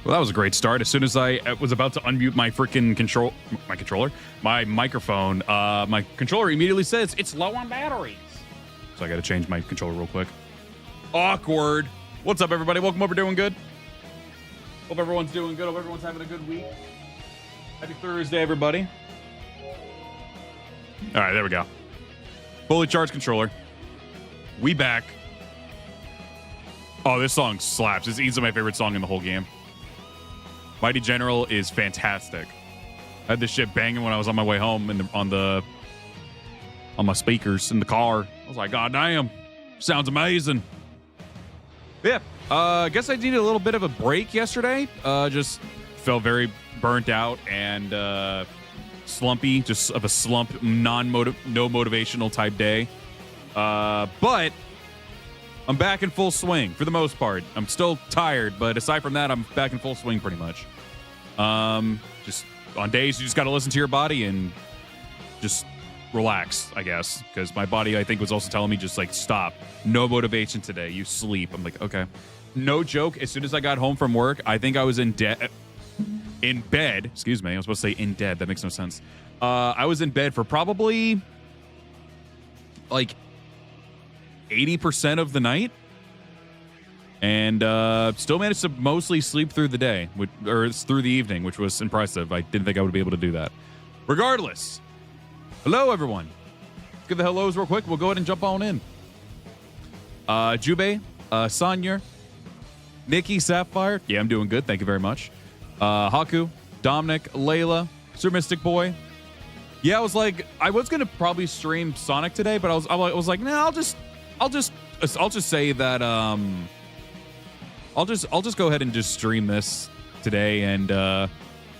Well, that was a great start. As soon as I was about to unmute my freaking my microphone, my controller immediately says it's low on batteries. So I got to change my controller real quick. Awkward. What's up, everybody? Welcome over. Doing good? Hope everyone's doing good. Hope everyone's having a good week. Happy Thursday, everybody. All right, there we go. Fully charged controller. We back. Oh, this song slaps. It's easily my favorite song in the whole game. Mighty General is fantastic. I had this shit banging when I was on my way home on my speakers in the car. I was like, God damn, sounds amazing. Yeah, I guess I needed a little bit of a break yesterday. Just felt very burnt out and slumpy, just of a slump, no motivational type day. But I'm back in full swing for the most part. I'm still tired, but aside from that, I'm back in full swing pretty much. Just on days you just got to listen to your body and just relax, I guess, because my body, I think, was also telling me just like, stop. No motivation today. You sleep. I'm like, okay. No joke. As soon as I got home from work, I think I was in bed. Excuse me. I was supposed to say in dead. That makes no sense. I was in bed for probably like 80% of the night, and still managed to mostly sleep through the day, or through the evening, which was impressive. I didn't think I would be able to do that. Regardless, hello everyone. Let's get the hellos real quick. We'll go ahead and jump on in. Jube, Sanya, Nikki, Sapphire. Yeah, I'm doing good. Thank you very much. Haku, Dominic, Layla, Sir Mystic Boy. Yeah, I was like, I was gonna probably stream Sonic today, but I was like, nah, I'll just say that I'll just go ahead and just stream this today and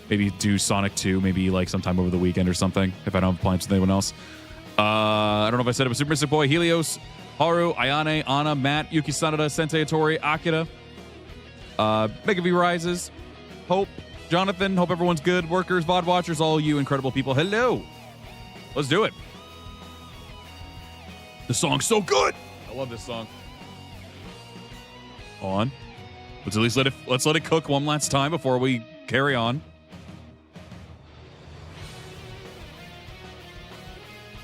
maybe do Sonic 2 maybe like sometime over the weekend or something if I don't have plans with anyone else. I don't know if I said it, but Super Mystic Boy, Helios, Haru, Ayane, Anna, Matt, Yuki Sanada, Sensei Atori, Akira, Mega V Rises, Hope, Jonathan, hope everyone's good, workers, VOD watchers, all you incredible people, hello. Let's do it. The song's so good. I love this song. On. Let's at least let it cook one last time before we carry on.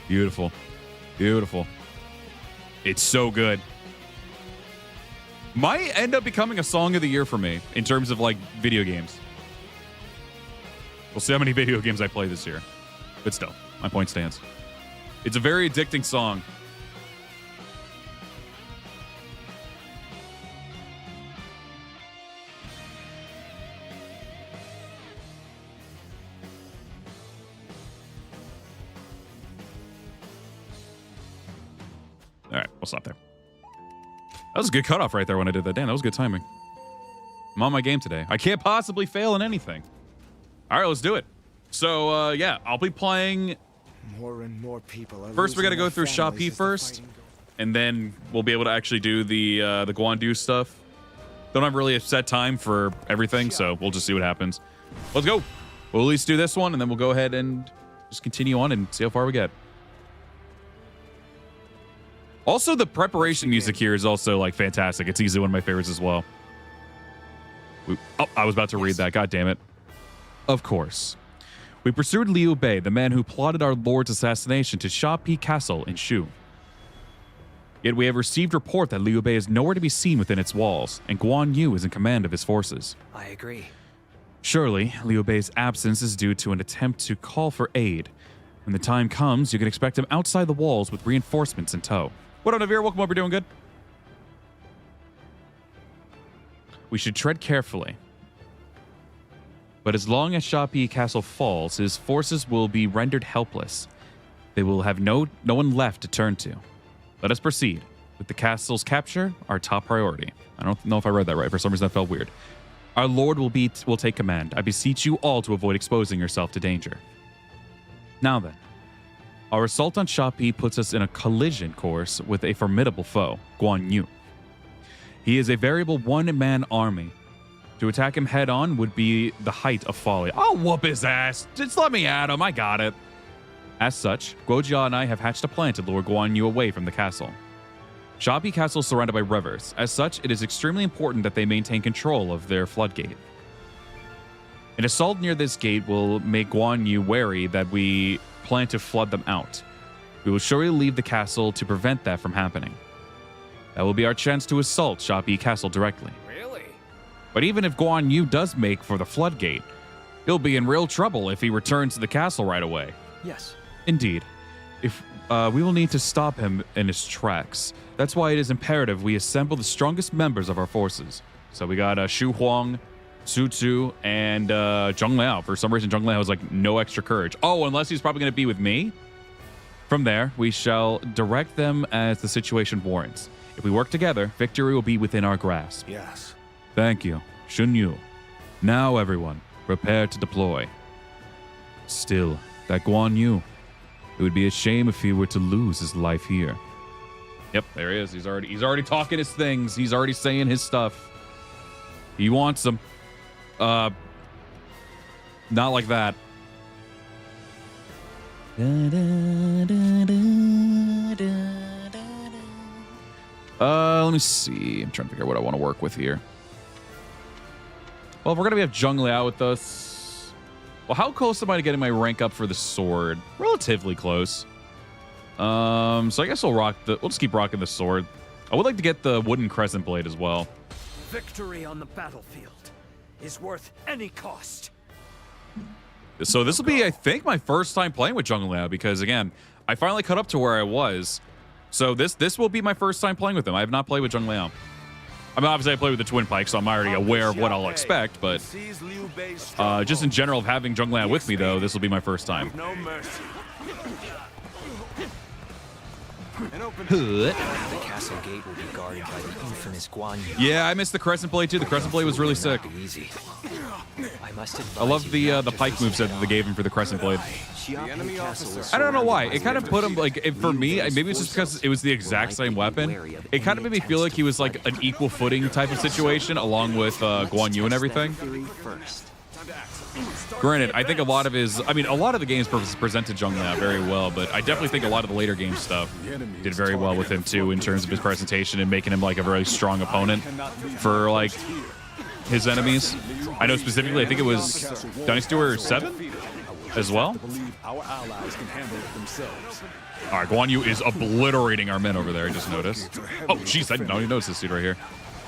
Beautiful. Beautiful. It's so good. Might end up becoming a song of the year for me in terms of like video games. We'll see how many video games I play this year. But still, my point stands. It's a very addicting song. All right, we'll stop there. That was a good cutoff right there when I did that. Damn, that was good timing. I'm on my game today. I can't possibly fail in anything. All right, let's do it. So, yeah, I'll be playing. More and more people are first, we got to go through Shopee first, and then we'll be able to actually do the Guandu stuff. Don't have really a set time for everything, so we'll just see what happens. Let's go. We'll at least do this one, and then we'll go ahead and just continue on and see how far we get. Also, the preparation music here is also like fantastic. It's easily one of my favorites as well. Oh, I was about to read that. God damn it. Of course. We pursued Liu Bei, the man who plotted our lord's assassination, to Shopee Castle in Shu. Yet we have received report that Liu Bei is nowhere to be seen within its walls, and Guanyu is in command of his forces. I agree. Surely, Liu Bei's absence is due to an attempt to call for aid. When the time comes, you can expect him outside the walls with reinforcements in tow. What up, Navir? Welcome over. Doing good? We should tread carefully. But as long as Shopee Castle falls, his forces will be rendered helpless. They will have no one left to turn to. Let us proceed. With the castle's capture, our top priority. I don't know if I read that right. For some reason, that felt weird. Our lord will take command. I beseech you all to avoid exposing yourself to danger. Now then. Our assault on Shopee puts us in a collision course with a formidable foe, Guanyu. He is a variable one-man army. To attack him head-on would be the height of folly. I'll whoop his ass. Just let me at him. I got it. As such, Guojia and I have hatched a plan to lure Guanyu away from the castle. Shopee Castle is surrounded by rivers. As such, it is extremely important that they maintain control of their floodgate. An assault near this gate will make Guanyu wary that we plan to flood them out. We will surely leave the castle to prevent that from happening. That will be our chance to assault Shapi Castle directly. Really? But even if Guanyu does make for the floodgate, he'll be in real trouble if he returns to the castle right away. Yes. Indeed. If we will need to stop him in his tracks. That's why it is imperative we assemble the strongest members of our forces. So we got Shu Huang, Su Tzu, and Zheng Liao. For some reason, Zheng Liao has like no extra courage. Oh, unless he's probably going to be with me. From there, we shall direct them as the situation warrants. If we work together, victory will be within our grasp. Yes. Thank you, Shun Yu. Now, everyone, prepare to deploy. Still, that Guan Yu. It would be a shame if he were to lose his life here. Yep, there he is. He's already talking his things. He's already saying his stuff. He wants them. Not like that. Let me see. I'm trying to figure out what I want to work with here. Well, if we're going to have Zheng Liao with us. Well, how close am I to getting my rank up for the sword? Relatively close. So I guess we'll just keep rocking the sword. I would like to get the wooden crescent blade as well. Victory on the battlefield is worth any cost. So this will be, I think, my first time playing with Zheng Liao because, again, I finally caught up to where I was. So this will be my first time playing with him. I have not played with Zheng Liao. I mean, obviously, I played with the Twin Pike, so I'm already aware of what I'll expect, but just in general of having Zheng Liao with me, though, this will be my first time. No mercy. The castle gate will be guarded by the infamous Guandu. Yeah, I missed the Crescent Blade, too. The Crescent Blade was really sick. I love the pike moveset that they gave him for the Crescent Blade. I don't know why. It kind of put him, like, for me, maybe it's just because it was the exact same weapon. It kind of made me feel like he was, like, an equal footing type of situation, along with Guan Yu and everything. Granted, I think a lot of the games presented Zheng Liao very well, but I definitely think a lot of the later game stuff did very well with him, too, in terms of his presentation and making him, like, a very strong opponent for, like, his enemies. I know specifically, I think it was Dynasty Warrior 7 as well. All right, Guan Yu is obliterating our men over there, I just noticed. Oh, jeez, I didn't even notice this dude right here.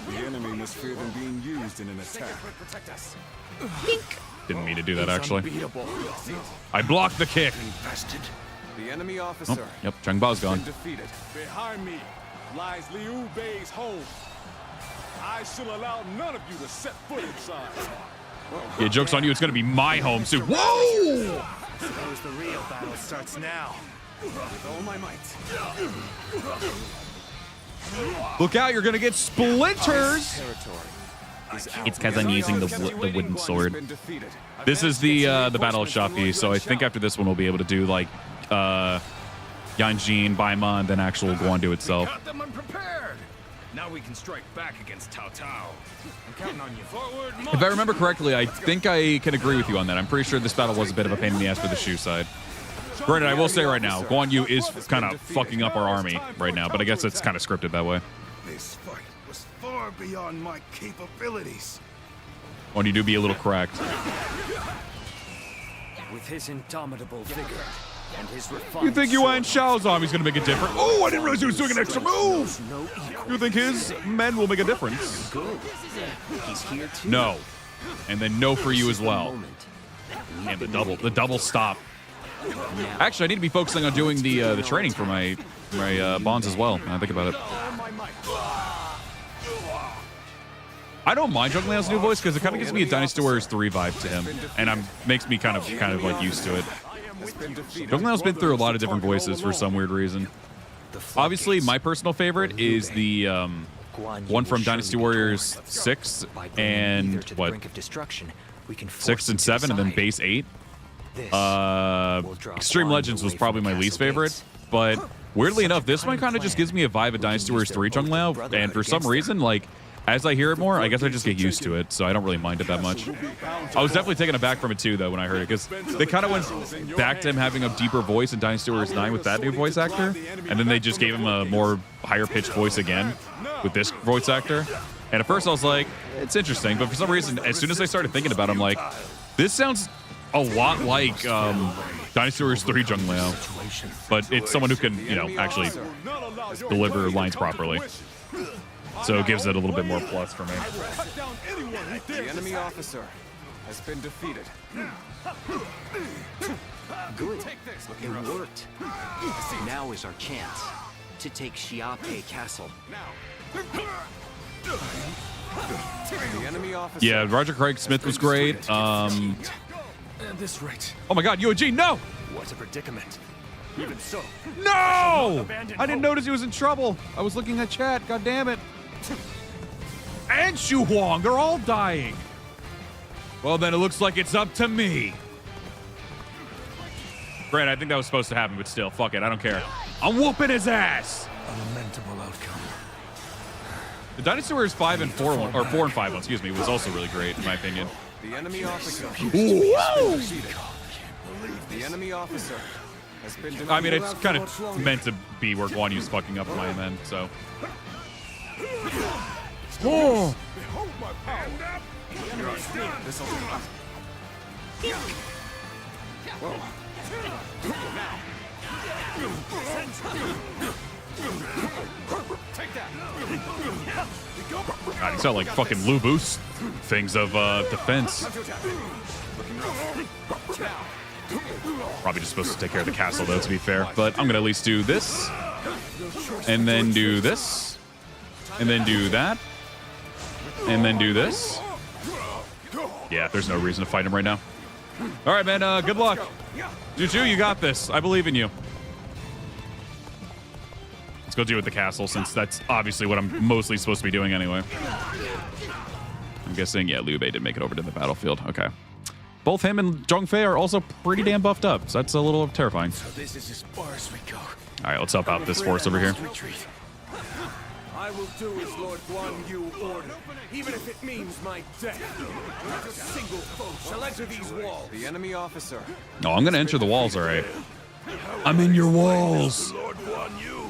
The enemy must fear them being used in an attack. Didn't mean to do that, actually. I blocked the kick. The enemy officer. Oh, yep, Chang Bao's gone. Defeated. Behind me lies Liu Bei's home. I shall allow none of you to set foot inside. Yeah, joke's on you. It's going to be my home soon. Whoa! Suppose the real battle starts now. With all my might. Look out, you're going to get splinters. It's because I'm using the wooden sword. This is the Battle of Shapi, so I think after this one we'll be able to do like Yanjin, Baima, and then actual Guandu itself. Got them unprepared. Now we can strike back against Cao Cao. I'm counting on you. Forward march. If I remember correctly, I think I can agree with you on that. I'm pretty sure this battle was a bit of a pain in the ass for the Shu side. Granted, I will say right now, Guan Yu is kind of fucking up our army right now, but I guess it's kind of scripted that way. This fight was far beyond my capabilities. Guan Yu do be a little cracked. With his indomitable vigor and his refined You think Yuan Shao's army's going to make a difference? Oh, I didn't realize he was doing an extra move! You think his men will make a difference? He's here too. No. And then no for you as well. And the double stop. Actually, I need to be focusing on doing the training for my bonds as well. Now I think about it. I don't mind Zheng Liao's new voice because it kind of gives me a Dynasty Warriors 3 vibe to him, and makes me kind of like used to it. Zheng Liao's been through a lot of different voices for some weird reason. Obviously, my personal favorite is the one from Dynasty Warriors 6 and what? 6 and 7, and then base 8. Extreme Legends was probably my least favorite, but weirdly enough, this one kind of just gives me a vibe of Dynasty Warriors 3 Zheng Liao, and for some reason, like, as I hear it more, I guess I just get used to it, so I don't really mind it that much. I was definitely taken aback from it too, though, when I heard it, because they kind of went back to him having a deeper voice in Dynasty Warriors 9 with that new voice actor, and then they just gave him a more higher-pitched voice again with this voice actor. And at first I was like, it's interesting, but for some reason, as soon as I started thinking about it, I'm like, This sounds a lot like Dynasty Warriors 3 Jung Liao, but it's someone who can, you know, actually deliver lines properly. So it gives it a little bit more plus for me. The enemy officer has been defeated. Good. It worked. Now is our chance to take Xiape Castle. The enemy officer. Yeah, Roger Craig Smith was great. At this rate. Oh my God, UAG, no! What a predicament. Even so. No! I didn't notice he was in trouble. I was looking at chat. God damn it. And Shu Huang, they're all dying. Well, then it looks like it's up to me. Grant, I think that was supposed to happen, but still, fuck it. I don't care. I'm whooping his ass. A lamentable outcome. The Dynasty Warriors 5 and 4 one, or 4 and 5 one, excuse me, was also really great in my opinion. The enemy officer. Whoa! The enemy officer has been defeated. I mean, it's kind of meant to be where Guanyu's fucking up my end, so. Oh! Behold my power. This'll be hot. Take that. God, these are like fucking Lu Boost things of defense. Probably just supposed to take care of the castle, though, to be fair. But I'm going to at least do this. And then do this. And then do that. And then do this. Yeah, there's no reason to fight him right now. All right, man. Good luck. Juju, you got this. I believe in you. Let's go deal with the castle, since that's obviously what I'm mostly supposed to be doing anyway. I'm guessing, yeah, Liu Bei did make it over to the battlefield. Okay. Both him and Zhong Fei are also pretty damn buffed up, so that's a little terrifying. So this is as far as we go. All right, let's help out this force over here. Retreat. I will do as Lord Guandu ordered, even if it means my death. Not a single foe shall enter these walls. The enemy officer. No, I'm going to enter the walls, all right. I'm in your walls. Lord Guanyu.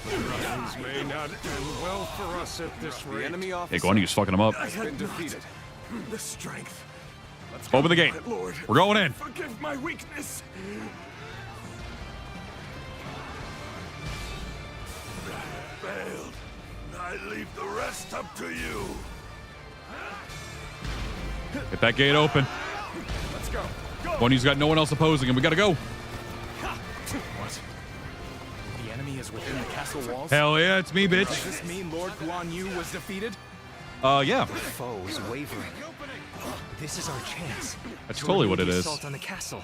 Things may not end well for us at this The rate. enemy officer Hey, Guanyu's fucking him up. has been defeated. The strength. Open the gate. Lord, We're going in. forgive my weakness. Failed. I leave the rest up to you. Get that gate open. Let's go. Go. Guanyu's got no one else opposing him. We got to go. What? The enemy is within the castle walls? Hell yeah, it's me, Does bitch. this mean Lord Guanyu was defeated? Yeah. Foe is wavering. This is our chance. That's to totally what renew it the is. assault on the castle.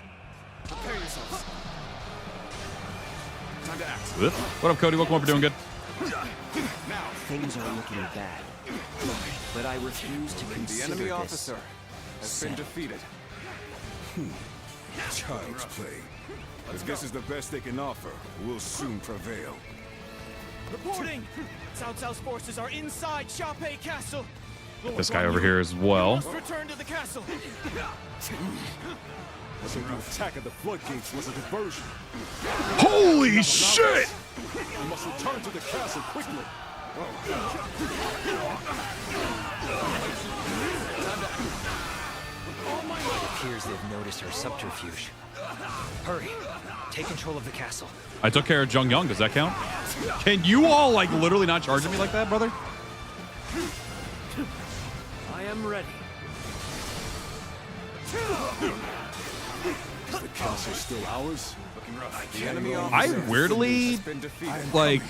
Prepare yourselves. Time to act. What up, Cody? Welcome up. We're doing good. Now, Things are looking bad, but I refuse to the consider enemy this. officer has been defeated. Child's play. If this is the best they can offer, we'll soon prevail. Reporting! Cao Cao's forces are inside Xiape Castle. This guy over here as well. Must return to the castle. So the attack of the floodgates was a diversion. Holy shit! We must return to the castle quickly. It appears they've noticed our subterfuge. Hurry, take control of the castle. I took care of Zhong Yang. Does that count? Can you all, like, literally not charge at me like that, brother? I am ready. Is the castle still ours? The enemy I officer weirdly, has been defeated. like,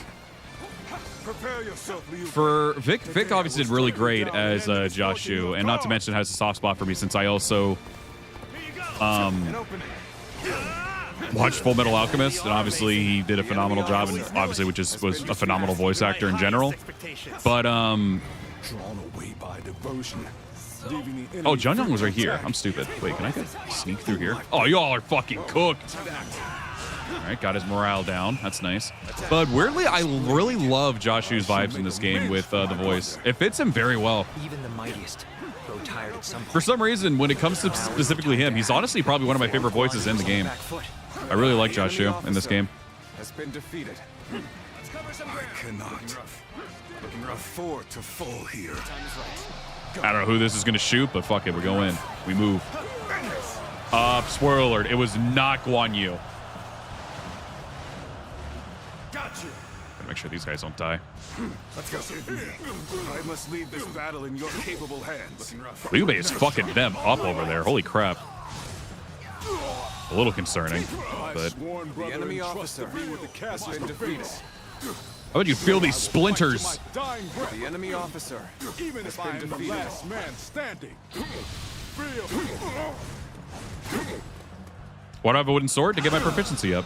Prepare yourself, Liu. for Vic obviously did really great as Joshu, and not to mention has a soft spot for me since I also An opening. watched Full Metal Alchemist, and obviously he did a phenomenal job, and obviously was a phenomenal voice actor in general. But Drawn away by diversion. Leaving the oh, enemy Jun Young was right here. I'm stupid. Wait, can I sneak through here? Oh, y'all are fucking cooked. All right, got his morale down. That's nice. But weirdly, I really love Joshu's vibes in this game with the voice. It fits him very well. Even the mightiest grow tired at some point. For some reason, when it comes to specifically him, he's honestly probably one of my favorite voices in the game. Back foot. I really like The enemy Joshu in this officer game. has been defeated. I cannot afford to fall here. I don't know who this is going to shoot, but fuck it, we go in. We move. Spoiler alert, it was not Guanyu. Gotcha. Gotta make sure these guys don't die. Let's go. I must leave this battle in your capable hands. Liu Bei is fucking them up over there. Holy crap. A little concerning, but The enemy officer with the castle has been defeated. how would you feel these splinters? The enemy officer Even has if I been am the defeated. last man standing. Feel. Why do I have a wooden sword? To get my proficiency up.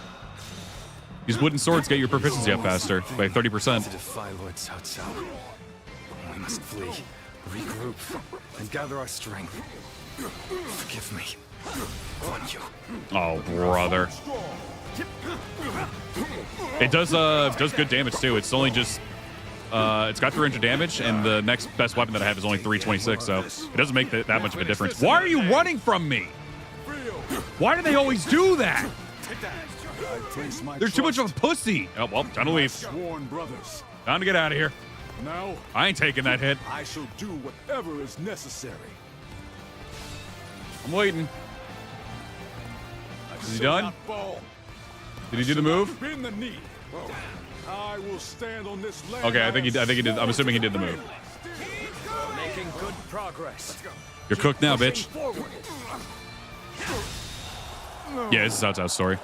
These wooden swords get your proficiency up faster by 30%. To defy Lord Cao Cao. We must flee, regroup, and gather our strength. Forgive me, Guanyu. Oh, brother. It does good damage too. It's only just it's got 300 damage, and the next best weapon that I have is only 326, so it doesn't make that much of a difference. Why are you running from me? Why do they always do that? They're too much of a pussy. Oh, well, time to leave. Sworn brothers. Time to get out of here. Now, I ain't taking that hit. I shall do whatever is necessary. I'm waiting. Is he Shall done? not fall. Did he do the move? Bend the knee. I will stand on this land. Okay, I think he did. I'm assuming he did the move. Making good progress. You're cooked now, bitch. Forward. Yeah, this is Cao Cao's story.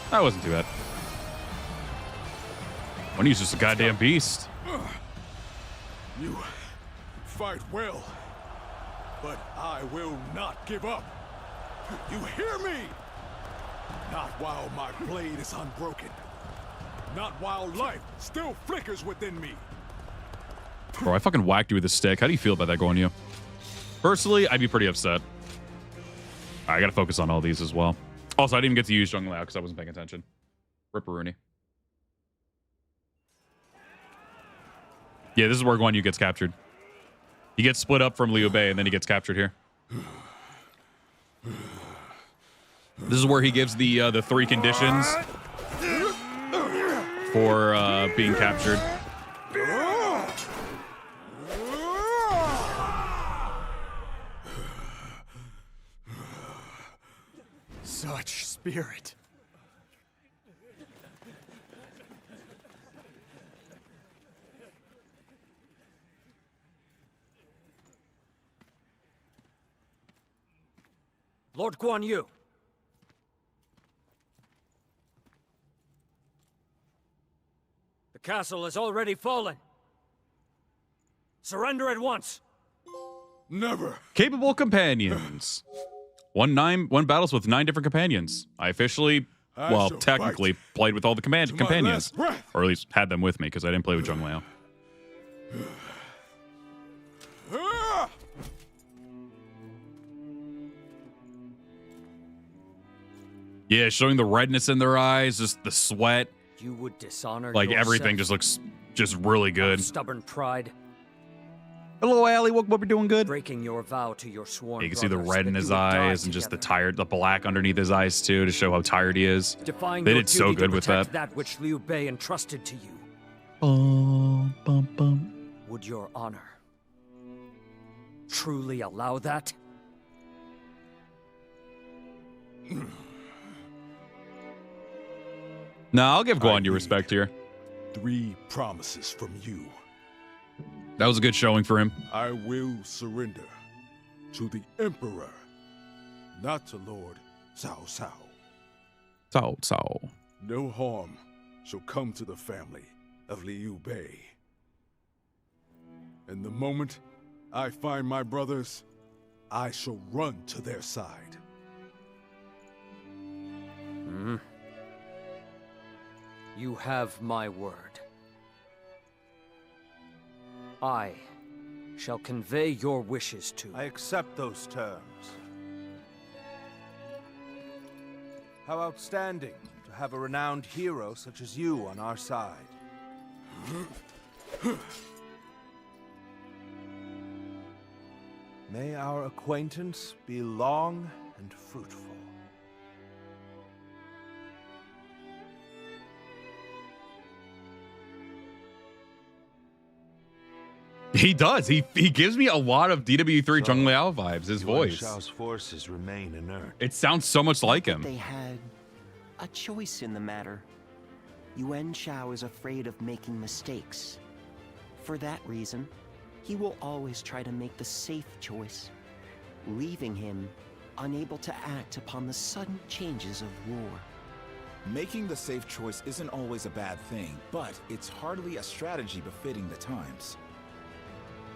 That wasn't too bad. When he's just a goddamn beast. You fight well, but I will not give up. You hear me? Not while my blade is unbroken. Not while life still flickers within me. Bro, I fucking whacked you with a stick. How do you feel about that, Guanyu? Personally, I'd be pretty upset. I gotta focus on all these as well. Also, I didn't even get to use Zhong Liao because I wasn't paying attention. Ripperoonie. Yeah, this is where Guanyu gets captured. He gets split up from Liu Bei, and then he gets captured here. This is where he gives the 3 conditions for being captured. Such spirit. Lord Guanyu. The castle has already fallen. Surrender at once. Never. Capable companions. One battles with 9 different companions. I officially, well, shall technically fight played with all the my companions. last breath. Or at least had them with me, because I didn't play with Zhong Liao. Ah! Yeah, showing the redness in their eyes, just the sweat. You would dishonor Like, yourself. everything just looks just really good. Stubborn pride, Hello, Allie. What we're doing good? breaking your vow to your sworn You can see the brothers red in that his you would die eyes and just together. the black underneath his eyes, too, to show how tired he is. Defying They your did so duty to good with protect that. that which Liu Bei entrusted to you. Would your honor truly allow that? Nah, I'll give Guanyu respect here. 3 promises from you. That was a good showing for him. I will surrender to the Emperor, not to Lord Cao Cao. Cao. No harm shall come to the family of Liu Bei. And the moment I find my brothers, I shall run to their side. You have my word. I shall convey your wishes to. I accept those terms. How outstanding to have a renowned hero such as you on our side. May our acquaintance be long and fruitful. He does. He gives me a lot of DW3 Zheng Liao vibes, his voice. Shao's forces remain inert. It sounds so much like him. They had a choice in the matter. Yuan Shao is afraid of making mistakes. For that reason, he will always try to make the safe choice, leaving him unable to act upon the sudden changes of war. Making the safe choice isn't always a bad thing, but it's hardly a strategy befitting the times.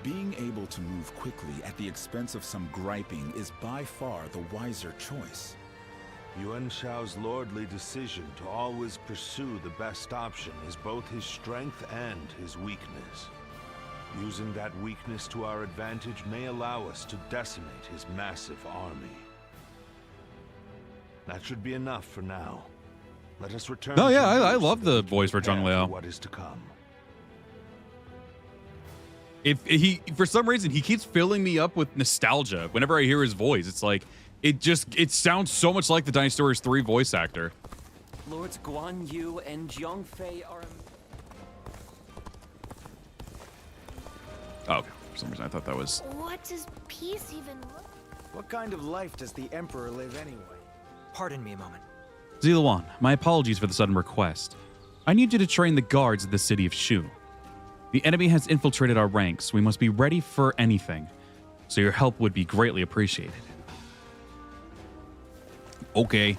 Being able to move quickly at the expense of some griping is by far the wiser choice. Yuan Shao's lordly decision to always pursue the best option is both his strength and his weakness. Using that weakness to our advantage may allow us to decimate his massive army. That should be enough for now. Let us return. Oh yeah, to I Roost love the and voice for Zheng prepare Liao. what is to come. If he, for some reason, he keeps filling me up with nostalgia whenever I hear his voice. It's like, it sounds so much like the Dynasty Warriors 3 voice actor. Lords Guanyu and Zhongfei are... Oh, okay. For some reason, I thought that was... What does peace even look? What kind of life does the Emperor live anyway? Pardon me a moment. Zilawan, my apologies for the sudden request. I need you to train the guards of the city of Shu. The enemy has infiltrated our ranks. We must be ready for anything. So your help would be greatly appreciated. Okay.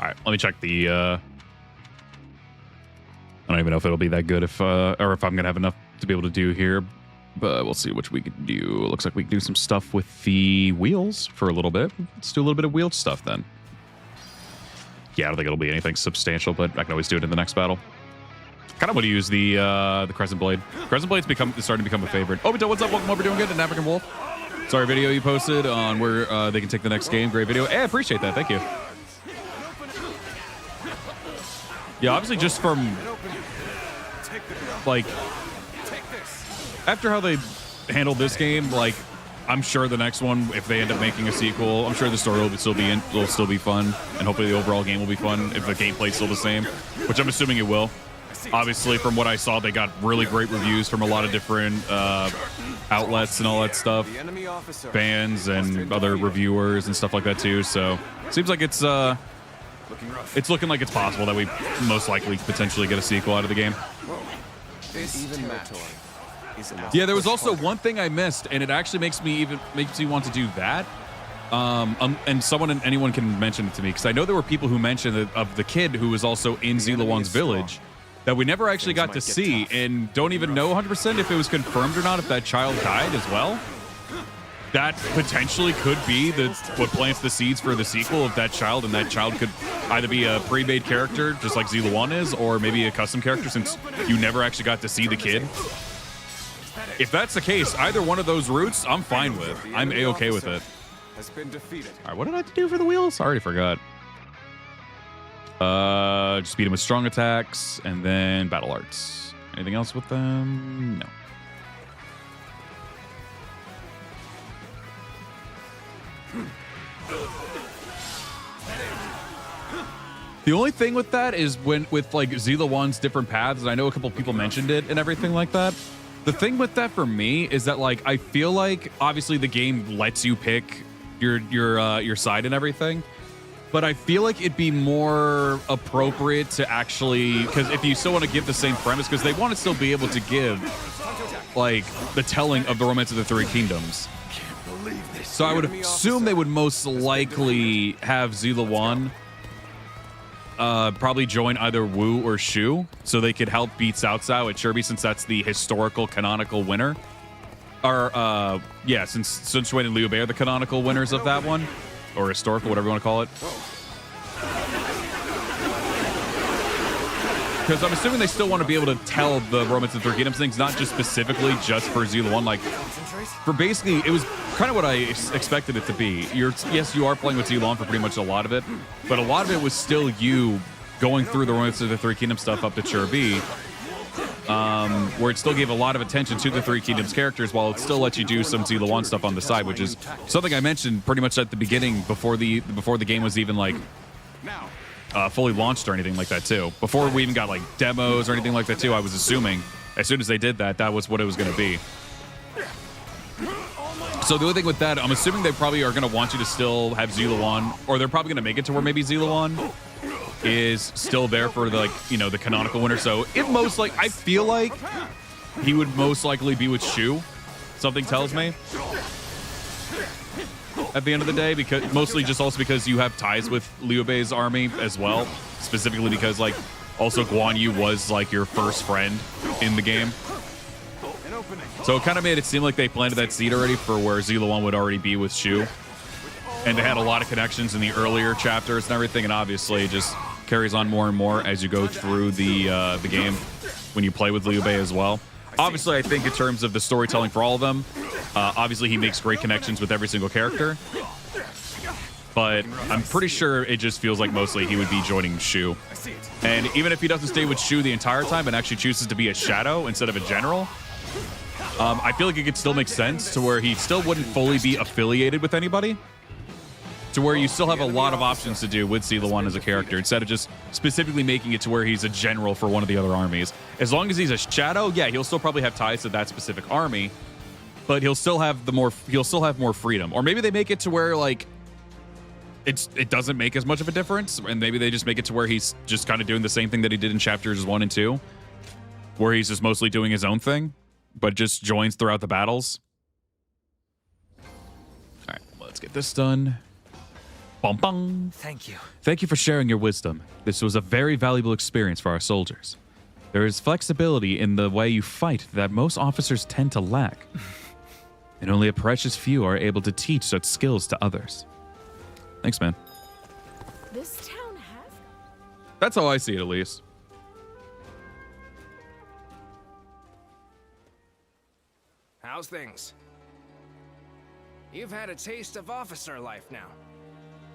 All right, let me check the I don't even know if it'll be that good if or if I'm gonna have enough to be able to do here, but we'll see what we can do. Looks like we can do some stuff with the wheels for a little bit. Let's do a little bit of wheeled stuff then. Yeah, I don't think it'll be anything substantial, but I can always do it in the next battle. Kind of want to use the Crescent Blade. Crescent Blade's starting to become a favorite. Obito, what's up? Welcome over. Doing good. An African Wolf. Sorry, video you posted on where they can take the next game. Great video. Hey, I appreciate that. Thank you. Yeah, obviously just from, like, after how they handled this game, like, I'm sure the next one, if they end up making a sequel, I'm sure the story will still be fun, and hopefully the overall game will be fun if the gameplay's still the same, which I'm assuming it will. Obviously, from what I saw, they got really great reviews from a lot of different outlets and all that stuff, fans and other reviewers and stuff like that too. So it seems like it's looking like it's possible that we most likely potentially get a sequel out of the game. Yeah, there was also one thing I missed, and it actually makes me want to do that. And anyone can mention it to me, because I know there were people who mentioned of the kid who was also in Zilawan's village that we never actually got to see, and don't even know 100% if it was confirmed or not, if that child died as well. That potentially could be what plants the seeds for the sequel of that child, and that child could either be a pre-made character, just like Zilawan is, or maybe a custom character, since you never actually got to see the kid. If that's the case, either one of those routes, I'm fine with. I'm A-okay with it. Has been defeated. All right, what did I have to do for the wheels? I already forgot. Just beat them with strong attacks, and then battle arts. Anything else with them? No. The only thing with that is with like Zilawan's different paths, and I know a couple people mentioned it and everything like that. The thing with that for me is that, like, I feel like obviously the game lets you pick your side and everything, but I feel like it'd be more appropriate to actually, because if you still want to give the same premise, because they want to still be able to give like the telling of the Romance of the Three Kingdoms. So I would assume they would most likely have Zilawan probably join either Wu or Shu, so they could help beat Cao Cao at Shirby, since that's the historical canonical winner. Or yeah, since Sun Quan and Liu Bei are the canonical winners of that one, or historical, whatever you want to call it. Because I'm assuming they still want to be able to tell the Romance of the Three Kingdoms things, not just specifically just for Zilawan. Like, for basically, it was kind of what I expected it to be. Yes, you are playing with Zilawan for pretty much a lot of it, but a lot of it was still you going through the Romance of the Three Kingdoms stuff up to Shirby, where it still gave a lot of attention to the Three Kingdoms characters while it still lets you do some Zila 1 stuff on the side, which is something I mentioned pretty much at the beginning before the game was even like fully launched or anything like that too. Before we even got like demos or anything like that too, I was assuming as soon as they did that, that was what it was going to be. So the only thing with that, I'm assuming they probably are going to want you to still have Zila 1, or they're probably going to make it to where maybe Zila 1 is still there for the, like, you know, the canonical winner. So it most like, I feel like he would most likely be with Shu. Something tells me at the end of the day, because mostly just also because you have ties with Liu Bei's army as well, specifically because like also Guanyu was like your first friend in the game. So it kind of made it seem like they planted that seed already for where Zila 1 would already be with Shu. And they had a lot of connections in the earlier chapters and everything, and obviously it just carries on more and more as you go through the game when you play with Liu Bei as well. Obviously, I think in terms of the storytelling for all of them, obviously he makes great connections with every single character. But I'm pretty sure it just feels like mostly he would be joining Shu. And even if he doesn't stay with Shu the entire time and actually chooses to be a shadow instead of a general, I feel like it could still make sense to where he still wouldn't fully be affiliated with anybody, to where you still have a lot of options to do with Zila 1 as a character instead of just specifically making it to where he's a general for one of the other armies. As long as he's a shadow, yeah, he'll still probably have ties to that specific army, but he'll still have more freedom. Or maybe they make it to where like it doesn't make as much of a difference, and maybe they just make it to where he's just kind of doing the same thing that he did in chapters 1 and 2, where he's just mostly doing his own thing, but just joins throughout the battles. All right, let's get this done. Bum, bum. Thank you. Thank you for sharing your wisdom. This was a very valuable experience for our soldiers. There is flexibility in the way you fight that most officers tend to lack. And only a precious few are able to teach such skills to others. Thanks, man. This town has... That's how I see it, at least. How's things? You've had a taste of officer life now.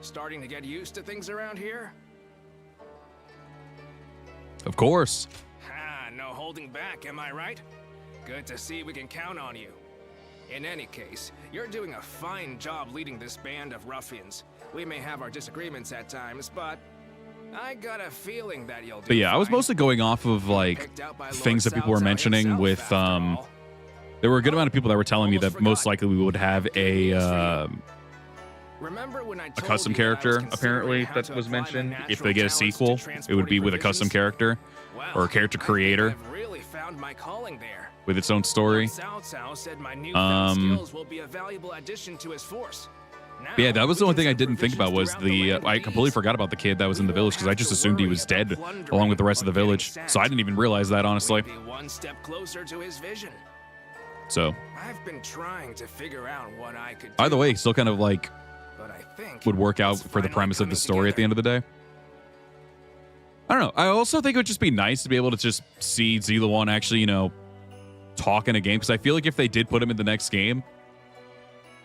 Starting to get used to things around here? Of course. Ha, no holding back, am I right? Good to see we can count on you. In any case, you're doing a fine job leading this band of ruffians. We may have our disagreements at times, but I got a feeling that you'll do. But yeah, I was mostly going off of like things that people were mentioning with there were a good amount of people that were telling me that most likely we would have a custom character, apparently, that was mentioned. If they get a sequel, it would be with a custom character or a character creator with its own story. Yeah, that was the only thing I didn't think about was I completely forgot about the kid that was in the village because I just assumed he was dead along with the rest of the village. So I didn't even realize that, honestly. So I've been trying to figure out what I could either way, still kind of like would work out for the premise of the story at the end of the day. I don't know. I also think it would just be nice to be able to just see Zila 1 actually, you know, talk in a game, because I feel like if they did put him in the next game,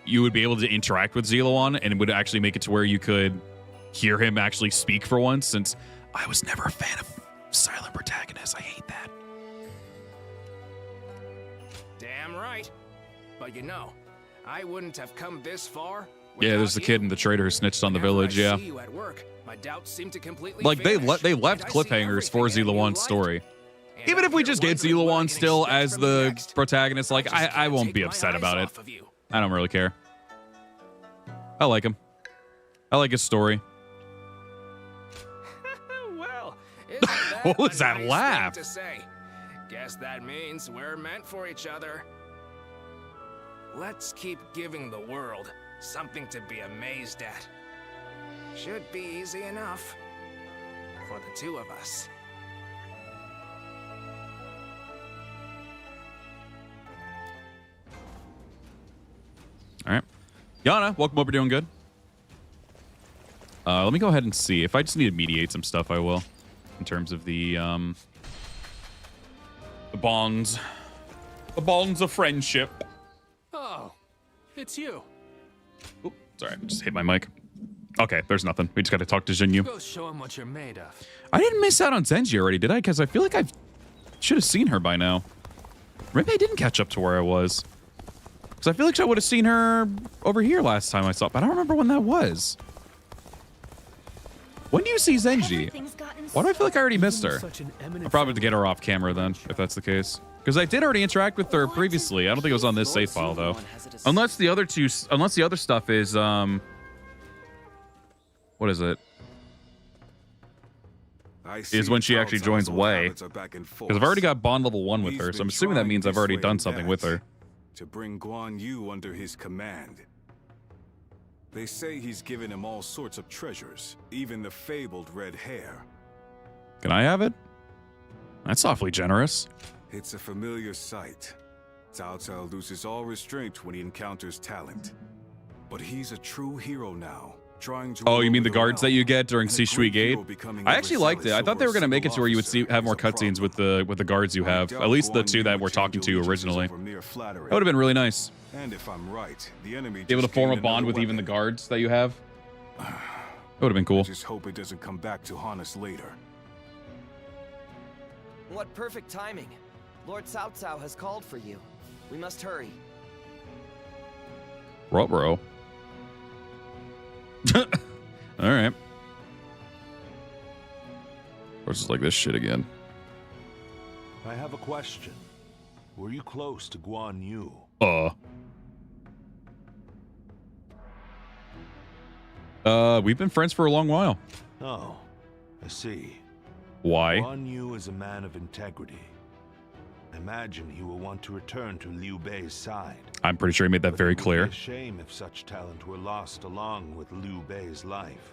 you would be able to interact with Zila 1 and it would actually make it to where you could hear him actually speak for once, since I was never a fan of silent protagonists. I hate that. Damn right. But you know, I wouldn't have come this far. Yeah, there's the kid and the traitor who snitched on the village, yeah. Like, they left cliffhangers for Zila 1's story. Even if we just get Zila 1 still as the protagonist, like, I won't be upset about it. I don't really care. I like him. I like his story. Well, what was that laugh? Guess that means we're meant for each other. Let's keep giving the world something to be amazed at. Should be easy enough for the two of us. All right. Yana, welcome over. Doing good? Let me go ahead and see. If I just need to mediate some stuff, I will. In terms of the bonds. The bonds of friendship. Oh, it's you. Oop, sorry, I just hit my mic. Okay, there's nothing. We just got to talk to Jinyu. Go show him what you're made of. I didn't miss out on Zenji already, did I? Because I feel like I've Should have seen her by now. Maybe I didn't catch up to where I was. Because I feel like I would have seen her over here last time I saw it, but I don't remember when that was. When do you see Zenji? Why do I feel like I already missed her? I'll probably have to get her off camera then, if that's the case. Because I did already interact with her previously. I don't think it was on this save file though. Unless the other stuff is what is it? Is when she actually joins Way. Because I've already got bond level 1 with her, so I'm assuming that means I've already done something with her. To bring Guandu under his command. They say he's given him all sorts of treasures, even the fabled red hair. Can I have it? That's awfully generous. It's a familiar sight. Cao Cao loses all restraint when he encounters talent. But he's a true hero now. Oh, you mean the guards that you get during Sishui Gate? I actually liked it. I thought they were going to make it to where you would have more cutscenes with the guards you have. At least the 2 that we're talking to originally. That would have been really nice. And if I'm right, the enemy be able to form a bond with even the guards that you have. That would have been cool. I just hope it doesn't come back to haunt us later. What perfect timing. Lord Cao Cao has called for you. We must hurry. Ruh-roh. All right. Or just like this shit again. I have a question. Were you close to Guanyu? We've been friends for a long while. Oh, I see. Why? Guanyu is a man of integrity. I imagine he will want to return to Liu Bei's side. I'm pretty sure he made that very clear. It would be a shame if such talent were lost along with Liu Bei's life.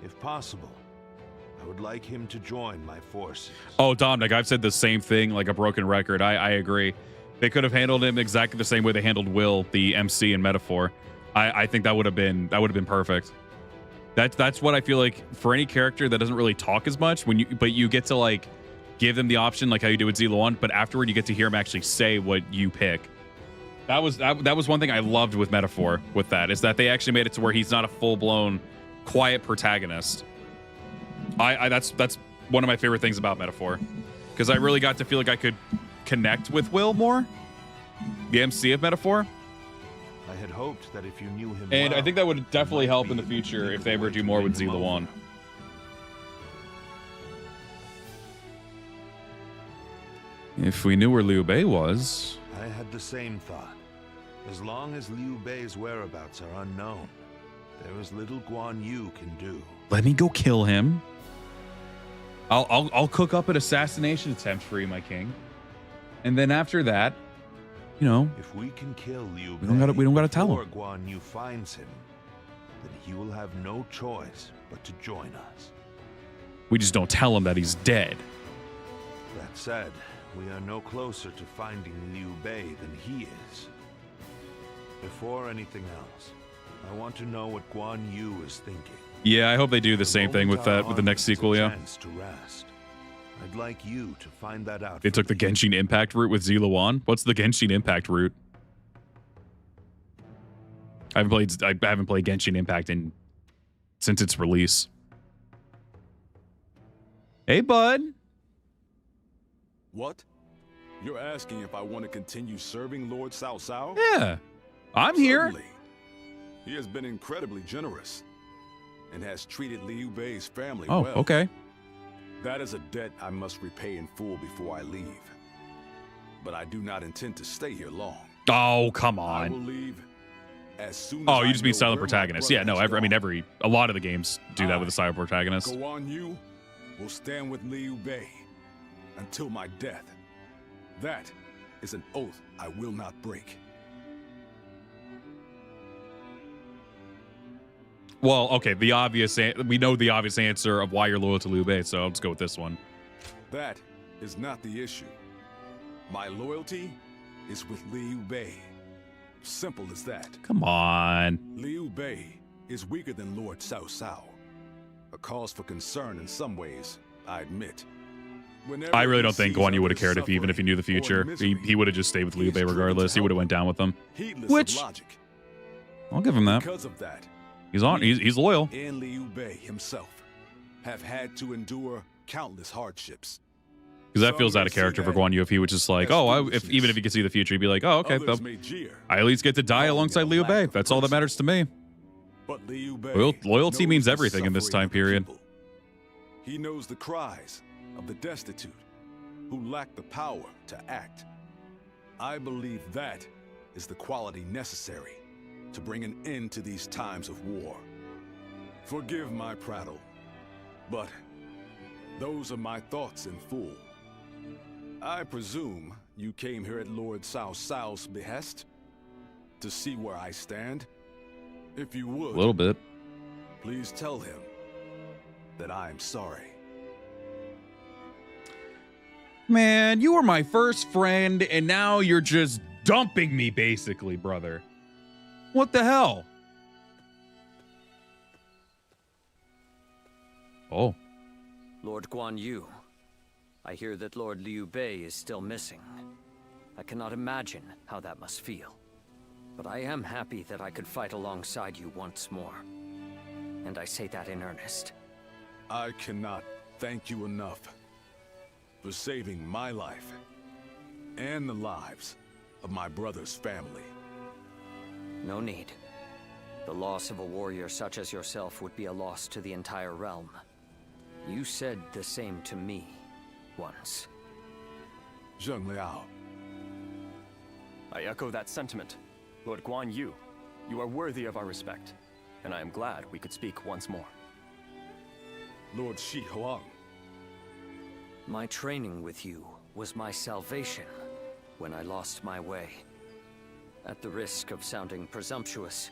If possible, I would like him to join my forces. Oh, Dominic, I've said the same thing like a broken record. I agree. They could have handled him exactly the same way they handled Will, the MC in Metaphor. I think that would have been perfect. That's what I feel like for any character that doesn't really talk as much, but you get to like give them the option like how you do with Zilla 1, but afterward you get to hear him actually say what you pick. That was one thing I loved with Metaphor with that, is that they actually made it to where he's not a full-blown quiet protagonist. That's one of my favorite things about Metaphor, because I really got to feel like I could connect with Will more, the MC of Metaphor. I had hoped that if you knew him and well, I think that would definitely help in the future if they ever do more with Zilla 1. If we knew where Liu Bei was... I had the same thought. As long as Liu Bei's whereabouts are unknown, there is little Guanyu can do. Let me go kill him. I'll cook up an assassination attempt for you, my king. And then after that, you know, if we can kill Liu we don't gotta tell him. Before Guanyu finds him, then he will have no choice but to join us. We just don't tell him that he's dead. That said, we are no closer to finding Liu Bei than he is. Before anything else, I want to know what Guanyu is thinking. Yeah, I hope they do the same thing with the next sequel, yeah. To rest. I'd like you to find that out. They took the Genshin Impact route with Zilla 1. What's the Genshin Impact route? I haven't played Genshin Impact since its release. Hey, bud. What? You're asking if I want to continue serving Lord Cao Cao? Yeah, I'm here. Certainly. He has been incredibly generous and has treated Liu Bei's family well. Oh, okay. That is a debt I must repay in full before I leave. But I do not intend to stay here long. Oh, come I will on. leave as soon as Oh, you I just mean know silent where my protagonist. Yeah, no, brother has gone. a lot of the games do that with a silent protagonist. Guanyu will stand with Liu Bei until my death. That is an oath I will not break. Well, okay, we know the obvious answer of why you're loyal to Liu Bei, so I'll just go with this one. That is not the issue. My loyalty is with Liu Bei. Simple as that. Come on. Liu Bei is weaker than Lord Cao Cao. A cause for concern in some ways, I admit. Whenever I really don't he think sees Guanyu would have others cared even if he knew the suffering future. or misery, He would have just stayed with Liu he Bei is driven to regardless. He would have help, went down with them. heedless Which of logic. I'll give him that. Because of that, He's loyal. and Liu Bei himself have had to endure countless hardships. Because that feels out of character for Guanyu if he was just like, oh, even if he could see the future, he'd be like, oh, okay, I at least get to die alongside Liu Bei. That's all that matters to me. But Liu Bei Loyalty means knows the everything in this time suffering of the period. people. He knows the cries of the destitute who lack the power to act. I believe that is the quality necessary to bring an end to these times of war. Forgive my prattle, but those are my thoughts in full. I presume you came here at Lord Cao Cao's behest to see where I stand. If you would, A little bit. please tell him that I am sorry. Man, you were my first friend, and now you're just dumping me, basically, brother. What the hell? Oh. Lord Guanyu, I hear that Lord Liu Bei is still missing. I cannot imagine how that must feel. But I am happy that I could fight alongside you once more. And I say that in earnest. I cannot thank you enough for saving my life and the lives of my brother's family. No need. The loss of a warrior such as yourself would be a loss to the entire realm. You said the same to me once. Zheng Liao. I echo that sentiment. Lord Guanyu, you are worthy of our respect, and I am glad we could speak once more. Lord Shi Huang. My training with you was my salvation when I lost my way. At the risk of sounding presumptuous,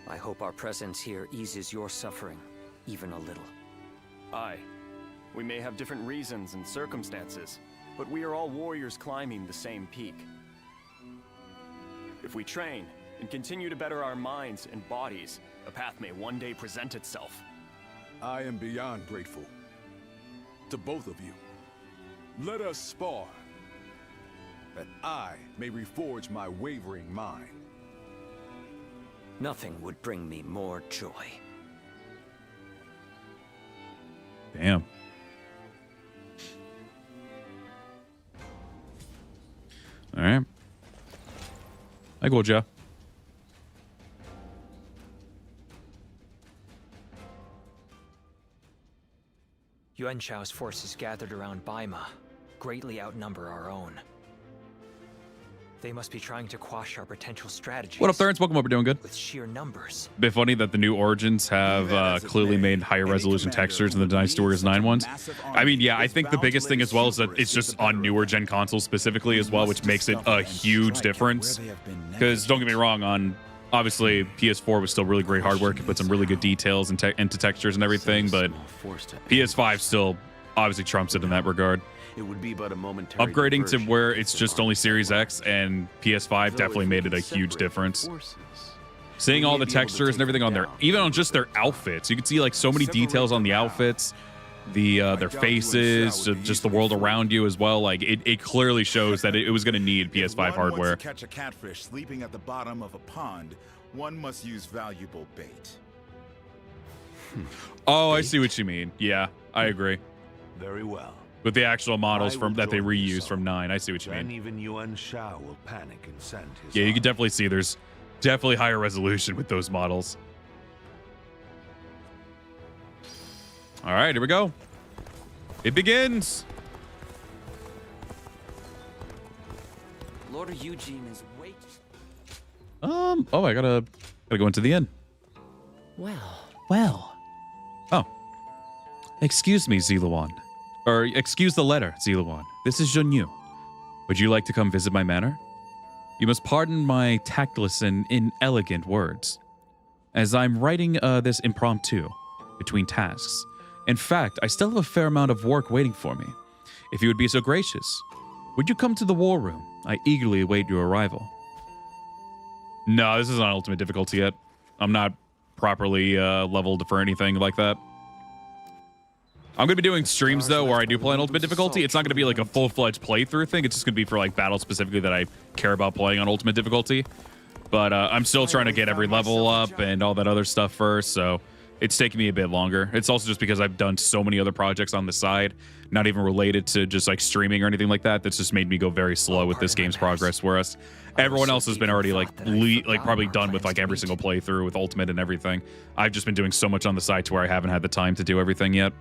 I hope our presence here eases your suffering even a little. Aye. We may have different reasons and circumstances, but we are all warriors climbing the same peak. If we train and continue to better our minds and bodies, a path may one day present itself. I am beyond grateful to both of you. Let us spar, that I may reforge my wavering mind. Nothing would bring me more joy. Damn. All right. I go, Joe. Yuan Shao's forces gathered around Baima greatly outnumber our own. They must be trying to quash our potential strategies. What up, Thurns? Welcome up. We're doing good. With sheer numbers. Bit funny that the new Origins have clearly made higher resolution textures than the Dynasty Warriors 9 ones. I mean, yeah, I think the biggest thing as well is that it's just on newer gen consoles specifically as well, which makes it a huge difference. Because don't get me wrong, on obviously PS4 was still really great hardware, could put some really good details into textures and everything, but PS5 still obviously trumps it in that regard. It would be but a momentary Upgrading to where it's just only Series X and PS5 definitely made it a huge difference. Seeing all the textures and everything on there, even on just their outfits, you can see like so many details on the outfits, their faces, just the world around you as well. Like it clearly shows that it was going to need PS5 hardware. To catch a catfish sleeping at the bottom of a pond, one must use valuable bait. Oh, I see what you mean. Yeah, I agree. Very well. With the actual models from that they reuse from 9, I see what you mean. Then even Yuan Shao will panic and send his Yeah, you can definitely see there's definitely higher resolution with those models. All right, here we go. It begins. Lord Eugene is waiting. Oh, I gotta go into the inn. Well. Oh. Excuse me, Ziluan. Or excuse the letter, Ziluan. This is Junyu. Would you like to come visit my manor? You must pardon my tactless and inelegant words, as I'm writing this impromptu between tasks. In fact, I still have a fair amount of work waiting for me. If you would be so gracious, would you come to the war room? I eagerly await your arrival. No, this isn't on ultimate difficulty yet. I'm not properly leveled for anything like that. I'm going to be doing streams, though, where I do play on ultimate difficulty. It's not going to be like a full-fledged playthrough thing. It's just going to be for like battles specifically that I care about playing on ultimate difficulty. But I'm still trying to get every level up and all that other stuff first. So it's taking me a bit longer. It's also just because I've done so many other projects on the side, not even related to just like streaming or anything like that. That's just made me go very slow with this game's progress. Whereas everyone else has been already like probably done with like every single playthrough with Ultimate and everything. I've just been doing so much on the side to where I haven't had the time to do everything yet.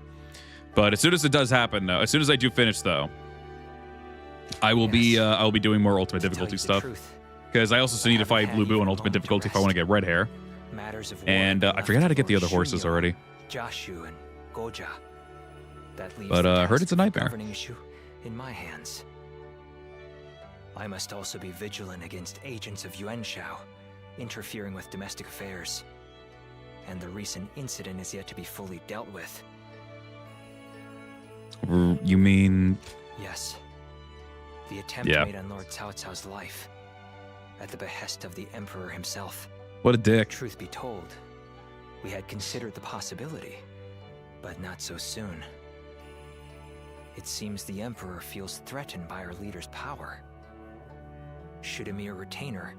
But as soon as it does happen, though, as soon as I do finish, though, I will be doing more Ultimate difficulty stuff. Because I also need to fight Blue Boo on Ultimate difficulty if I want to get red hair. And I forget how to get the other horses already. Jashu and Goja. That leaves But I heard it's a nightmare. governing issue in my hands. I must also be vigilant against agents of Yuan Shao interfering with domestic affairs. And the recent incident is yet to be fully dealt with. You mean? Yes. The attempt made on Lord Cao Cao's life at the behest of the Emperor himself. What a dick. Truth be told, we had considered the possibility, but not so soon. It seems the Emperor feels threatened by our leader's power. Should a mere retainer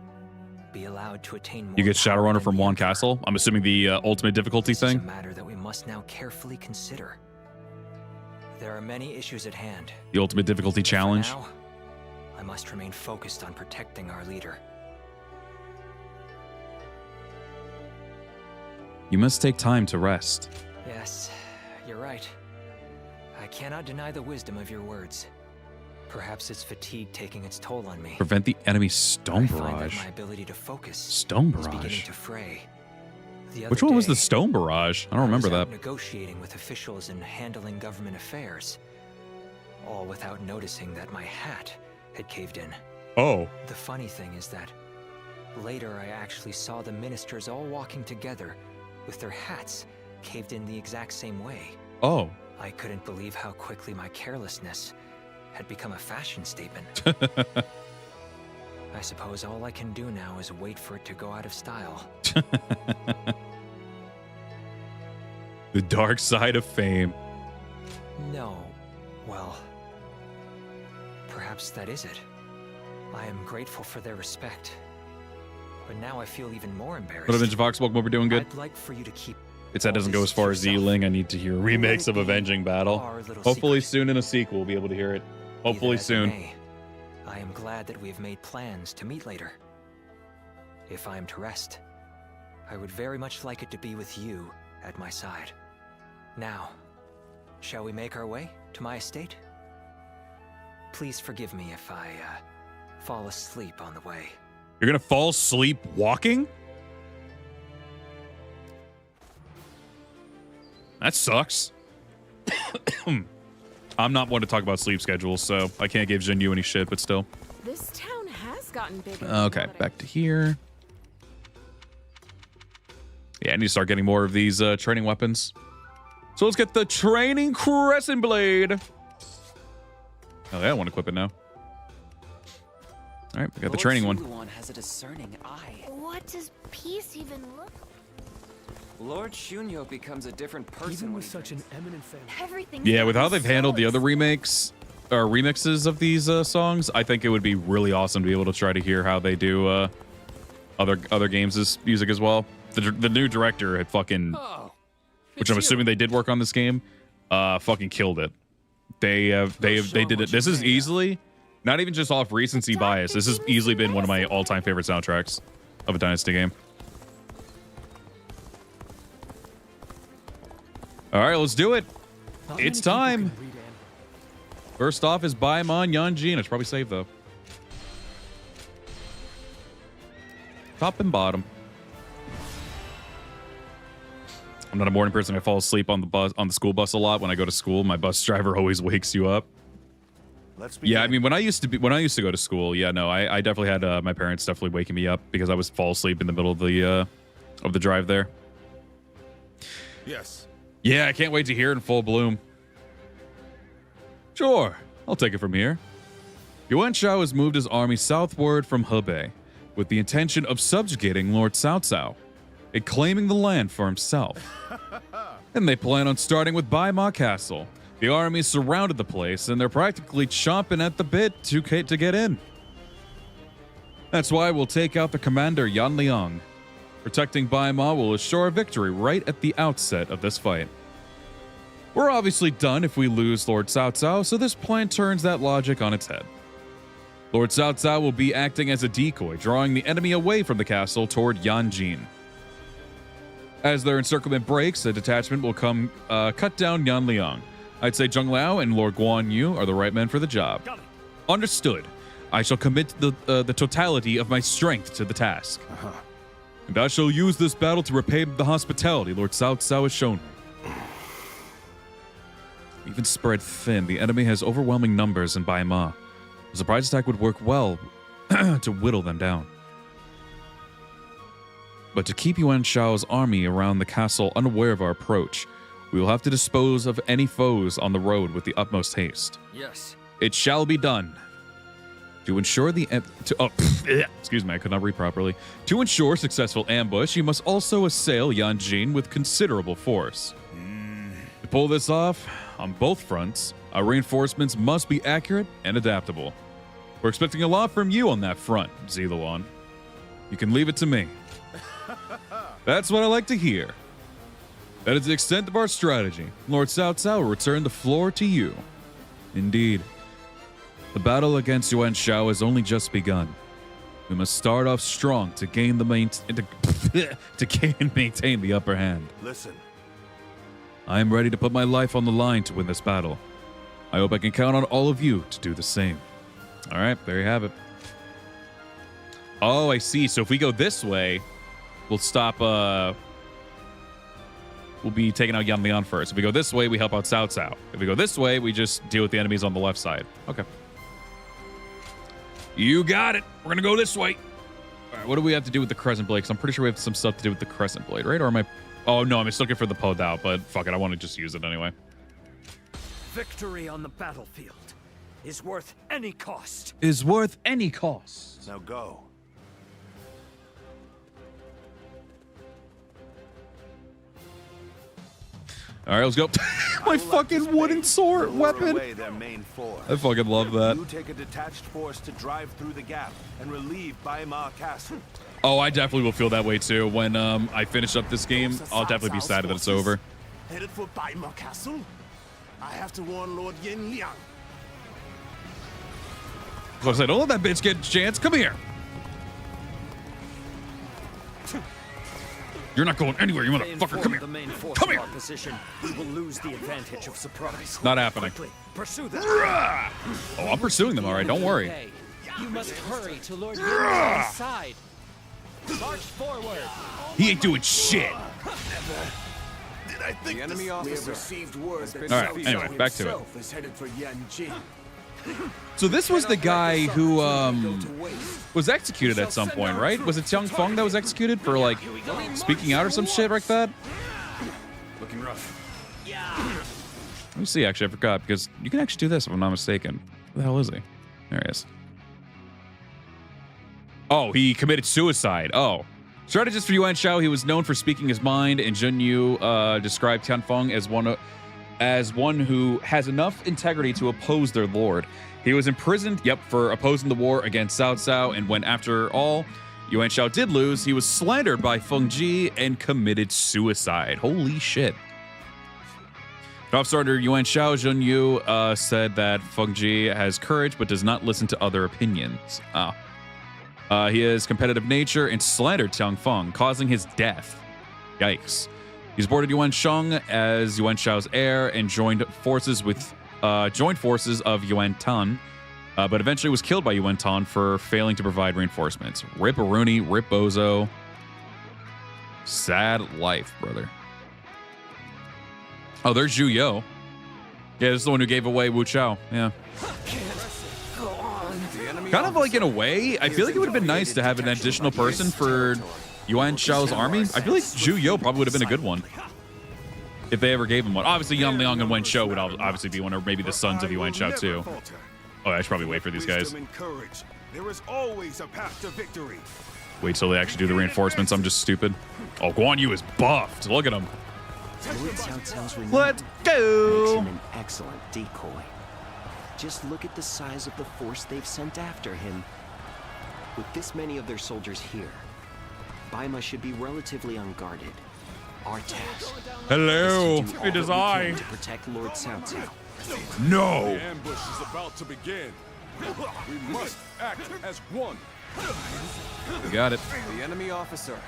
be allowed to attain more You get power Shadowrunner than from the Wan Emperor, Castle? I'm assuming the Ultimate difficulty this is thing? a matter that we must now carefully consider. There are many issues at hand. The Ultimate difficulty challenge? For now, I must remain focused on protecting our leader. You must take time to rest. Yes, you're right. I cannot deny the wisdom of your words. Perhaps it's fatigue taking its toll on me. Prevent the enemy stone I find that barrage. my ability to focus Stone is beginning barrage? to fray. The Which other one was day, the stone barrage? I don't remember was out that. negotiating with officials and handling government affairs, all without noticing that my hat had caved in. Oh. The funny thing is that later I actually saw the ministers all walking together with their hats caved in the exact same way. Oh. I couldn't believe how quickly my carelessness had become a fashion statement. I suppose all I can do now is wait for it to go out of style. The dark side of fame. No. Well, perhaps that is it. I am grateful for their respect. But now I feel even more embarrassed. But Avenged Voxbook, what we're doing good? I'd like for you to keep It said doesn't go as far as Z-Ling. I need to hear a remix of Avenging Battle. Hopefully soon in a sequel we'll be able to hear it. Hopefully Either as it soon. may, I am glad that we have made plans to meet later. If I am to rest, I would very much like it to be with you at my side. Now, shall we make our way to my estate? Please forgive me if I fall asleep on the way. You're gonna fall asleep walking? That sucks. I'm not one to talk about sleep schedules, so I can't give Jinyu any shit, but still. This town has gotten bigger. Okay, back to here. Yeah, I need to start getting more of these training weapons. So let's get the training crescent blade. Oh, yeah, I want to equip it now. All right, we got the training one. Has a discerning eye. What does peace even look like? Lord Shunyo becomes a different person Even when with such an eminent family. Everything. Yeah, with how they've handled the other remakes or remixes of these songs, I think it would be really awesome to be able to try to hear how they do other games' music as well. The new director had fucking, which I'm assuming they did work on this game, fucking killed it. They did it. This is easily not even just off recency bias. This has easily been one of my all-time favorite soundtracks of a Dynasty game. All right, let's do it. It's time. First off is Baimon Yanjin. It's probably saved though. Top and bottom. I'm not a morning person. I fall asleep on the school bus a lot. When I go to school, my bus driver always wakes you up. Yeah, I mean, when I used to go to school, yeah, no, I definitely had my parents definitely waking me up because I was fall asleep in the middle of the drive there. Yes. Yeah, I can't wait to hear it in full bloom. Sure, I'll take it from here. Yuan Shao has moved his army southward from Hebei with the intention of subjugating Lord Cao Cao and claiming the land for himself. And they plan on starting with Baima Castle. The army surrounded the place and they're practically chomping at the bit to get in. That's why we'll take out the commander Yan Liang. Protecting Bai Ma will assure victory right at the outset of this fight. We're obviously done if we lose Lord Cao Cao, so this plan turns that logic on its head. Lord Cao Cao will be acting as a decoy, drawing the enemy away from the castle toward Yanjin. As their encirclement breaks, a detachment will come cut down Yanliang. I'd say Zheng Liao and Lord Guan Yu are the right men for the job. Understood. I shall commit the totality of my strength to the task. And I shall use this battle to repay the hospitality Lord Cao Cao has shown me. Even spread thin, the enemy has overwhelming numbers in Bai Ma. A surprise attack would work well to whittle them down. But to keep Yuan Shao's army around the castle unaware of our approach, we will have to dispose of any foes on the road with the utmost haste. Yes. It shall be done. To ensure excuse me, I could not read properly. To ensure successful ambush, you must also assail Yanjin with considerable force. To pull this off, on both fronts, our reinforcements must be accurate and adaptable. We're expecting a lot from you on that front, Ziluan. You can leave it to me. That's what I like to hear. That is the extent of our strategy. Lord Cao Cao will return the floor to you. Indeed. The battle against Yuan Shao has only just begun. We must start off strong to gain and maintain the upper hand. Listen. I am ready to put my life on the line to win this battle. I hope I can count on all of you to do the same. All right, there you have it. Oh, I see. So if we go this way, we'll stop. We'll be taking out Yanliang first. If we go this way, we help out Cao Cao. If we go this way, we just deal with the enemies on the left side. Okay. You got it. We're gonna go this way. All right, what do we have to do with the Crescent Blade? Because I'm pretty sure we have some stuff to do with the Crescent Blade, right? Or am I? Oh no, I'm just looking for the Po Dao, but fuck it, I want to just use it anyway. Victory on the battlefield is worth any cost. Is worth any cost. Now go. All right, let's go. My fucking wooden sword weapon. Their main force. I fucking love that. You take a detached force to drive through the gap and relieve Bai Ma Castle. Oh, I definitely will feel that way too. When I finish up this game, I'll definitely be sad that it's over. Headed for Bai Ma Castle? I have to warn Lord Yanliang. So I said, don't let that bitch get a chance. Come here. You're not going anywhere, you motherfucker. Come here. Come here. Position, we will lose the advantage of surprise. Not happening. Pursue them. Oh, I'm pursuing them, all right. Don't worry. You must hurry to Lord Yanliang's side. March forward. He ain't doing shit. Did I think the enemy officer received word that all right, anyway, back to it. is headed for Yanjin. So this was the guy who was executed at some point, right? Was it Tiang Feng that was executed for like speaking out or some shit like that? Looking rough. Let me see, actually, I forgot, because you can actually do this if I'm not mistaken. Where the hell is he? There he is. Oh, he committed suicide. Oh. Strategist for Yuan Shao, he was known for speaking his mind, and Zhen Yu described Tian Feng as one who has enough integrity to oppose their lord. He was imprisoned, for opposing the war against Cao Cao, and when, after all, Yuan Shao did lose, he was slandered by Feng Ji and committed suicide. Holy shit. Officer under Yuan Shao, Zhen Yu, said that Feng Ji has courage but does not listen to other opinions. He has competitive nature and slandered Tiang Feng, causing his death. Yikes. He's boarded Yuan Shang as Yuan Shao's heir and joined forces of Yuan Tan, but eventually was killed by Yuan Tan for failing to provide reinforcements. Rip Aruni, Rip Bozo. Sad life, brother. Oh, there's Zhu Yo. Yeah, this is the one who gave away Wu Chao. Yeah. Kind of like in a way, I feel like it would have been nice to have an additional person for Yuan Shao's army. I feel like Zhu Yo probably would have been a good one if they ever gave him one. Obviously, Yanliang and Wen Shou would obviously be one, or maybe the sons of Yuan Shao too. Oh, I should probably wait for these guys. There is always a path to victory. Wait till they actually do the reinforcements. I'm just stupid. Oh, Guan Yu is buffed. Look at him. Let's go. Makes him an excellent decoy. Just look at the size of the force they've sent after him. With this many of their soldiers here, Baima should be relatively unguarded. Our task Hello, is to do all it is that we I. can to protect Lord Cao Cao. No. The ambush is about to begin. We must act as one. You got it. The enemy officer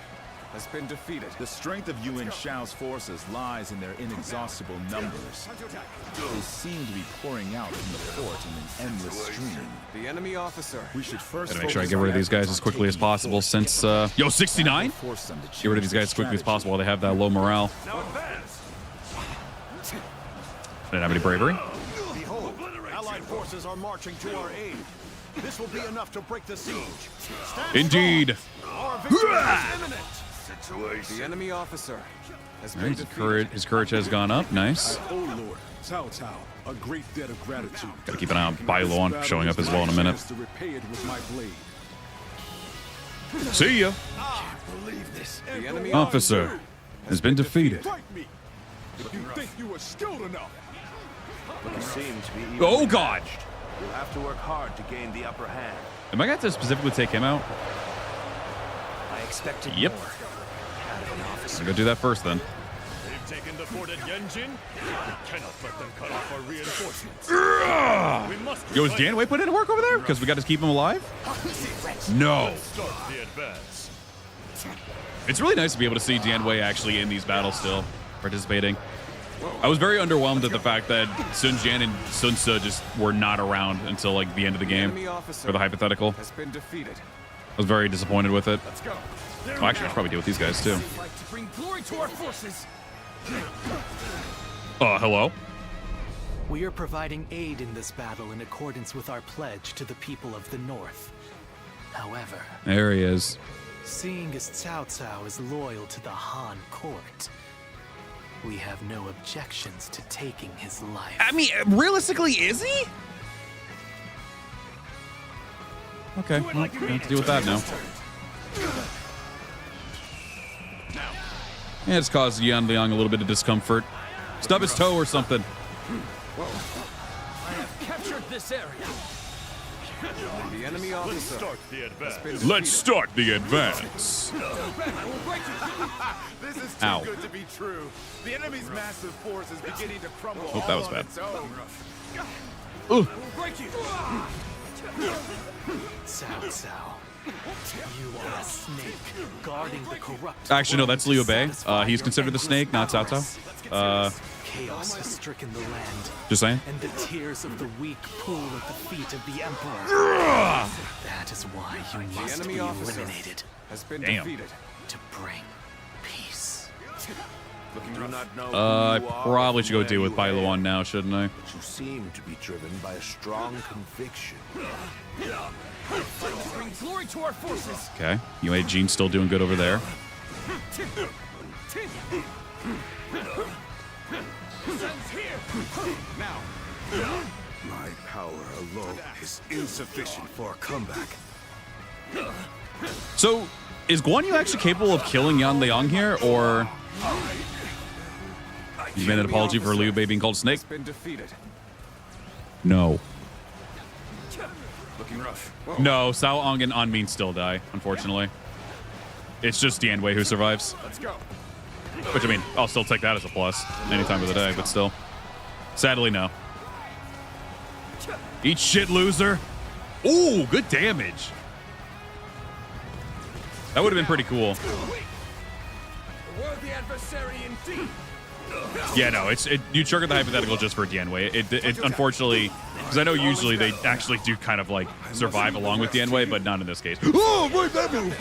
has been defeated. The strength of Yuan Shao's forces lies in their inexhaustible numbers. They seem to be pouring out from the fort in an endless stream. The enemy officer. We should first Gotta make sure I get rid of these guys as quickly as possible since, yo, 69? Get rid of these guys as quickly as possible while they have that low morale. Didn't have any bravery. Behold, Allied forces are marching to our aid. This will be enough to break the siege. Stand Indeed. strong. Our victory is imminent. The enemy officer has All been right, defeated. his courage has gone up. Nice. Oh Lord, Cao Cao, a great debt of gratitude. Gotta keep an eye on Bailon showing up as well in a minute. To repay it with my blade. See ya. Can't believe this. The enemy Officer has been defeated. Fight me. If you think you are skilled enough. You seem to be even Oh, God. You'll have to work hard to gain the upper hand. Am I going to have to specifically take him out? I expected Yep. more out of an officer. I'll go do that first then. They've taken the fort at Yenjin. We cannot let them cut off our reinforcements. We must Yo, is Danwei put in work over there? Because we got to keep him alive? No. start the advance. It's really nice to be able to see Danwei actually in these battles still, participating. I was very underwhelmed at the fact that Sun Jian and Sun Ce just were not around until like the end of the game for the hypothetical. has been defeated. I was very disappointed with it. Let's go. Well, actually, I should probably deal with these guys too. Like to bring glory to our forces. Hello? We are providing aid in this battle in accordance with our pledge to the people of the North. However, There he is. seeing as Cao Cao is loyal to the Han court, we have no objections to taking his life. I mean, realistically, is he? Okay, well, I have to deal with that now. Yeah, it's caused Yan Liang a little bit of discomfort. Stub his toe or something. I have captured this area. The enemy officer Start the advance. has been defeated. Let's start the advance. This is Ow. too good to be true. The enemy's massive force is beginning to crumble Oh, that was all bad. on its own. Ugh. Cao Cao, you are a snake guarding the corrupt. Actually, no, that's Liu Bei. He's considered the snake, not Cao Cao. Chaos has stricken the land, Just saying. and the tears of the weak pool at the feet of the Emperor. That is why you The must enemy be officer eliminated has been Damn. defeated. to bring peace. Do not know I who you are probably from should go where deal with you Bai hail, Luan now, shouldn't I? but you seem to be driven by a strong conviction. Fight to bring glory to our forces. Okay. UA Jean's still doing good over there. My power alone is insufficient for a comeback. So, is Guan Yu actually capable of killing Yan Liang here, or he's made an apology for Liu Bei being called Snake? Has been defeated. No. Looking rough. No, Sao Ong and An Min still die, unfortunately. It's just Dian Wei who survives. Let's go. Which, I mean, I'll still take that as a plus any time of the day, but still. Sadly, no. Eat shit, loser. Ooh, good damage. That would have been pretty cool. A worthy adversary indeed. Yeah, no, you triggered the hypothetical just for Dianwei. It unfortunately, because I know usually they actually do kind of like survive along with Dianwei, but not in this case. Oh, wait, that move!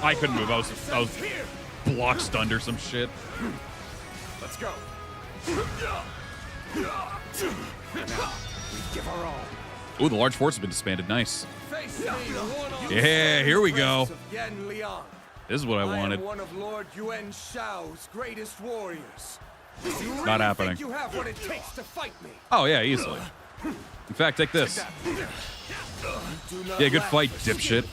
I couldn't move. I was block stunned or some shit. Let's go. Give our all. Ooh, the large force has been disbanded. Nice. Face me, one of Yeah, here we go. Yan Liang. This is what I wanted. am one of Lord Yuan Shao's greatest warriors. Not happening. You have what it takes to fight me. Oh yeah, easily. In fact, take this. Yeah, good fight, dipshit.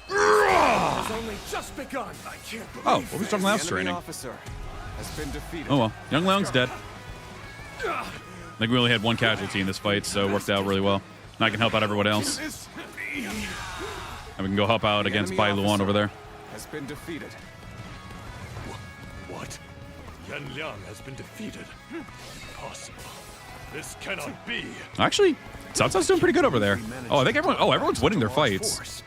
It's only just begun. I can't Oh, what was Zhang Liao's The enemy training? officer has been defeated. Oh well, Young Liang's dead. I think we only had one casualty in this fight, so it worked out really well. And I can help out everyone else. And we can go help out against Bai Luan over there. Has been defeated. What? Yan Liang has been defeated. Impossible. This cannot be. Actually, Cao Cao's doing pretty good over there. Oh, I think everyone's winning their fights.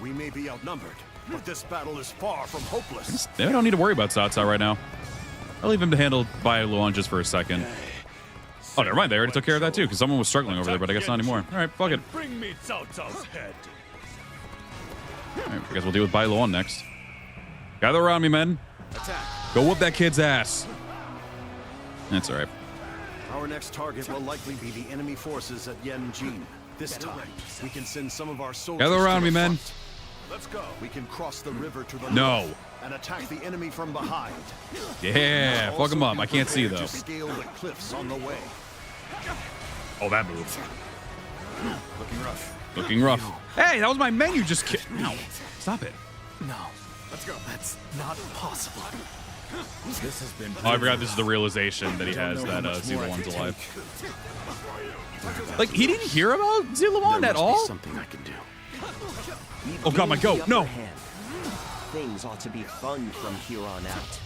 We may be outnumbered, but this battle is far from hopeless. They don't need to worry about Cao Cao right now. I'll leave him to handle Bai Luan just for a second. Oh, never mind. They already took care of that too, because someone was struggling over there, but I guess not anymore. All right, fuck it. Bring me Cao Cao's head. All right, I guess we'll deal with Bai Luan next. Gather around me, men. Go whoop that kid's ass. That's all right. Our next target will likely be the enemy forces at Yanjin. This time, we can send some of our soldiers. Gather around me, men. Let's go. We can cross the river to the No. north and attack the enemy from behind. Yeah, fuck him up. I can't see though. To scale the cliffs on the way. Oh, that move. Looking rough. Looking rough. Hey, that was my menu. Just no. Stop it. No. Let's go. That's not possible. This has been. Oh, I forgot this is the realization that he has that Zila One's alive. Like, he didn't hear about Zila One at all? Something I can do. Oh god, my goat. No. Things ought to be fun from here on out.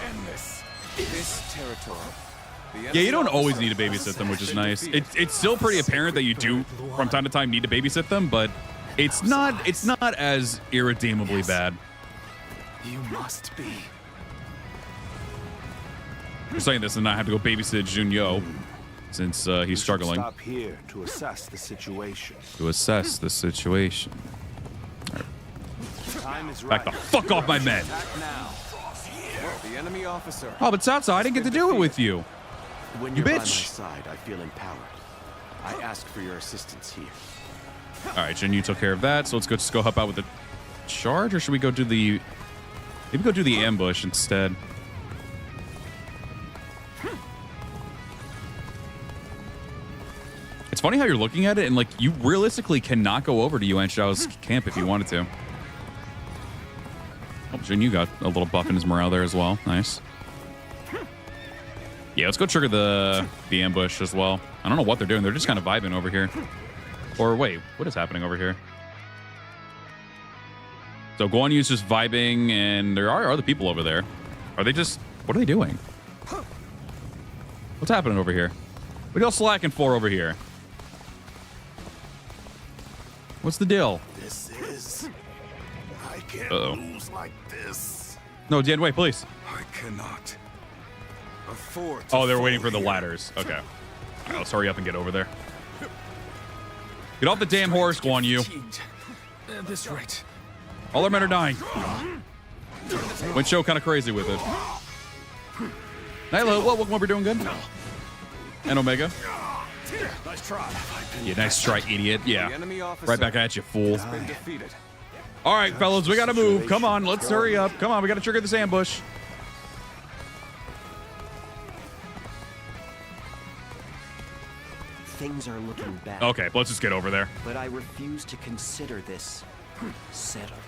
End this. This territory. Yeah, you don't always need to babysit them, which is nice. It's still pretty apparent that you do, from time to time, need to babysit them, but it's not as irredeemably bad. You must be. You're saying this and I have to go babysit Junyo since he's struggling. Stop here to assess the situation. Time is Back the fuck off my men. The enemy officer. Oh, but Cao Cao, I didn't get to do it with you. When You you're by my bitch. side, I feel empowered. I ask for your assistance here. All right, Jin, you took care of that, so let's just go help out with the charge, or should we go do the... Maybe go do the ambush instead. It's funny how you're looking at it, and like you realistically cannot go over to Yuan Shao's camp if you wanted to. Oh, Jin, you got a little buff in his morale there as well. Nice. Yeah, let's go trigger the ambush as well. I don't know what they're doing. They're just kind of vibing over here. Or wait, what is happening over here? So Guan Yu's just vibing, and there are other people over there. Are they just... What are they doing? What's happening over here? What are y'all slacking for over here? What's the deal? This is... I can't lose like this. No, Dan, wait, please. I cannot afford Oh, they were waiting for the ladders. Okay. All right, let's hurry up and get over there. Get off the damn horse, Guan Yu. At this rate. All our men are dying. Went show kind of crazy with it. Nyla, what we're doing good? And Omega. Nice try. Yeah, nice try, idiot. Yeah. Right back at you, fool. Been defeated. All right, fellas, we got to move. Come on, let's hurry up. Come on, we got to trigger this ambush. Things are looking bad. Okay, let's just get over there. But I refuse to consider this settled.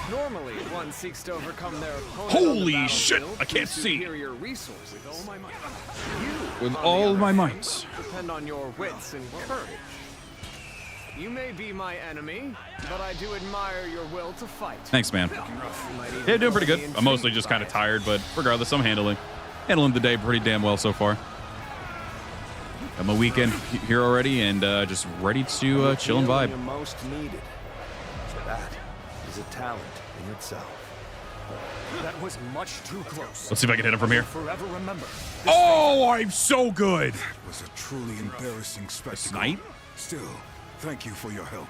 Normally, one seeks to overcome their opponent Holy on the shit, battlefield I can't through see. superior resources. With all my might. With all my might. Depend on your wits and courage. You may be my enemy, but I do admire your will to fight. Thanks, man. Yeah, doing pretty good. I'm mostly just kind of tired, but regardless, I'm handling the day pretty damn well so far. Got my weekend here already, and just ready to chill and vibe. You're most needed. That is a talent in itself. That was much too close. Let's see if I can hit him from here. Forever remember. Oh, I'm so good. It was a truly embarrassing spectacle. Snipe? Still, thank you for your help.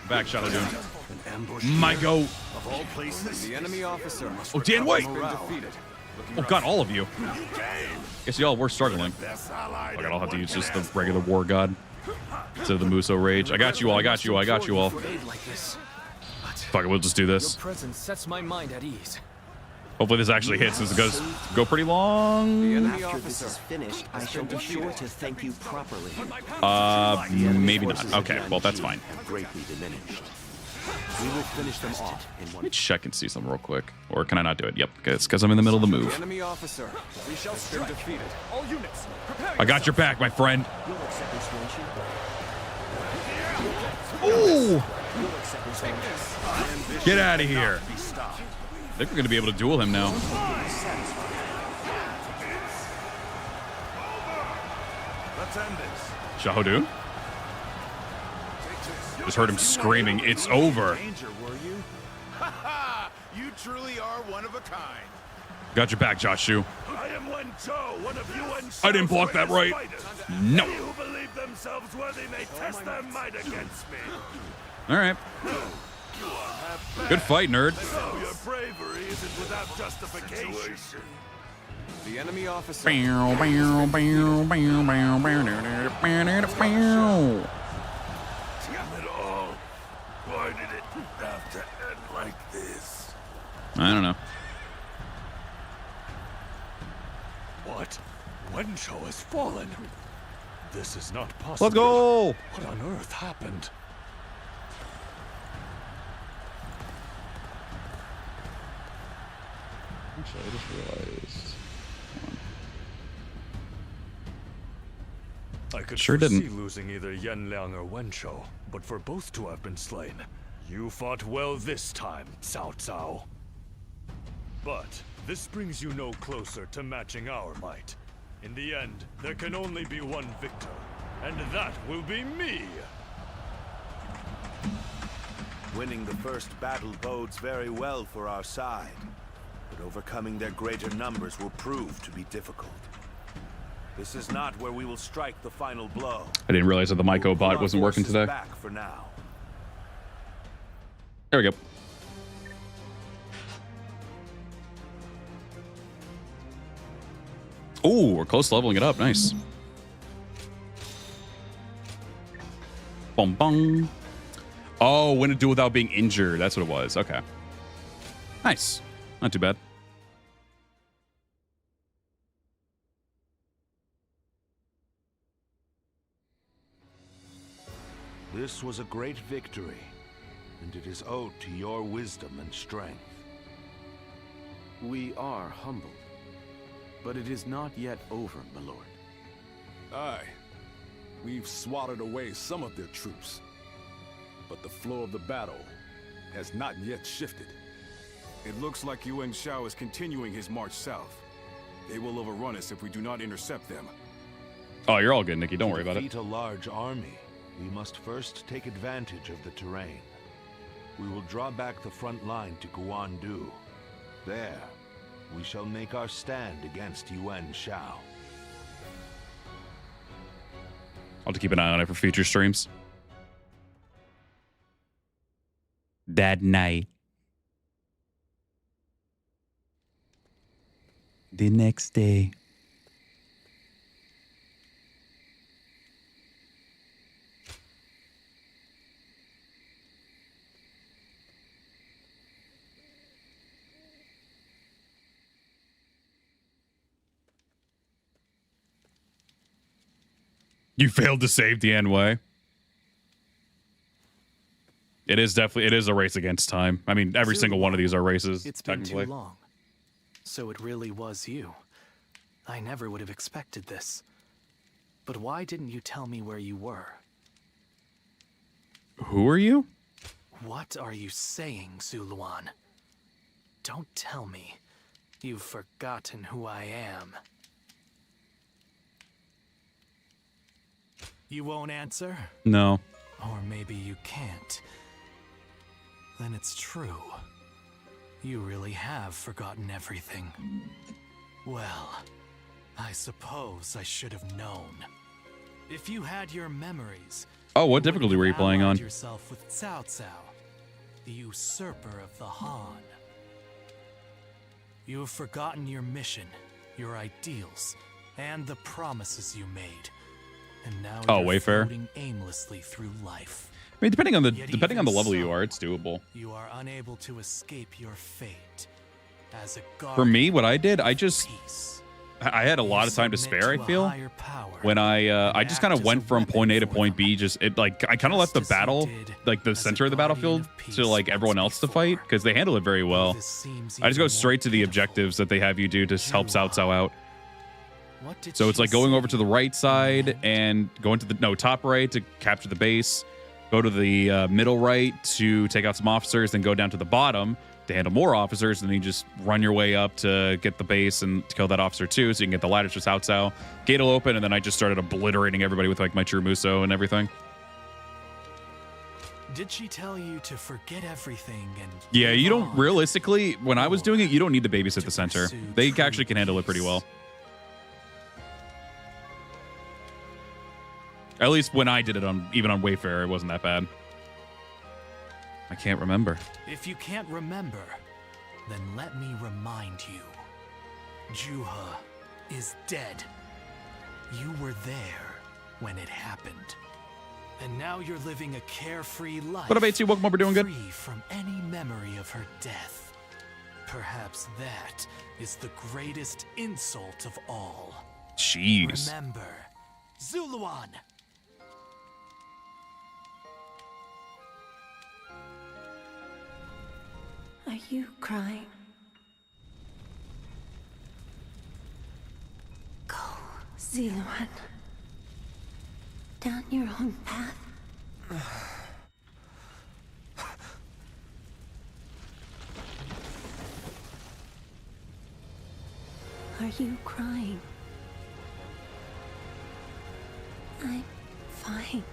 Back, Shadow Dune. An ambush. My goat. Of all places, The enemy officer must Oh, Dan, wait. been defeated. Oh, God, all of you. Guess y'all were struggling. I I'll have to use just the regular War God instead of the Muso Rage. I got you all. I got you all. I got you all. Fuck it, we'll just do this. Your presence sets my mind at ease. Hopefully this actually hits since it goes pretty long. After this is finished, I shall be sure to thank you properly. Maybe not. Okay, well, that's fine. Greatly diminished. We will finish them off in Let me check and see something real quick. Or can I not do it? Yep, it's because I'm in the middle of the move. Enemy officer. We shall strike. Defeated. All units, prepare I got your back, my friend. You'll accept this, won't you? Ooh! Get out of here. I think we're going to be able to duel him now. Let's end this. Shahudun? Just heard him screaming, "It's over." Danger, were you? Ha! You truly are one of a kind. Got your back, Joshu. I am Wencho, one of Yuan's I didn't block that right. No. They who believe themselves worthy may test their might against me. All right. Good fight, nerd. So your bravery isn't without justification. The enemy officer. Bow, bow, bow, bow, bow, bow, bow, bow. Damn it all. Why did it have to end like this? I don't know. What? Wencho has fallen. This is not possible. Let's go. What on earth happened? Actually, I just realized. I could Sure foresee didn't. losing either Yanliang or Wencho, but for both to have been slain, you fought well this time, Cao Cao. But this brings you no closer to matching our might. In the end, there can only be one victor, and that will be me! Winning the first battle bodes very well for our side, but overcoming their greater numbers will prove to be difficult. This is not where we will strike the final blow. I didn't realize that the Myco bot wasn't working today. Back for now. There we go. Oh, we're close to leveling it up. Nice. Bum bum. Oh, win a duel without being injured. That's what it was. Okay. Nice. Not too bad. This was a great victory, and it is owed to your wisdom and strength. We are humbled, but it is not yet over, my lord. Aye. We've swatted away some of their troops, but the flow of the battle has not yet shifted. It looks like Yuan Shao is continuing his march south. They will overrun us if we do not intercept them. Oh, you're all good, Nikki. Don't worry about it. To defeat a large army, we must first take advantage of the terrain. We will draw back the front line to Guandu. There, we shall make our stand against Yuan Shao. I'll have to keep an eye on it for future streams. That night. The next day. You failed to save Dianwei. It is a race against time. I mean, every single one of these are races. It's been technically too long. So it really was you. I never would have expected this. But why didn't you tell me where you were? Who are you? What are you saying, Zuluan? Don't tell me you've forgotten who I am. You won't answer? No. Or maybe you can't. Then it's true. You really have forgotten everything. Well, I suppose I should have known. If you had your memories... Oh, what difficulty were you playing on? ...yourself with Cao Cao, the usurper of the Han. You have forgotten your mission, your ideals, and the promises you made. And now you're floating aimlessly through life. I mean, depending on the level you are, it's doable. You are unable to escape your fate. As a guardian For me, what I did, I had a lot of time to spare, I feel. When I just kind of went from point A to point B, I kind of left the battle, like the center of the battlefield, to like everyone else to fight, because they handle it very well. I just go straight to the objectives that they have you do to help Cao Cao out. So it's like going over to the right side and going to the top right to capture the base, go to the middle right to take out some officers, then go down to the bottom to handle more officers, and then you just run your way up to get the base and to kill that officer too, so you can get the ladders to Cao Cao. Gate will open, and then I just started obliterating everybody with like my True Muso and everything. Did she tell you to forget everything and... Yeah, you don't, realistically, when I was doing it, you don't need to babysit the center. They actually can handle it pretty well. At least when I did it on, even on Wayfarer, it wasn't that bad. I can't remember. If you can't remember, then let me remind you. Juha is dead. You were there when it happened. And now you're living a carefree life. What up, AT? Welcome over, doing good. Free from any memory of her death. Perhaps that is the greatest insult of all. Jeez. Remember, Zuluan! Are you crying? Go, Ziluan. Down your own path. Are you crying? I'm fine.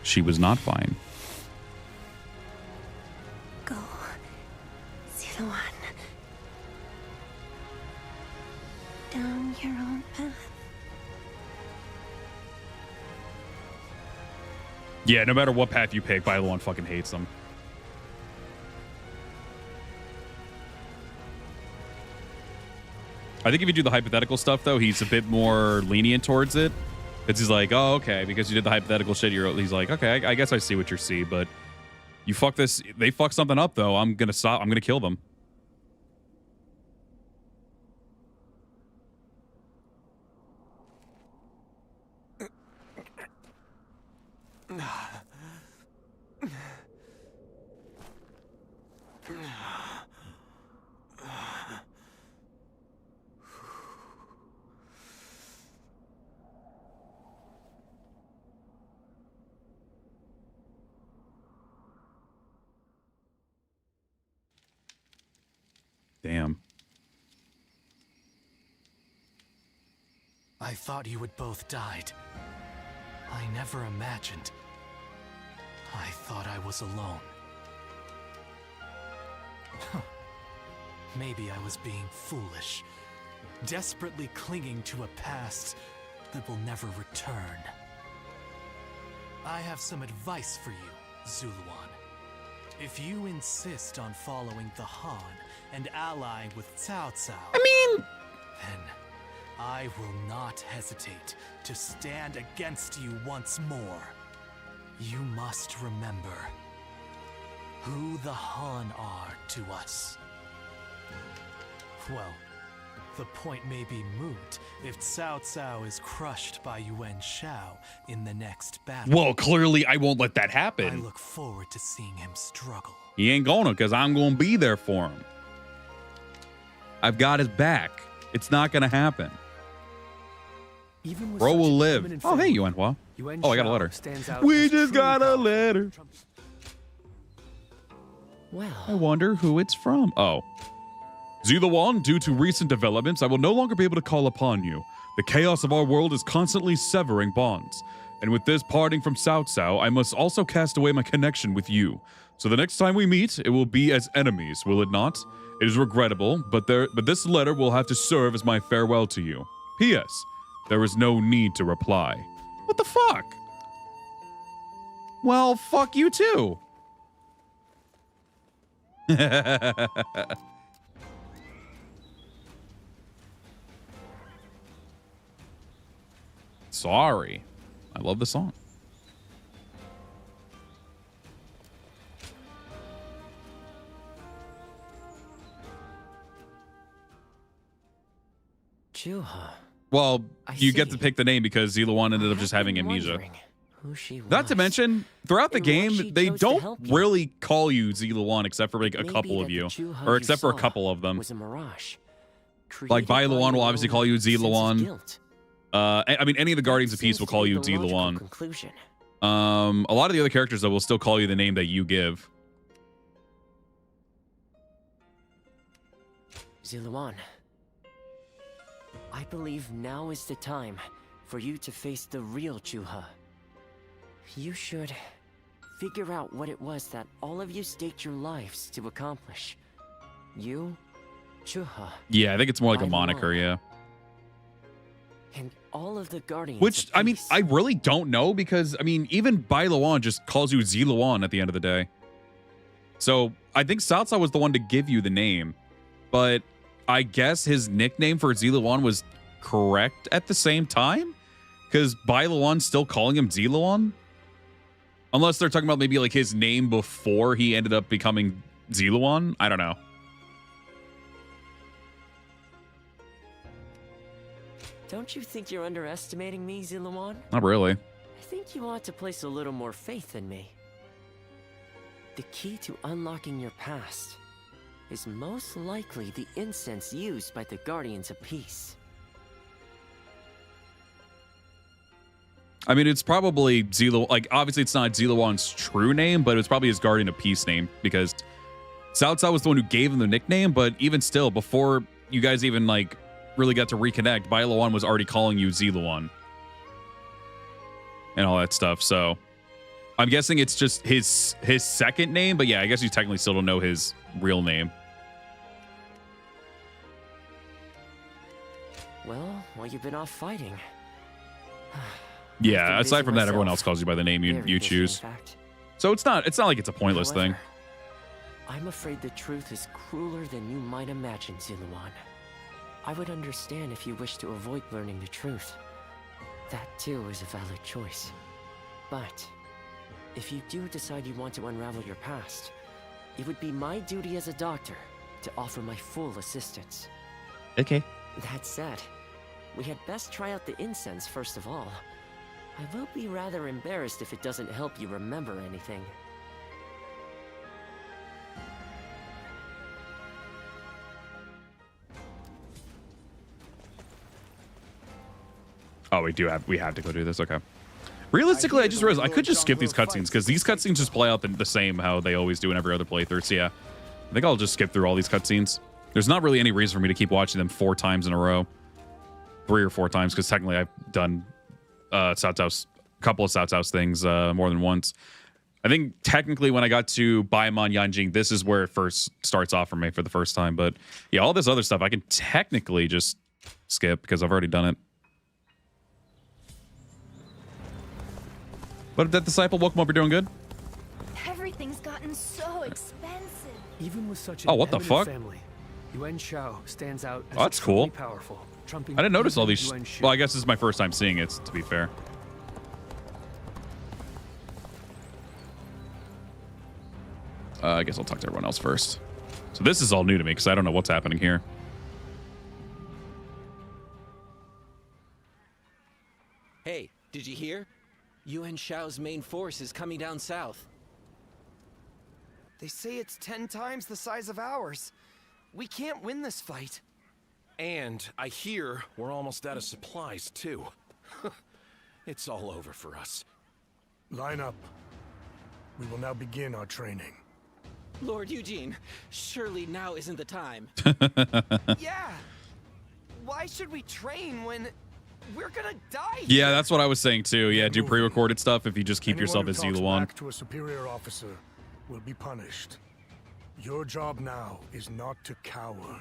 She was not fine. Go, Ziluan. Down your own path. Yeah, no matter what path you pick, Bylon fucking hates them. I think if you do the hypothetical stuff, though, he's a bit more lenient towards it. Because he's like, oh, okay, because you did the hypothetical shit, he's like, okay, I guess I see what you see, but you fuck this, they fuck something up, though, I'm gonna stop, I'm gonna kill them. Damn. I thought you had both died. I never imagined. I thought I was alone. Maybe I was being foolish, desperately clinging to a past that will never return. I have some advice for you, Zuluan. If you insist on following the Han and allying with Cao Cao, then I will not hesitate to stand against you once more. You must remember who the Han are to us. Well, the point may be moot if Cao Cao is crushed by Yuan Shao in the next battle. Well, clearly I won't let that happen. I look forward to seeing him struggle. He ain't gonna, because I'm gonna be there for him. I've got his back. It's not gonna happen. Bro will live. Oh, hey, Yuan Hua. Oh, I got a letter. We just got a letter. Well, I wonder who it's from. Oh. Ziluan, due to recent developments, I will no longer be able to call upon you. The chaos of our world is constantly severing bonds. And with this parting from Cao Cao, I must also cast away my connection with you. So the next time we meet, it will be as enemies, will it not? It is regrettable, but this letter will have to serve as my farewell to you. P.S. There is no need to reply. What the fuck? Well, fuck you too. Sorry. I love the song. Juha. Well, you get to pick the name because Ziluan ended up just having amnesia. Who she was. Not to mention, throughout the And why game, she they chose to don't help you. really call you Ziluan except for like a Maybe couple that of the you. Juha Or you except for a saw couple of them. was a mirage, Like created by Bailuan will your obviously own call you sense of Ziluan. guilt. I mean, any of the Guardians of Peace will call you Ziluan. A lot of the other characters though will still call you the name that you give. Ziluan, I believe now is the time for you to face the real Juha. You should figure out what it was that all of you staked your lives to accomplish. You, Juha. Yeah, I think it's more like a moniker, yeah. And all of the Guardians. Which, I mean, I really don't know because, I mean, even Bailuan just calls you Ziluan at the end of the day. So I think Cao Cao was the one to give you the name, but I guess his nickname for Ziluan was correct at the same time because Bailuan's still calling him Ziluan. Unless they're talking about maybe like his name before he ended up becoming Ziluan. I don't know. Don't you think you're underestimating me, Ziluan? Not really. I think you ought to place a little more faith in me. The key to unlocking your past is most likely the incense used by the Guardians of Peace. I mean, it's probably Ziluan. Like, obviously, it's not Ziluan's true name, but it's probably his Guardian of Peace name because Cao Cao was the one who gave him the nickname. But even still, before you guys even like really got to reconnect, Bailuan was already calling you Ziluan and all that stuff. So I'm guessing it's just his second name. But yeah, I guess you technically still don't know his real name. Well, while you've been off fighting. Yeah, aside from that, everyone else calls you by the name you choose. So it's not like it's a pointless thing. I'm afraid the truth is crueler than you might imagine, Ziluan. I would understand if you wish to avoid learning the truth. That too is a valid choice. But if you do decide you want to unravel your past, it would be my duty as a doctor to offer my full assistance. Okay. That said, we had best try out the incense first of all. I will be rather embarrassed if it doesn't help you remember anything. Oh, we have to go do this. Okay. Realistically, I just realized I could just skip these cutscenes because these cutscenes just play out the same how they always do in every other playthrough. So yeah, I think I'll just skip through all these cutscenes. There's not really any reason for me to keep watching them 4 times in a row. 3 or 4 times because technically I've done a couple of Cao Cao's things more than once. I think technically when I got to Baimon Yanjing, this is where it first starts off for me for the first time. But yeah, all this other stuff I can technically just skip because I've already done it. What, that disciple? Welcome up. You're doing good? Everything's gotten so expensive. Even with such what the fuck? Family, Yuan Shao stands out as that's cool. Powerful, I didn't notice all these. Well, I guess this is my first time seeing it, to be fair. I guess I'll talk to everyone else first. So this is all new to me because I don't know what's happening here. Hey, did you hear? Yuan Shao's main force is coming down south. They say it's 10 times the size of ours. We can't win this fight. And I hear we're almost out of supplies, too. It's all over for us. Line up. We will now begin our training. Lord Eugene, surely now isn't the time. Yeah! Why should we train when we're gonna die? Yeah, that's what I was saying too. Yeah, do pre-recorded stuff if you just keep yourself as Ziluan. Back to a superior officer will be punished. Your job now is not to cower.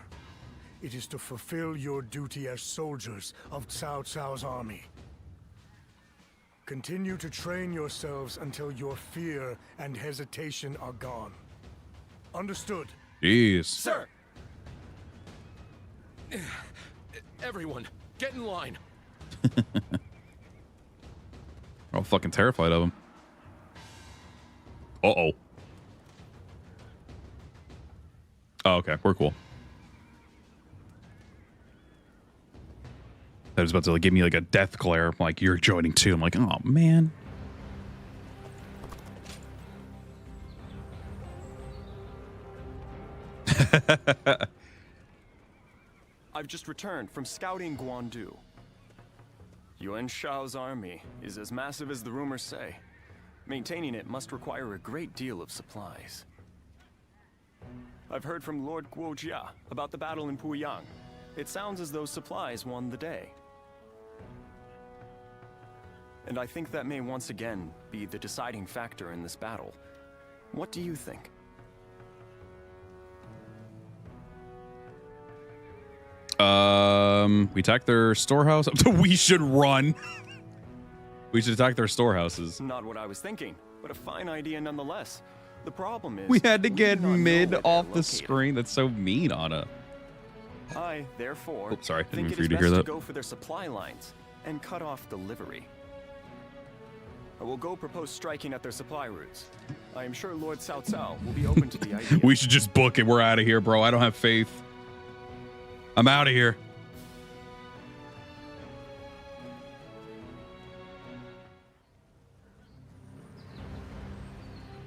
It is to fulfill your duty as soldiers of Cao Cao's army. Continue to train yourselves until your fear and hesitation are gone. Understood? Jeez. Sir! Everyone, get in line. I'm fucking terrified of him. Uh-oh. Oh, okay. We're cool. I was about to give me like a death glare. Like, you're joining too. I'm like, oh, man. I've just returned from scouting Guandu. Yuan Shao's army is as massive as the rumors say. Maintaining it must require a great deal of supplies. I've heard from Lord Guojia about the battle in Puyang. It sounds as though supplies won the day. And I think that may once again be the deciding factor in this battle. What do you think? We attack their storehouse. We should run. We should attack their storehouses. Not what I was thinking, but a fine idea nonetheless. The problem is we had to get mid off the screen. That's so mean, Anna. I, therefore, oh, sorry. I didn't think mean it for you is to best hear to that. go for their supply lines and cut off delivery. I will go propose striking at their supply routes. I am sure Lord Cao Cao will be open to the idea. We should just book it. We're out of here, bro. I don't have faith. I'm out of here.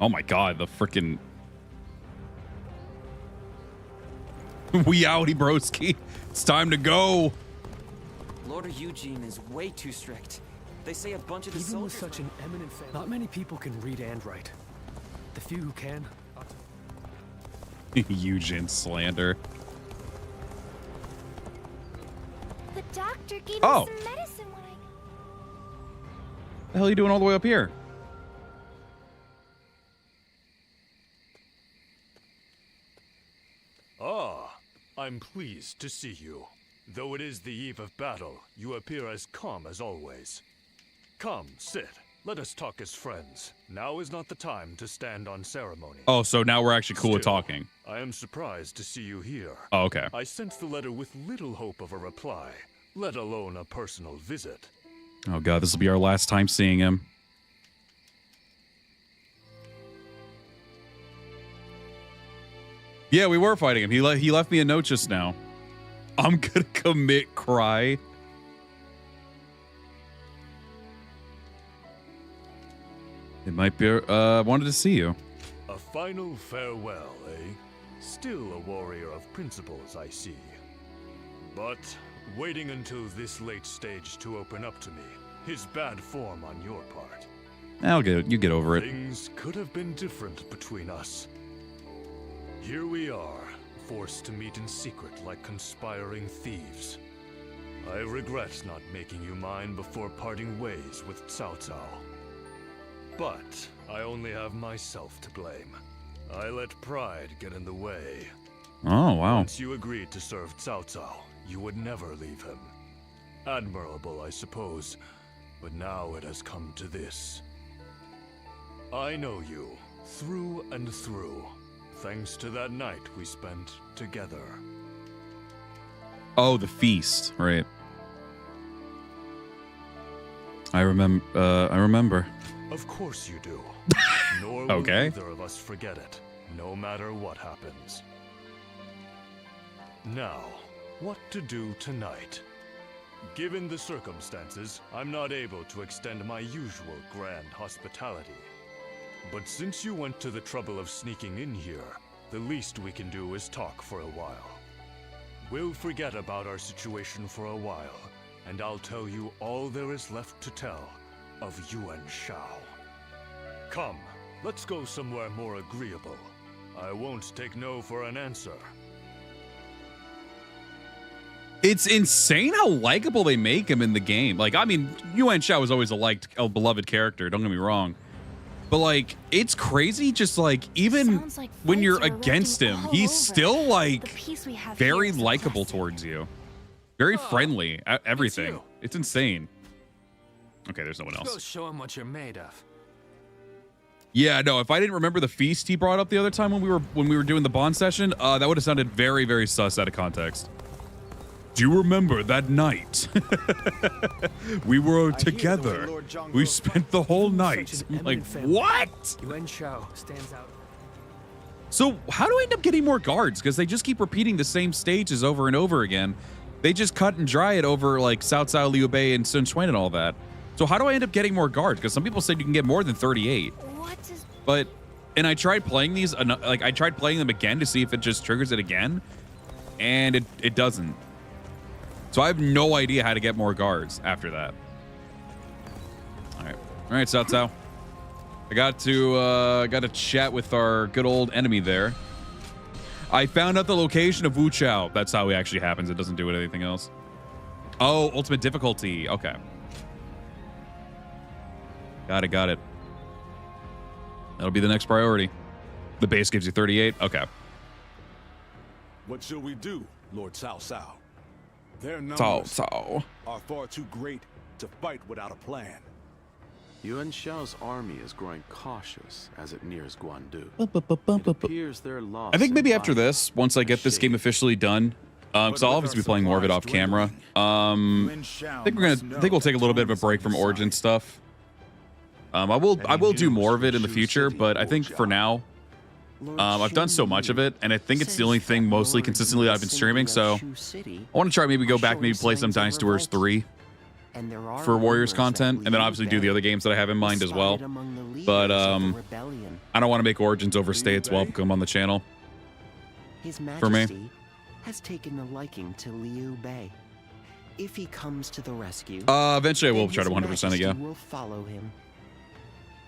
Oh my god, the freaking we outie broski. It's time to go. Lord Eugene is way too strict. They say a bunch of the Even with soldiers... such an eminent family, not many people can read and write. The few who can... Eugene slander. The doctor gave me Oh. some medicine when I... The hell are you doing all the way up here? Ah, I'm pleased to see you. Though it is the eve of battle, you appear as calm as always. Come, sit. Let us talk as friends. Now is not the time to stand on ceremony. Oh, so now we're actually cool with Still, talking. I am surprised to see you here. Oh, okay. I sent the letter with little hope of a reply, let alone a personal visit. Oh god, this will be our last time seeing him. Yeah, we were fighting him. He left me a note just now. I'm gonna commit cry. It might be. Wanted to see you. A final farewell, eh? Still a warrior of principles, I see. But waiting until this late stage to open up to me is bad form on your part. I'll get it. You get over it. Things could have been different between us. Here we are, forced to meet in secret like conspiring thieves. I regret not making you mine before parting ways with Cao Cao. But I only have myself to blame. I let pride get in the way. Oh, wow. Once you agreed to serve Cao Cao, you would never leave him. Admirable, I suppose, but now it has come to this. I know you, through and through, thanks to that night we spent together. Oh, the feast, right? I remember. Of course you do. Nor will Okay. either of us forget it, no matter what happens. Now, what to do tonight? Given the circumstances, I'm not able to extend my usual grand hospitality. But since you went to the trouble of sneaking in here, the least we can do is talk for a while. We'll forget about our situation for a while, and I'll tell you all there is left to tell of Yuan Shao. Come, let's go somewhere more agreeable. I won't take no for an answer. It's insane how likable they make him in the game. Like, I mean, Yuan Shao was always a beloved character, don't get me wrong. But, like, it's crazy just, like, even like when you're fights are against him, erupting all he's over. still, like, The peace we have very here is a likable blessing. towards you. Very friendly. Everything. It's insane. Okay, there's no one Go else. show him what you're made of. Yeah, no, if I didn't remember the feast he brought up the other time when we were doing the bond session, that would have sounded very, very sus out of context. Do you remember that night? We were together. We spent the whole night. I'm like, what? Yuan Shao stands out. So how do I end up getting more guards? Because they just keep repeating the same stages over and over again. They just cut and dry it over like Cao Cao, Liu Bei, and Sun Quan and all that. So how do I end up getting more guards? Because some people said you can get more than 38. But, and I tried playing these, like I tried playing them again to see if it just triggers it again. And it doesn't. So I have no idea how to get more guards after that. All right, Cao Cao. I got to chat with our good old enemy there. I found out the location of Wu Chao. That's how it actually happens. It doesn't do it anything else. Oh, ultimate difficulty. Okay. Got it. That'll be the next priority. The base gives you 38. Okay. What shall we do, Lord Cao Cao? Their numbers are far too great to fight without a plan. Yuan Shao's army is growing cautious as it nears Guandu. It appears their loss. I think maybe after this, once I get this game officially done, because I'll obviously be playing more of it off camera. I think we'll take a little bit of a break from Origin stuff. I will do more of it in the future, but I think for now, I've done so much of it, and I think it's the only thing mostly consistently I've been streaming. So I want to try maybe go back, maybe play some Dynasty Warriors 3 for Warriors content, and then obviously do the other games that I have in mind as well. But I don't want to make Origins overstay its welcome on the channel. For me, has taken a liking to Liu Bei. If he comes to the rescue, eventually I will try to 100% it. Yeah. Will follow him.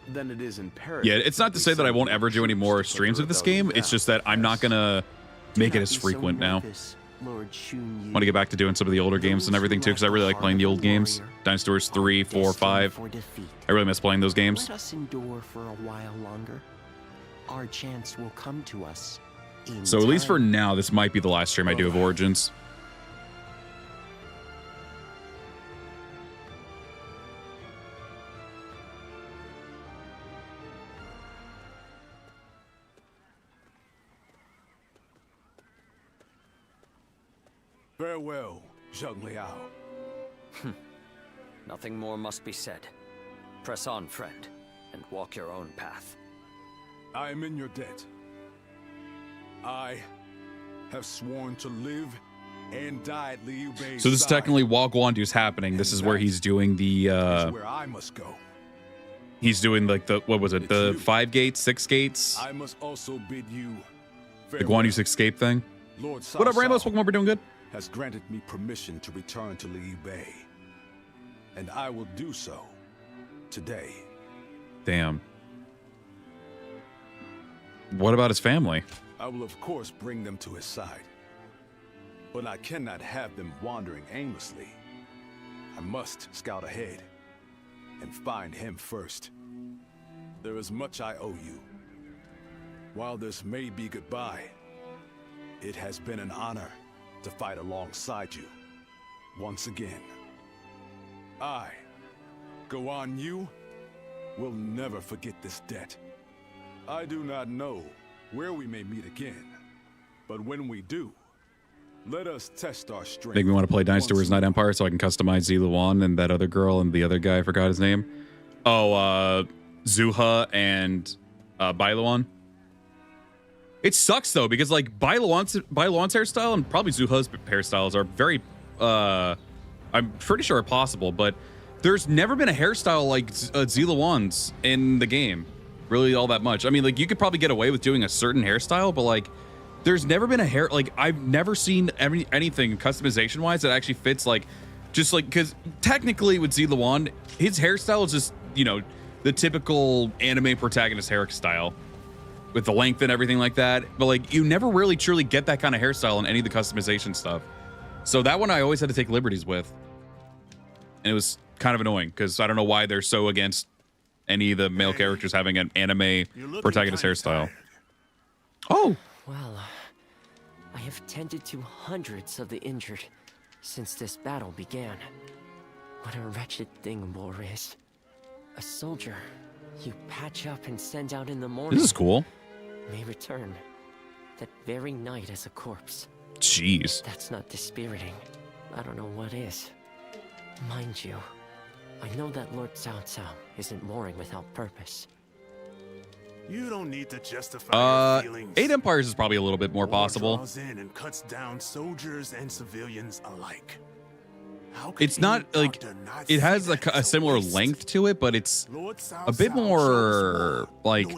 Then it is imperative. Yeah, it's not to say that I won't ever do any more streams of this game. It's just that I'm not gonna make it as frequent now. I want to get back to doing some of the older games and everything too, because I really like playing the old games. Dynasty Warriors 3, 4, 5. I really miss playing those games. Let us endure for a while longer. Our chance will come to us. So at least for now, this might be the last stream I do of Origins. Farewell, Zheng Liao. Nothing more must be said. Press on, friend, and walk your own path. I am in your debt. I have sworn to live and die at Liu Bei's So this is side. technically while Guandu's happening. This is where he's doing the Where I must go. he's doing like the, what was it, the 5 gates, 6 gates, I must also bid you the Guandu's escape thing. Lord Cao What up, Rainbow? Cao Pokemon, we're doing good. has granted me permission to return to Liu Bei, and I will do so today. Damn. What about his family? I will of course bring them to his side, but I cannot have them wandering aimlessly. I must scout ahead and find him first. There is much I owe you. While this may be goodbye, it has been an honor to fight alongside you once again. I, Guanyu, will never forget this debt. I do not know where we may meet again, but when we do, let us test our strength. Make me want to play Dynasty Warriors Night Empire so I can customize Ziluan and that other girl and the other guy, I forgot his name. Oh, Zuha and Bailuan. It sucks though, because like Bailuan's hairstyle and probably Zuha's hairstyles are very I'm pretty sure are possible, but there's never been a hairstyle like Ziluan's in the game really all that much. I mean, like you could probably get away with doing a certain hairstyle, but like there's never been a hair, like I've never seen anything customization wise that actually fits, like just like, because technically with Ziluan, his hairstyle is just, you know, the typical anime protagonist hairstyle with the length and everything like that, but like you never really truly get that kind of hairstyle in any of the customization stuff. So that one I always had to take liberties with, and it was kind of annoying because I don't know why they're so against any of the male characters having an anime protagonist hairstyle. Oh, well, I have tended to hundreds of the injured since this battle began. What a wretched thing war is. A soldier you patch up and send out in the morning. This is cool. May return that very night as a corpse. Jeez. That's not dispiriting. I don't know what is. Mind you, I know that Lord Cao Cao isn't warring without purpose. You don't need to justify your feelings. 8 Empires is probably a little bit more possible. Draws in and cuts down soldiers and civilians alike. It's not like it has like a similar length to it, but it's a bit more like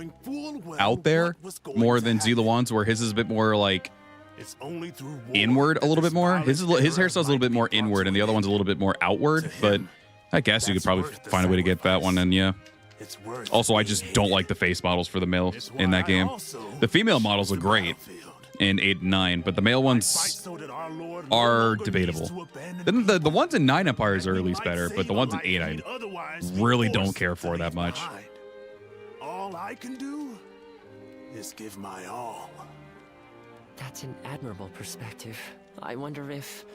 out there, more than Ziluan's, where his is a bit more like inward a little bit more. His hairstyle's a little bit more inward, and the other one's a little bit more outward. But I guess you could probably find a way to get that one in, yeah. Also, I just don't like the face models for the male in that game. The female models are great in 8 and 9, but the male ones are debatable. The ones in 9 Empires are at least better, but the ones in 8 I really don't care for that much. All I can do is give my all. That's an admirable perspective. I wonder if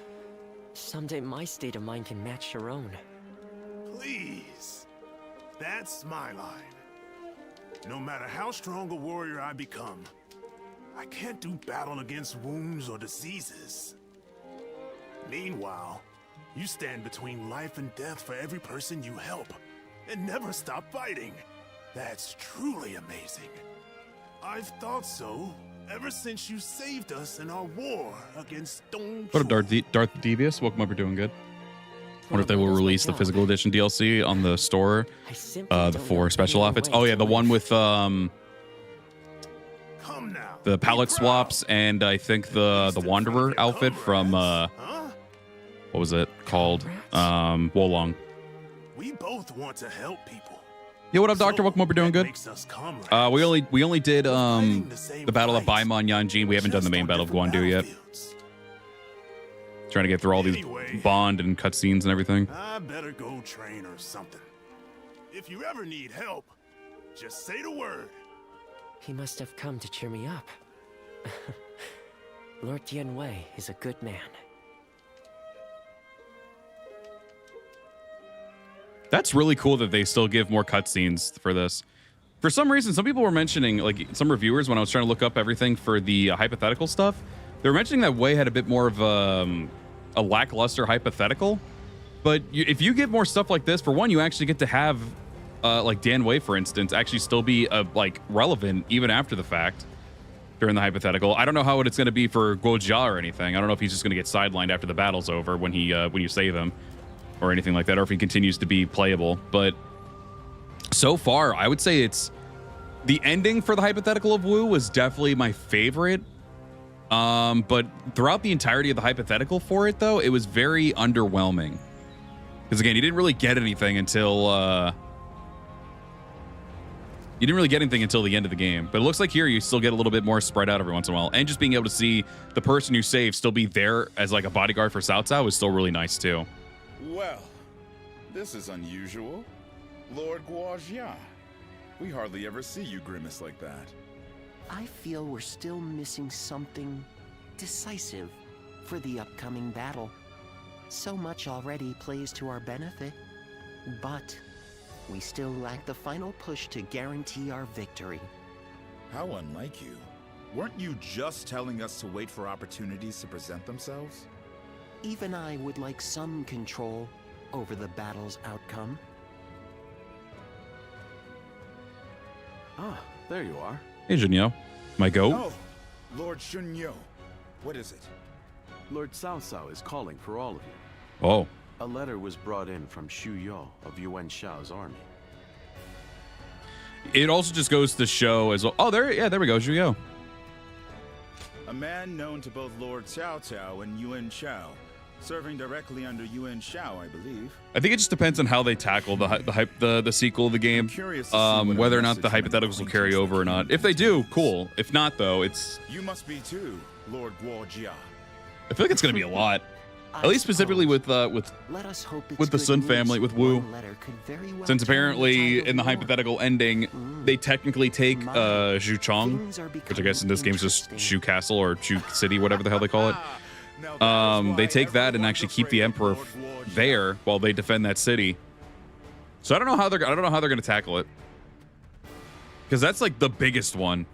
someday my state of mind can match your own. Please. That's my line. No matter how strong a warrior I become, I can't do battle against wounds or diseases. Meanwhile, you stand between life and death for every person you help, and never stop fighting. That's truly amazing. I've thought so ever since you saved us in our war against Stone. What up, Darth Devious? Welcome up, you're doing good. Wonder if they will release the physical edition DLC on the store, the 4 special outfits. Oh yeah, the one with the palette swaps, and I think the Wanderer outfit from what was it called? Wolong. We both want to help people. Yeah, what up, Doctor? Welcome up, we're doing good. We only did the Battle of Baimon Yanjin. We haven't done the main Battle of Guandu yet. Trying to get through all these Bond and cutscenes and everything. I better go train or something. If you ever need help, just say the word. He must have come to cheer me up. Lord Tianwei is a good man. That's really cool that they still give more cutscenes for this. For some reason, some people were mentioning, like some reviewers, when I was trying to look up everything for the hypothetical stuff, they were mentioning that Wei had a bit more of a lackluster hypothetical. But if you get more stuff like this, for one, you actually get to have like Dan Wei, for instance, actually still be like relevant even after the fact during the hypothetical. I don't know how it's going to be for Guojia or anything. I don't know if he's just going to get sidelined after the battle's over when you save him or anything like that, or if he continues to be playable. But so far, I would say it's the ending for the hypothetical of Wu was definitely my favorite. But throughout the entirety of the hypothetical for it, though, it was very underwhelming. Because again, you didn't really get anything until the end of the game. But it looks like here you still get a little bit more spread out every once in a while, and just being able to see the person you save still be there as like a bodyguard for Cao Cao is still really nice too. Well, this is unusual. Lord Guojia. We hardly ever see you grimace like that. I feel we're still missing something decisive for the upcoming battle. So much already plays to our benefit, but we still lack the final push to guarantee our victory. How unlike you. Weren't you just telling us to wait for opportunities to present themselves? Even I would like some control over the battle's outcome. Ah, there you are. Hey, Junyo. My goat? Oh, Lord Shunyo. What is it? Lord Cao Cao is calling for all of you. Oh. A letter was brought in from Xu Yo of Yuan Shao's army. It also just goes to show as well. Oh, there we go, Zhu Yo. A man known to both Lord Cao Cao and Yuan Shao, serving directly under Yuan Shao, I believe. I think it just depends on how they tackle the sequel of the game, whether or not the hypotheticals will carry over or not. If they do, cool. If not, though, it's. You must be too, Lord Guojia. I feel like it's going to be a lot. At least specifically with the Sun family, with Wu. Since apparently in the hypothetical ending, they technically take Zhu Chong, which I guess in this game is just Shu Castle or Shu City, whatever the hell they call it. They take that and actually keep the Emperor there while they defend that city. So I don't know how they're going to tackle it, because that's like the biggest one.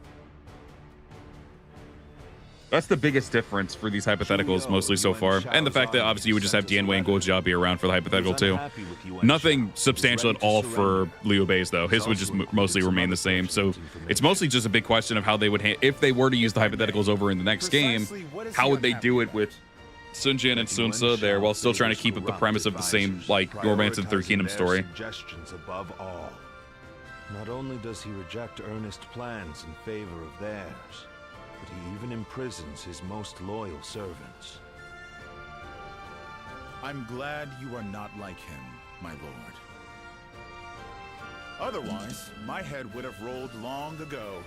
That's the biggest difference for these hypotheticals mostly so far. And the fact that obviously you would just have Tianwei and Guojia be around for the hypothetical too. Nothing substantial at all for Liu Bei's though. His would just mostly remain the same. So it's mostly just a big question of how they would, if they were to use the hypotheticals over in the next game, how would they do it with Sun Jian and Sun Ce there while still trying to keep up the premise of the same like Romance of the Third Kingdom story. Suggestions above all. Not only does he reject earnest plans in favor of theirs, but he even imprisons his most loyal servants. I'm glad you are not like him. my lord. Otherwise, my head would have rolled long ago.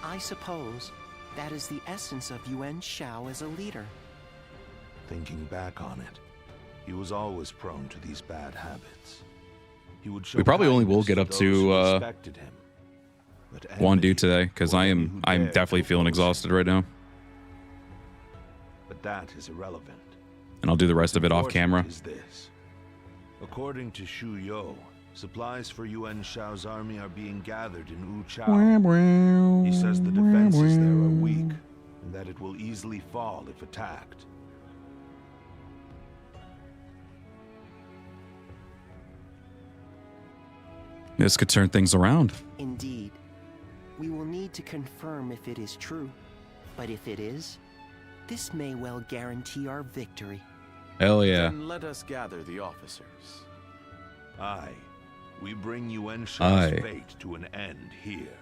I suppose that is the essence of Yuan Shao as a leader. Thinking back on it, he was always prone to these bad habits. He would show We probably only will get up kindness those who to respected him, but Guandu today because I'm definitely feeling exhausted right now, but that is irrelevant. and I'll do the rest of it off camera. Is this. According to Shu Yo, supplies for Yuan Shao's army are being gathered in Wu Chao. He says the defenses there are weak, and that it will easily fall if attacked. This could turn things around. Indeed. We will need to confirm if it is true. But if it is, this may well guarantee our victory. Hell yeah. Then let us gather the officers. Aye. We bring Yuan Shao's Aye. fate to an end here.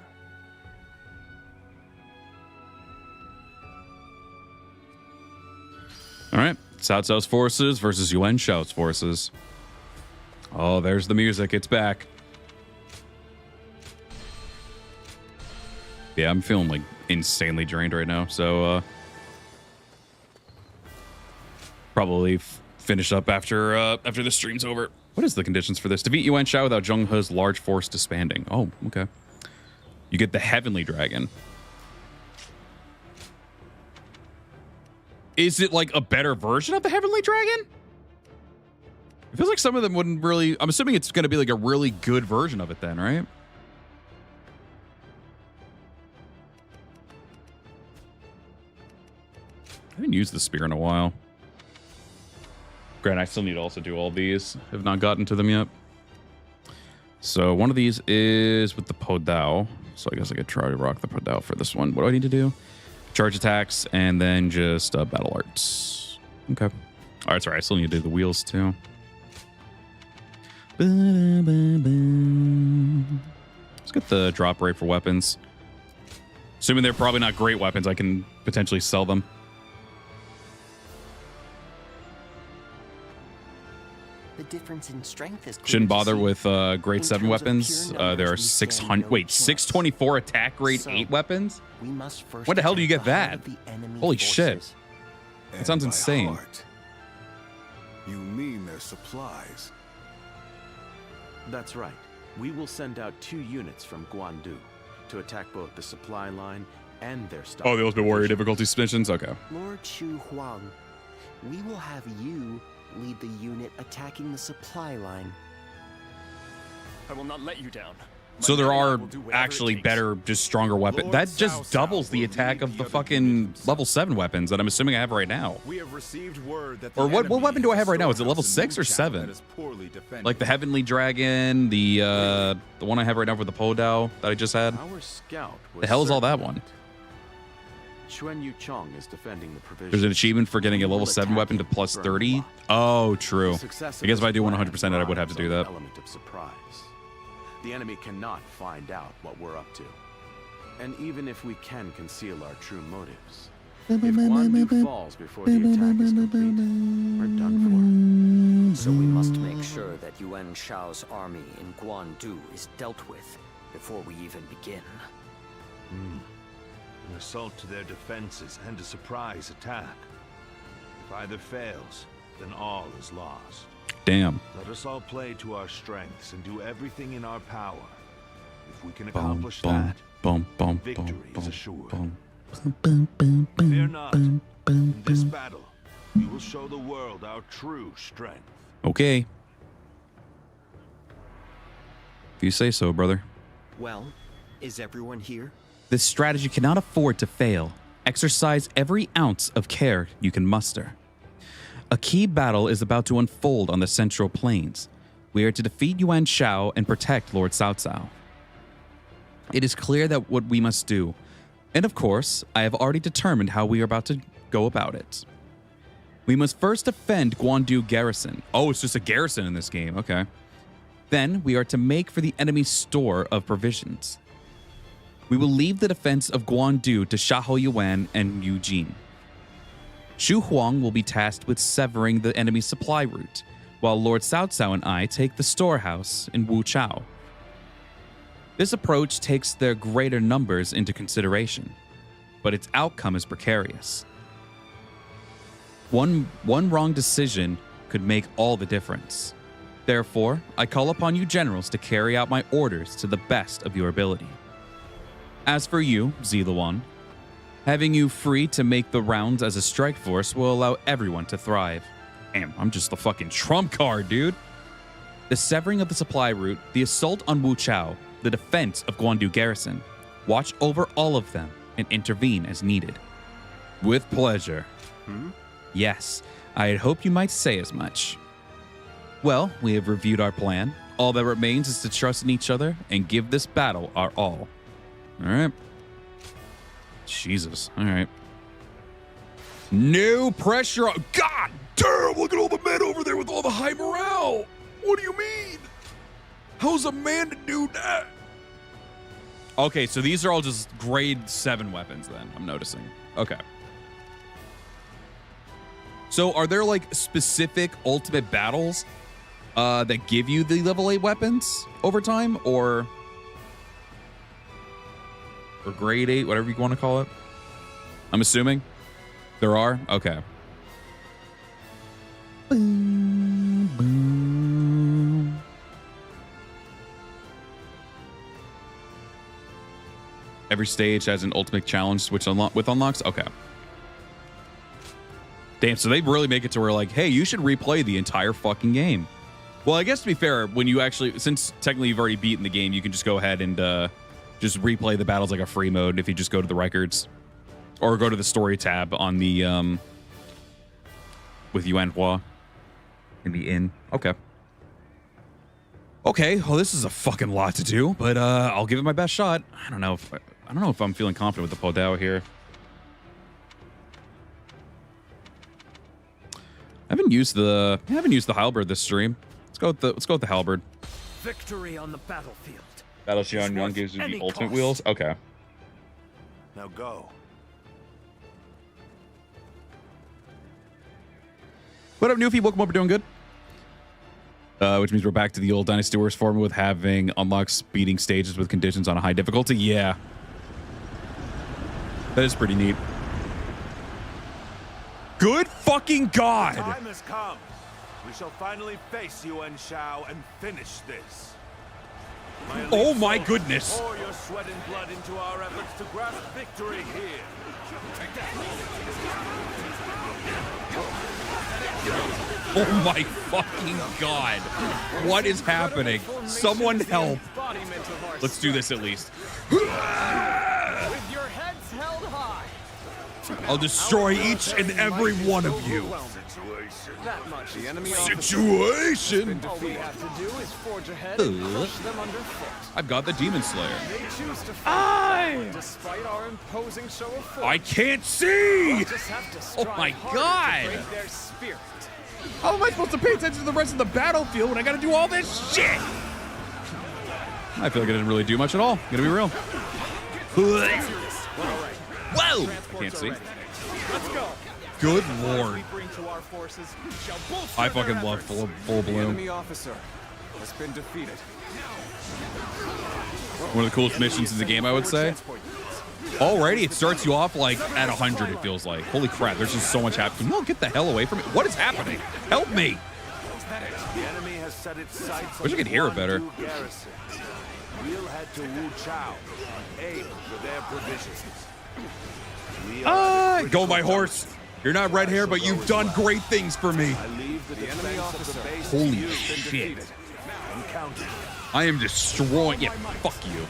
All right, Cao Cao's forces versus Yuan Shao's forces. Oh, there's the music. It's back. Yeah, I'm feeling like insanely drained right now, so probably finish up after the stream's over. What is the conditions for this? Defeat Yuan Shao without Zheng He's large force disbanding. Oh, okay. You get the Heavenly Dragon. Is it like a better version of the Heavenly Dragon? It feels like some of them wouldn't really... I'm assuming it's going to be like a really good version of it then, right? I haven't used the spear in a while. Granted, I still need to also do all these. Have not gotten to them yet. So one of these is with the Podao. So I guess I could try to rock the Podao for this one. What do I need to do? Charge attacks and then just battle arts. Okay. All right, sorry. I still need to do the wheels too. Let's get the drop rate for weapons. Assuming they're probably not great weapons, I can potentially sell them. The difference in strength is clear Shouldn't to bother see. with grade 7 terms of weapons. pure There numbers, are we stand 600. no Wait, chance. 624 attack grade 8 weapons? We must first When the hell do you attack get the heart that? of the enemy Holy forces. shit. That sounds And by insane. heart, you mean their supplies. That's right. We will send out 2 units from Guandu to attack both the supply line and their stock. Oh, the Ultimate Warrior difficulty submissions? Okay. Lord Chu Huang, we will have you lead the unit attacking the supply line. I will not let you down. So there are actually better, just stronger weapons. That just doubles the attack of the fucking level 7 weapons that I'm assuming I have right now. We have received word that Or what weapon do I have right now? Is it level 6 or 7? Like the Heavenly Dragon, the one I have right now for the Podao that I just had. Our scout was The hell is all that one? Chuan Yu Chong is defending the provision. There's an achievement for getting a level 7 weapon to plus 30. Oh, true. I guess if I do 100% it, I would have to do that. Element of surprise. The enemy cannot find out what we're up to. And even if we can conceal our true motives, if Guandu falls before the attack is complete, we're done So we must make sure that Yuan Shao's army in Guandu is dealt with before we even begin. An assault to their defenses and a surprise attack. If either fails, then all is lost. Damn. Let us all play to our strengths and do everything in our power. If we can accomplish that, victory is assured. Fear not. In this battle, we will show the world our true strength. Okay. If you say so, brother. Well, is everyone here? This strategy cannot afford to fail. Exercise every ounce of care you can muster. A key battle is about to unfold on the Central Plains. We are to defeat Yuan Shao and protect Lord Cao Cao. It is clear that what we must do. And of course, I have already determined how we are about to go about it. We must first defend Guandu garrison. Oh, it's just a garrison in this game. Okay. Then we are to make for the enemy's store of provisions. We will leave the defense of Guandu to Xiahou Yuan and Yu Jin. Xu Huang will be tasked with severing the enemy's supply route, while Lord Cao Cao and I take the storehouse in Wu Chao. This approach takes their greater numbers into consideration, but its outcome is precarious. One wrong decision could make all the difference. Therefore, I call upon you generals to carry out my orders to the best of your ability. As for you, Ziluan, having you free to make the rounds as a strike force will allow everyone to thrive. Damn, I'm just the fucking trump card, dude. The severing of the supply route, the assault on Wu Chao, the defense of Guandu garrison. Watch over all of them and intervene as needed. With pleasure. Yes, I had hoped you might say as much. Well, we have reviewed our plan. All that remains is to trust in each other and give this battle our all. All right. Jesus. All right. No pressure. God damn, look at all the men over there with all the high morale. What do you mean? How's a man to do that? Okay, so these are all just grade 7 weapons then, I'm noticing. Okay. So are there like specific ultimate battles that give you the level 8 weapons over time, or grade 8, whatever you want to call it? I'm assuming there are. Okay. Boom, boom. Every stage has an ultimate challenge which with unlocks. Okay. Damn, so they really make it to where like, hey, you should replay the entire fucking game. Well, I guess to be fair, when you actually, since technically you've already beaten the game, you can just go ahead and just replay the battles like a free mode if you just go to the records. Or go to the story tab on the, with Yuan Hua in the inn. Okay. Okay, well, this is a fucking lot to do, but I'll give it my best shot. I don't know if I'm feeling confident with the Podao here. I haven't used the halberd this stream. Let's go with the halberd. Victory on the battlefield. Battle Xian Yuan gives you the ultimate wheels. Okay. Now go. What up, Newfie? Welcome over. Doing good. Which means we're back to the old Dynasty Wars formula with having unlocked speeding stages with conditions on a high difficulty. Yeah. That is pretty neat. Good fucking God! The time has come. We shall finally face Yuan Shao and finish this. Oh my goodness! Pour your sweat and blood into our efforts to grasp victory here. Oh my fucking God! What is happening? Someone help! Let's do this at least. With your heads held high. I'll destroy each and every one of you. That much. The enemy Situation. All we have to do is forge ahead and crush them underfoot. I've got the Demon Slayer. They choose to fight despite our imposing show of force. I can't see! We'll just have to Oh strive my harder God! to break their spirit. How am I supposed to pay attention to the rest of the battlefield when I gotta do all this shit? I feel like I didn't really do much at all. Gonna be real. Whoa! I can't see. Let's go. Good lord. We bring to our forces shall bolster I fucking their love efforts. full The bloom. enemy officer has been defeated. One of the coolest missions in the game, I would say. Already, it starts you off like at 100, it feels like. Holy crap, there's just so much happening. No, get the hell away from me. What is happening? Help me! The enemy has set its sights Wish I on could hear it better. Guandu garrison. We'll head to Wu Chao and aim for their provisions. Go my horse! You're not red hair, but you've done great things for me. I leave the enemy officer. Holy shit. I am destroying. Yeah, fuck you.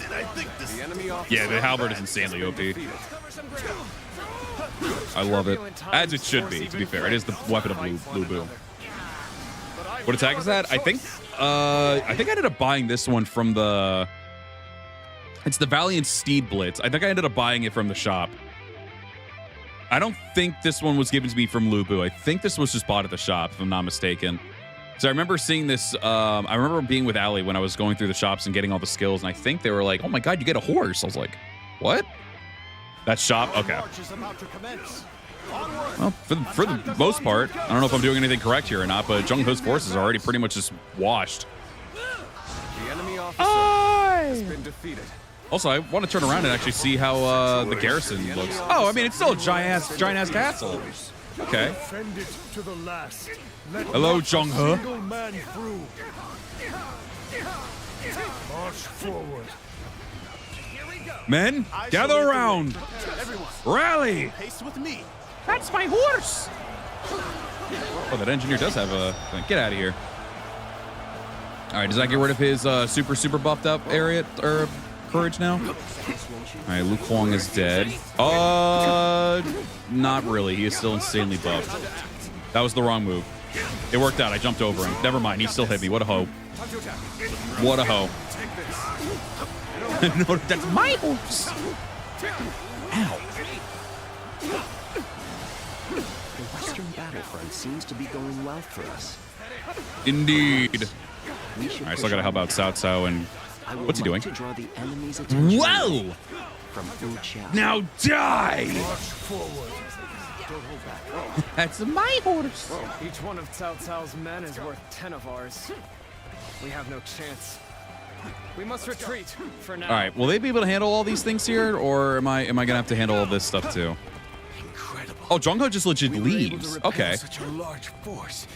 The enemy officer Yeah, the halberd is insanely OP. I love it. As it should be, to be fair. It is the weapon of Lu Bu. What attack is that? I think I ended up buying this one from the... It's the Valiant Steed Blitz. I think I ended up buying it from the shop. I don't think this one was given to me from Lu Bu. I think this was just bought at the shop, if I'm not mistaken. So I remember seeing this, I remember being with Allie when I was going through the shops and getting all the skills, and I think they were like, oh my God, you get a horse. I was like, what? That shop? Okay. March is about to commence. Well, for the most part, I don't know if I'm doing anything correct here or not, but Jung Ho's forces are already pretty much just washed. The enemy officer has been defeated. Also, I want to turn around and actually see how the garrison looks. Oh, I mean, it's still a giant ass castle. Okay. Hello, Jung Ho. March forward. Men, gather around. Rally. Pace with me. That's my horse. Oh, that engineer does have a... Get out of here. All right, does that get rid of his super buffed up area or courage now? All right, Lu Kuang is dead. Not really. He is still insanely buffed. That was the wrong move. It worked out. I jumped over him. Never mind. He still hit me. What a hoe. What a hoe. No, that's my horse. Ow. The Western battlefront seems to be going well for us. Indeed. All right, still got to help out Cao Cao and... What's he doing? Whoa! Now die! That's my horse. Each one of Cao Cao's men is worth 10 of ours. We have no chance. We must retreat for now. All right, will they be able to handle all these things here, or am I gonna have to handle all this stuff too? Incredible. Oh, Jung Ho just legit leaves. Okay. Such a large force.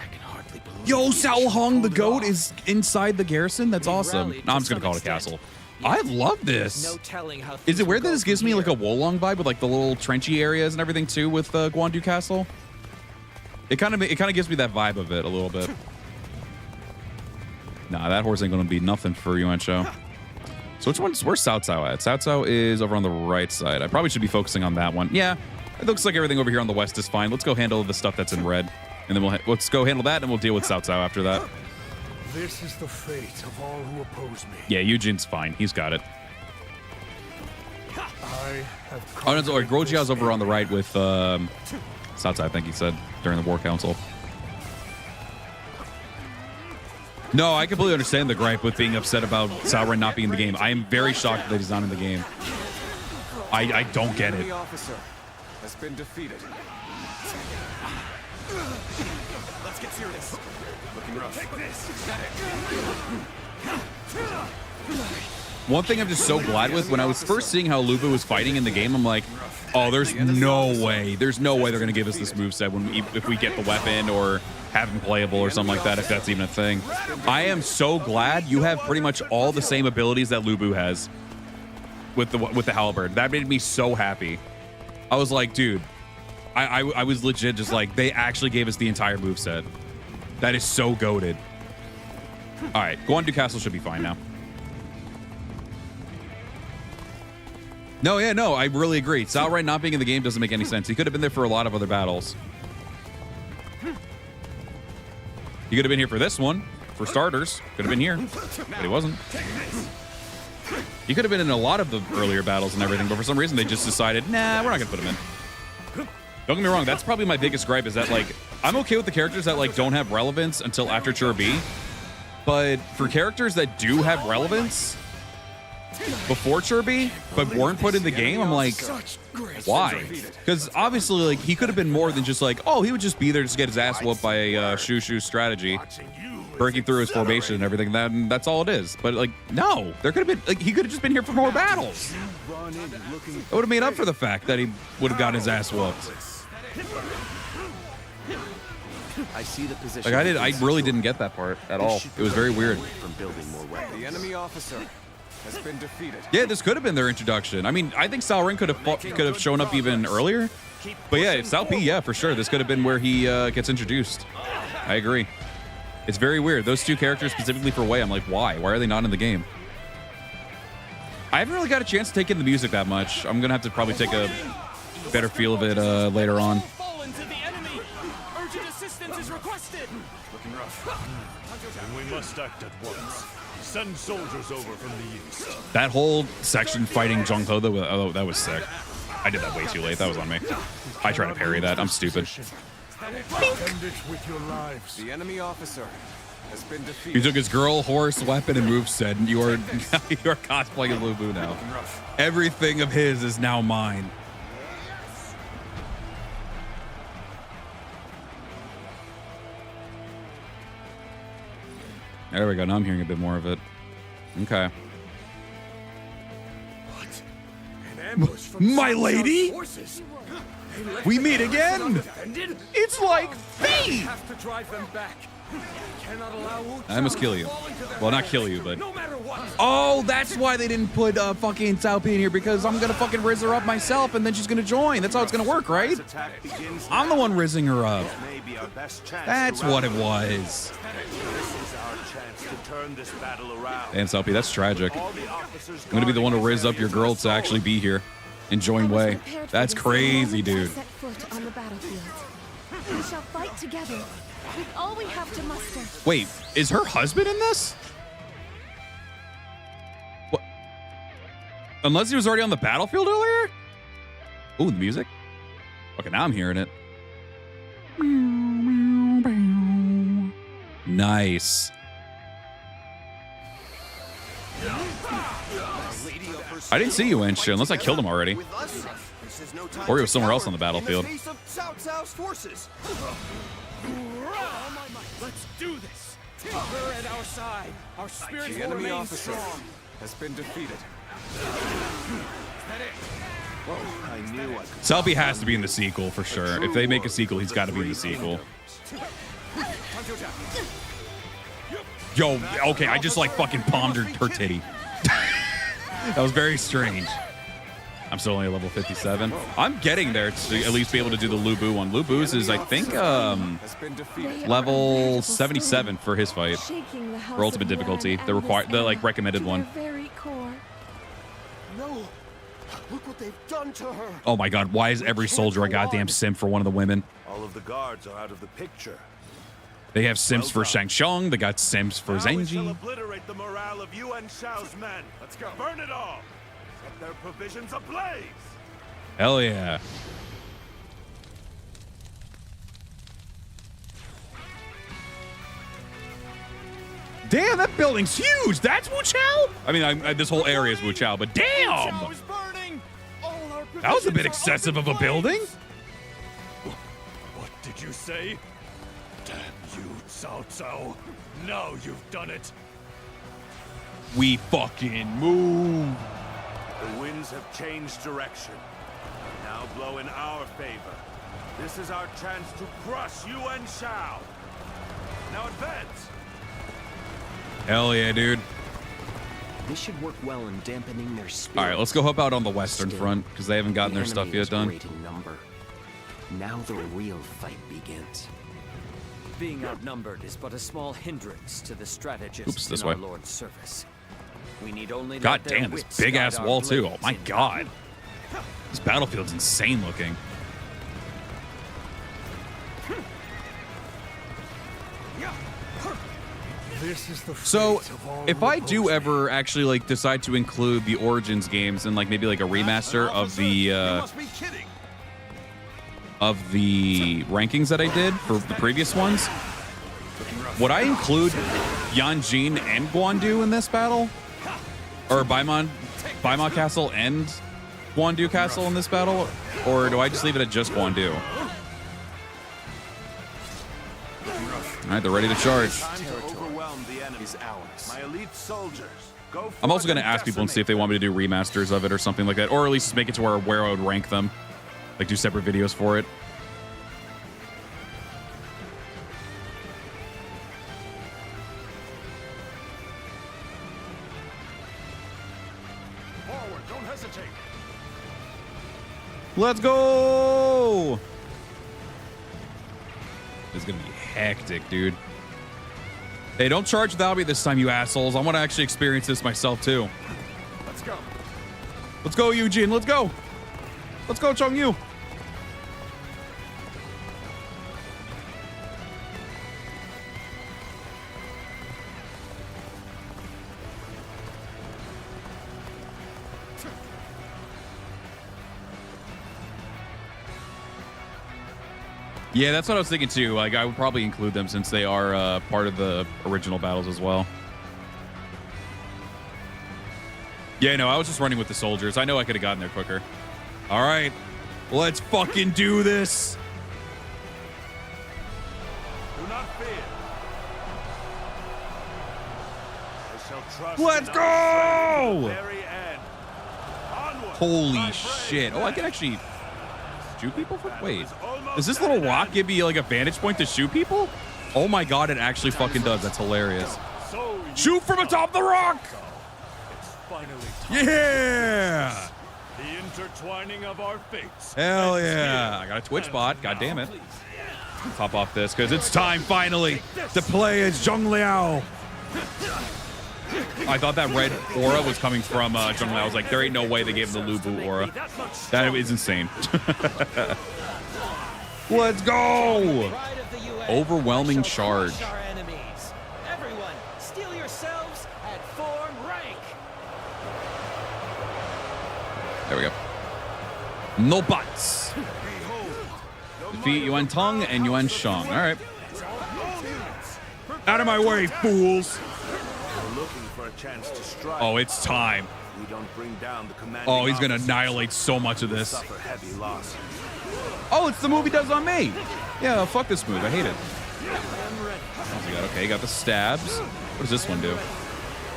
I can hardly believe. Yo, Sao Hong the goat is inside the garrison. That's awesome. No, I'm just gonna call it a castle. I love this. No telling how Is it weird that this gives me like a Wolong vibe with like the little trenchy areas and everything too with Guandu Castle? It kind of gives me that vibe of it a little bit. Nah, that horse ain't gonna be nothing for Yuan Shao. So where's Cao Cao at? Cao Cao is over on the right side. I probably should be focusing on that one. Yeah, it looks like everything over here on the west is fine. Let's go handle the stuff that's in red, and then let's go handle that, and we'll deal with Cao Cao after that. This is the fate of all who oppose me. Yeah, Eugene's fine. He's got it. I have Oh, no, sorry. Grojia's over on the right with Cao Cao, I think he said during the War Council. No, I completely understand the gripe with being upset about Cao Ren not being in the game. I am very shocked that he's not in the game. I don't get it. The officer has been defeated. Let's get serious. Looking rough. One thing I'm just so glad with, when I was first seeing how Lu Bu was fighting in the game, I'm like, oh, there's no way. There's no way they're going to give us this moveset if we get the weapon or have him playable or something like that, if that's even a thing. I am so glad you have pretty much all the same abilities that Lu Bu has with the halberd. That made me so happy. I was like, dude, I was legit just like, they actually gave us the entire moveset. That is so goated. All right, Guandu Castle should be fine now. No, yeah, no, I really agree. Cao Ren not being in the game doesn't make any sense. He could have been there for a lot of other battles. He could have been here for this one, for starters. Could have been here, but he wasn't. He could have been in a lot of the earlier battles and everything, but for some reason they just decided, nah, we're not gonna put him in. Don't get me wrong, that's probably my biggest gripe, is that like, I'm okay with the characters that like don't have relevance until after Chur B, but for characters that do have relevance before Chur B, but weren't put in the game, I'm like, why? Because obviously, like, he could have been more than just like, oh, he would just be there just to get his ass whooped by a Shu strategy, breaking through his formation and everything. That's all it is. But like, no, there could have been, like, he could have just been here for more battles. It would have made up for the fact that he would have gotten his ass whooped. I see the position. Like, I really didn't get that part at all. It was very weird. From building more weapons. The enemy officer has been defeated. Yeah, this could have been their introduction. I mean, I think Cao Ren could have shown up even earlier. But yeah, Cao Pi, yeah, for sure. This could have been where he gets introduced. I agree. It's very weird. Those two characters specifically for Wei, I'm like, why? Why are they not in the game? I haven't really got a chance to take in the music that much. I'm going to have to probably take a better feel of it later on. Urgent assistance is requested. Looking rough. And we must act at once. Send soldiers over from the east. That whole section fighting Jung Ho, oh, that was sick. I did that way too late. That was on me. I tried to parry that. I'm stupid. The enemy officer has been defeated. He took his girl, horse, weapon, and moveset, and you are cosplaying as Lu Bu now. Everything of his is now mine. There we go. Now I'm hearing a bit more of it. Okay. My lady? We meet again. It's like fate. Have to drive them back. Cannot allow I must kill you. Well, not kill you, but... Oh, that's why they didn't put fucking Cao Pi in here, because I'm gonna fucking rizz her up myself, and then she's gonna join. That's how it's gonna work, right? I'm the one rizzing her up. That's what it was. This is our chance to turn this battle around. Damn, Cao Pi, that's tragic. I'm gonna be the one to rizz up your girl to actually be here and join Wei. That's crazy, dude. Set foot on the battlefield. We shall fight together with all we have to muster. Wait, is her husband in this? What? Unless he was already on the battlefield earlier? Ooh, the music. Okay, now I'm hearing it. Nice. I didn't see you, Ench, unless I killed him already. Or he was somewhere else on the battlefield. Let's do this. Her at our side. Our spirit will enemy remain officer strong. has been defeated. I knew I could. Cao Pi has to be in the sequel for sure. If they make a sequel, he's got to be in the sequel. Yo, okay, I just like fucking palmed her titty. That was very strange. I'm still only at level 57. I'm getting there to at least be able to do the Lu Bu one. Lu Bu's is, I think, level 77 for his fight. For ultimate difficulty. The like recommended one. No. Look what they've done to her. Oh my god, why is every soldier a goddamn simp for one of the women? All of the guards are out of the picture. They have simps for Shang-Tsung, they got simps for Now we shall Zenji. obliterate the morale of Yuan Shao's men. Let's go. Burn it all. Set their provisions ablaze. Hell yeah. Damn, that building's huge. That's Wu Chao? I mean, this whole area is Wu Chao, but damn. That was a bit excessive of a building. What did you say? Damn you, Cao Cao. Now you've done it. We fucking move. The winds have changed direction. Now blow in our favor. This is our chance to crush Yuan Shao. Now advance. Hell yeah, dude. This should work well in dampening their spirit. All right, let's go help out on the western front because they haven't gotten their stuff yet done. Great in number. Now the real fight begins. Being outnumbered is but a small hindrance to the strategist Oops, this in our way. Lord's service. We need only God let their damn, this wits big guide ass our wall too. blades Oh my in god. This battlefield's insane looking. This is the So, fate of all if who I oppose do me. ever actually like decide to include the Origins games and like maybe like a remaster of the rankings that I did for the previous ones, would I include Yanjin and Guandu in this battle? Or Baimon Castle and Guandu Castle in this battle? Or do I just leave it at just Guandu? Alright, they're ready to charge. Time to overwhelm the enemy. Is ours. My elite soldiers. Go I'm also forth going to and ask people and see if decimate they want me to do remasters of it or something like that. Or at least just make it to where I would rank them. Like do separate videos for it. Forward, don't hesitate. Let's go! It's going to be hectic, dude. Hey, don't charge without me this time, you assholes. I want to actually experience this myself, too. Let's go. Let's go, Eugene. Let's go. Let's go, Chong Yu. Yeah, that's what I was thinking too. Like, I would probably include them since they are part of the original battles as well. Yeah, no, I was just running with the soldiers. I know I could have gotten there quicker. All right, let's fucking do this. Do not fear. Let's go! Holy shit. Oh, I can actually shoot people? Wait. Does this little rock give me like a vantage point to shoot people? Oh my god, it actually fucking does. That's hilarious. Shoot from atop the rock! Yeah! The intertwining of our fates. Hell yeah. I got a Twitch bot. God damn it. Pop off this because it's time finally to play as Zhong Liao. I thought that red aura was coming from Zhong Liao. I was like, there ain't no way they gave him the Lu Bu aura. That is insane. Let's go! Overwhelming charge. Everyone, steel yourselves and form rank. There we go. No buts. Defeat Yuan Tong and Yuan Shang. All right. Out of my way, fools. Oh, it's time. Oh, he's gonna annihilate so much of this. Oh, it's the move he does on me. Yeah, fuck this move. I hate it. Okay, he got the stabs. What does this one do?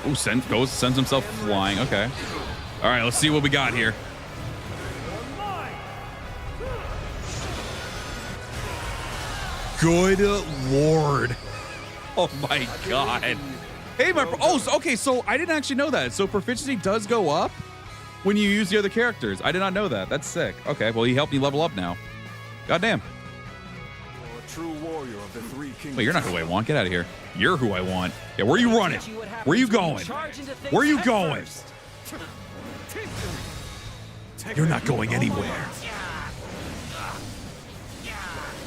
Oh, sends himself flying. Okay. All right, let's see what we got here. Good lord. Oh my god. Hey, okay, so I didn't actually know that. So proficiency does go up when you use the other characters. I did not know that. That's sick. Okay, well, he helped me level up now. Goddamn. You're a true warrior of the three kingdoms. Wait, you're not who I want. Get out of here. You're who I want. Yeah, where are you running? Where are you going? Where are you going? You're not going anywhere.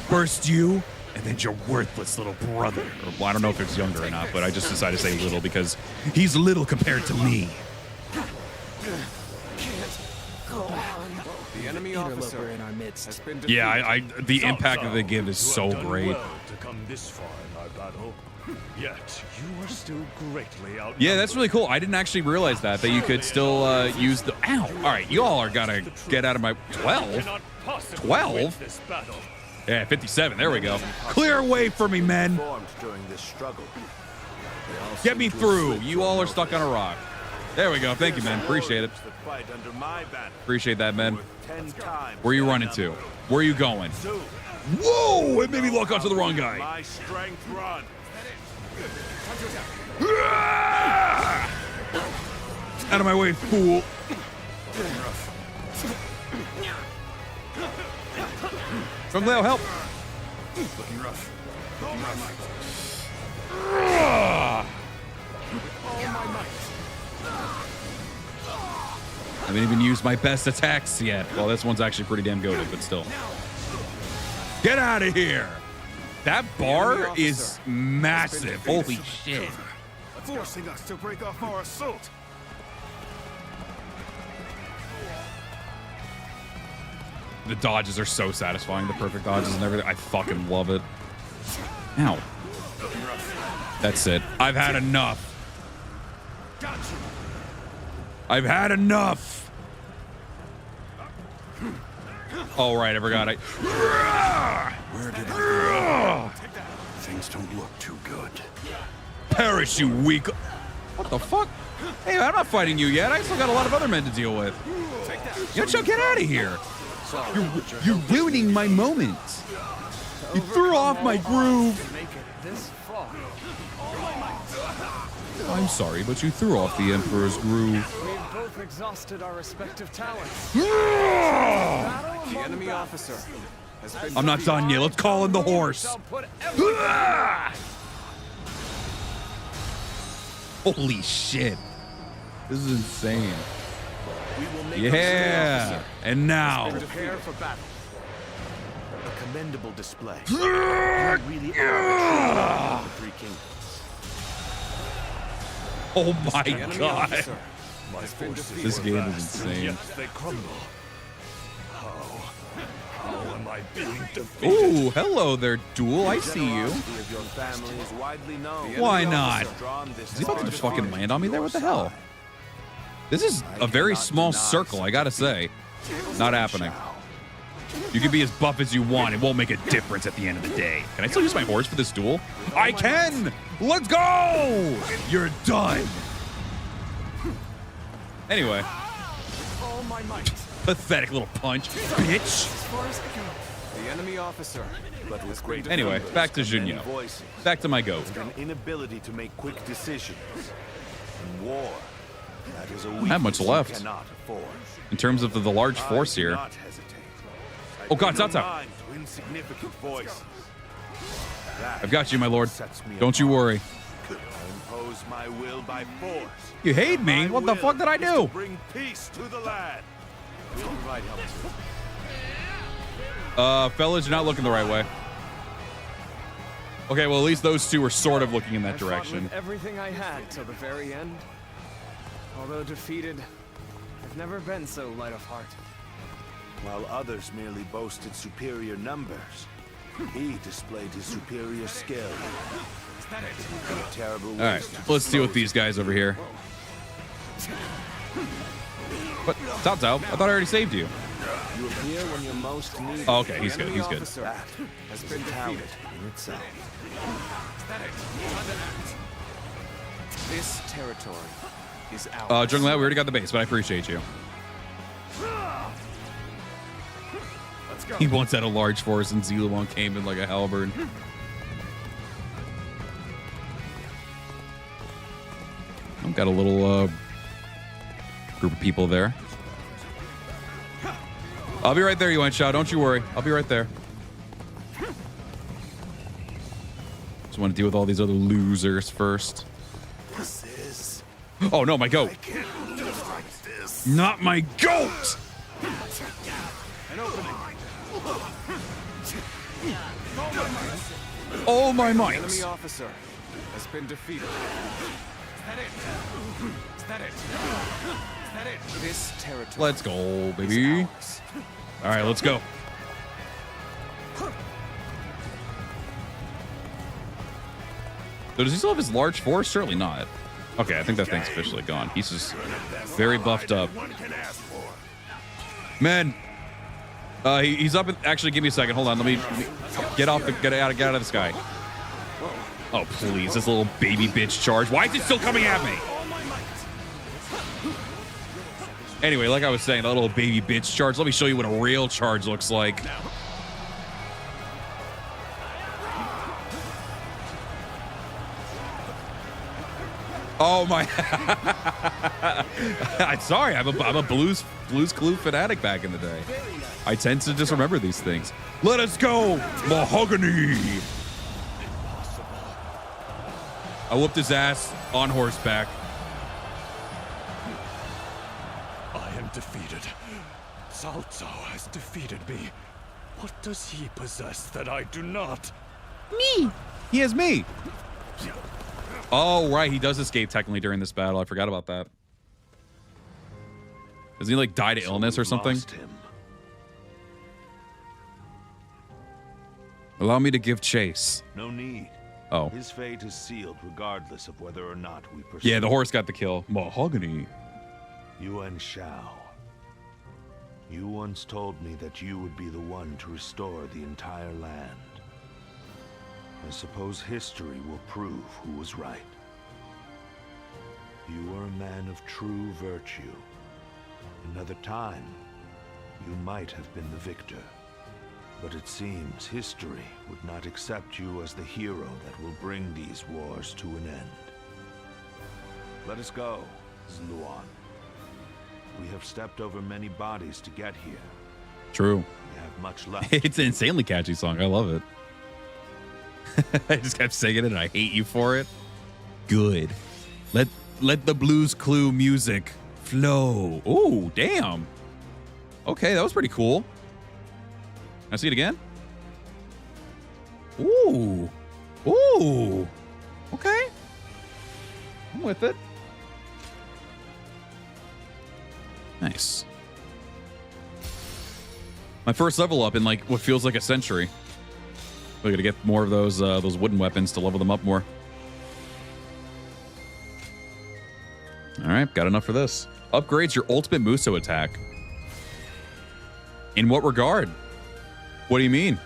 First you, and then your worthless little brother. Or, well, I don't know if it's younger or not, but I just decided to say little because he's little compared to me. The enemy officer in our midst has been defeated. Yeah, the impact that they give is so great. Well to come this far in our battle. Yet you are still greatly outnumbered. Yeah, that's really cool. I didn't actually realize that you could still use the. Ow! All right, you all are gotta get out of my 12. 12. Yeah, 57. There we go. Clear away for me, men. Get me through. You all are stuck on a rock. There we go. Thank you, man. Appreciate it. Appreciate that, man. Where are you running to? Where are you going? Whoa! It made me lock onto the wrong guy. My strength run. Out of my way, fool. From Leo, help. Looking rough. I haven't even used my best attacks yet. Well, this one's actually pretty damn goated, but still. Get out of here. That bar is massive. Holy shit. Forcing us to break off our assault. The dodges are so satisfying. The perfect dodges and everything. I fucking love it. Ow. That's it. I've had enough. I've had enough. Oh, right. I forgot. Where did I go? Things don't look too good. Perish, you weak. What the fuck? Hey, I'm not fighting you yet. I still got a lot of other men to deal with. Yo, Chuck, get out of here. You're ruining my moment. You threw off my groove. I'm sorry, but you threw off the Emperor's groove. We've both exhausted our respective talents. The enemy officer has been I'm not done yet. Let's call in the horse. Holy shit. This is insane. Yeah. And now. Prepare for battle. A commendable display. You really are the three kingdoms. Oh my god. This game is insane. They crumble. How am I being defeated? Ooh, hello there, Duel. I see you. Why not? Is he about to just fucking land on me there? What the hell? This is a very small circle, I gotta say. Not happening. You can be as buff as you want. It won't make a difference at the end of the day. Can I still use my horse for this duel? I can! Let's go! You're done. Anyway. All my might. Pathetic little punch, bitch. As far as I go. The enemy officer, but with great Anyway, back to Junyo. Back to my goat. An inability to make quick decisions. In war, that is a I weakness have much you left. cannot afford. In terms of the large force I do here. not hesitate. Oh God, I pay no Tsatsa. mind to insignificant voices. That I've got you, my lord. sets me Don't you apart. worry. I impose my will by force. You hate me? My What the will fuck did I is to do? bring peace to the land. We'll provide help too. Fellas, you're not looking the right way. Okay, well, at least those two are sort of looking in that I fought direction. with everything I had till the very end. Although defeated, I've never been so light of heart. While others merely boasted superior numbers, he displayed his superior skill. A terrible All right, let's deal with these guys over here. But Cao Cao, I thought I already saved you. You appear when you're most needed. Oh, okay, he's good. The He's enemy good. officer has been defeated in itself. This territory is ours. Jungla, we already got the base, but I appreciate you. Let's go. He once had a large force, and Ziluan came in like a halberd. I've got a little group of people there. I'll be right there, Yuan Shao. Don't you worry. I'll be right there. Just want to deal with all these other losers first. This is... Oh no, my goat. I can't live like this. Not my goat! An opening. Oh my The might. enemy officer has been defeated. Is that it? This territory. Let's go, baby. All right, let's go. So does he still have his large force? Surely not. Okay, I think that thing's officially gone. He's just very buffed up. Man, he's up. Actually, give me a second. Hold on. Let me get out of the sky. Oh please, this little baby bitch charge. Why is it still coming at me? Anyway, like I was saying, that little baby bitch charge. Let me show you what a real charge looks like. Oh my! I'm sorry. I'm a Blues Clue fanatic back in the day. I tend to just remember these things. Let us go, Mahogany! I whooped his ass on horseback. I am defeated. Cao Cao has defeated me. What does he possess that I do not? Me. He has me. Oh, right. He does escape technically during this battle. I forgot about that. Doesn't he like die to illness or something? Allow me to give chase. No need. Oh. His fate is sealed regardless of whether or not we pursue. Yeah, the horse got the kill. Mahogany. Yuan Shao. You once told me that you would be the one to restore the entire land. I suppose history will prove who was right. You were a man of true virtue. Another time, you might have been the victor. But it seems history would not accept you as the hero that will bring these wars to an end. Let us go, Ziluan. We have stepped over many bodies to get here. True. We have much left. It's an insanely catchy song. I love it. I just kept singing it and I hate you for it. Good. Let the Blues Clue music flow. Oh, damn. Okay, that was pretty cool. Can I see it again? Ooh. Ooh. Okay. I'm with it. Nice. My first level up in like what feels like a century. We gotta get more of those wooden weapons to level them up more. All right, got enough for this. Upgrades your ultimate Muso attack. In what regard? What do you mean?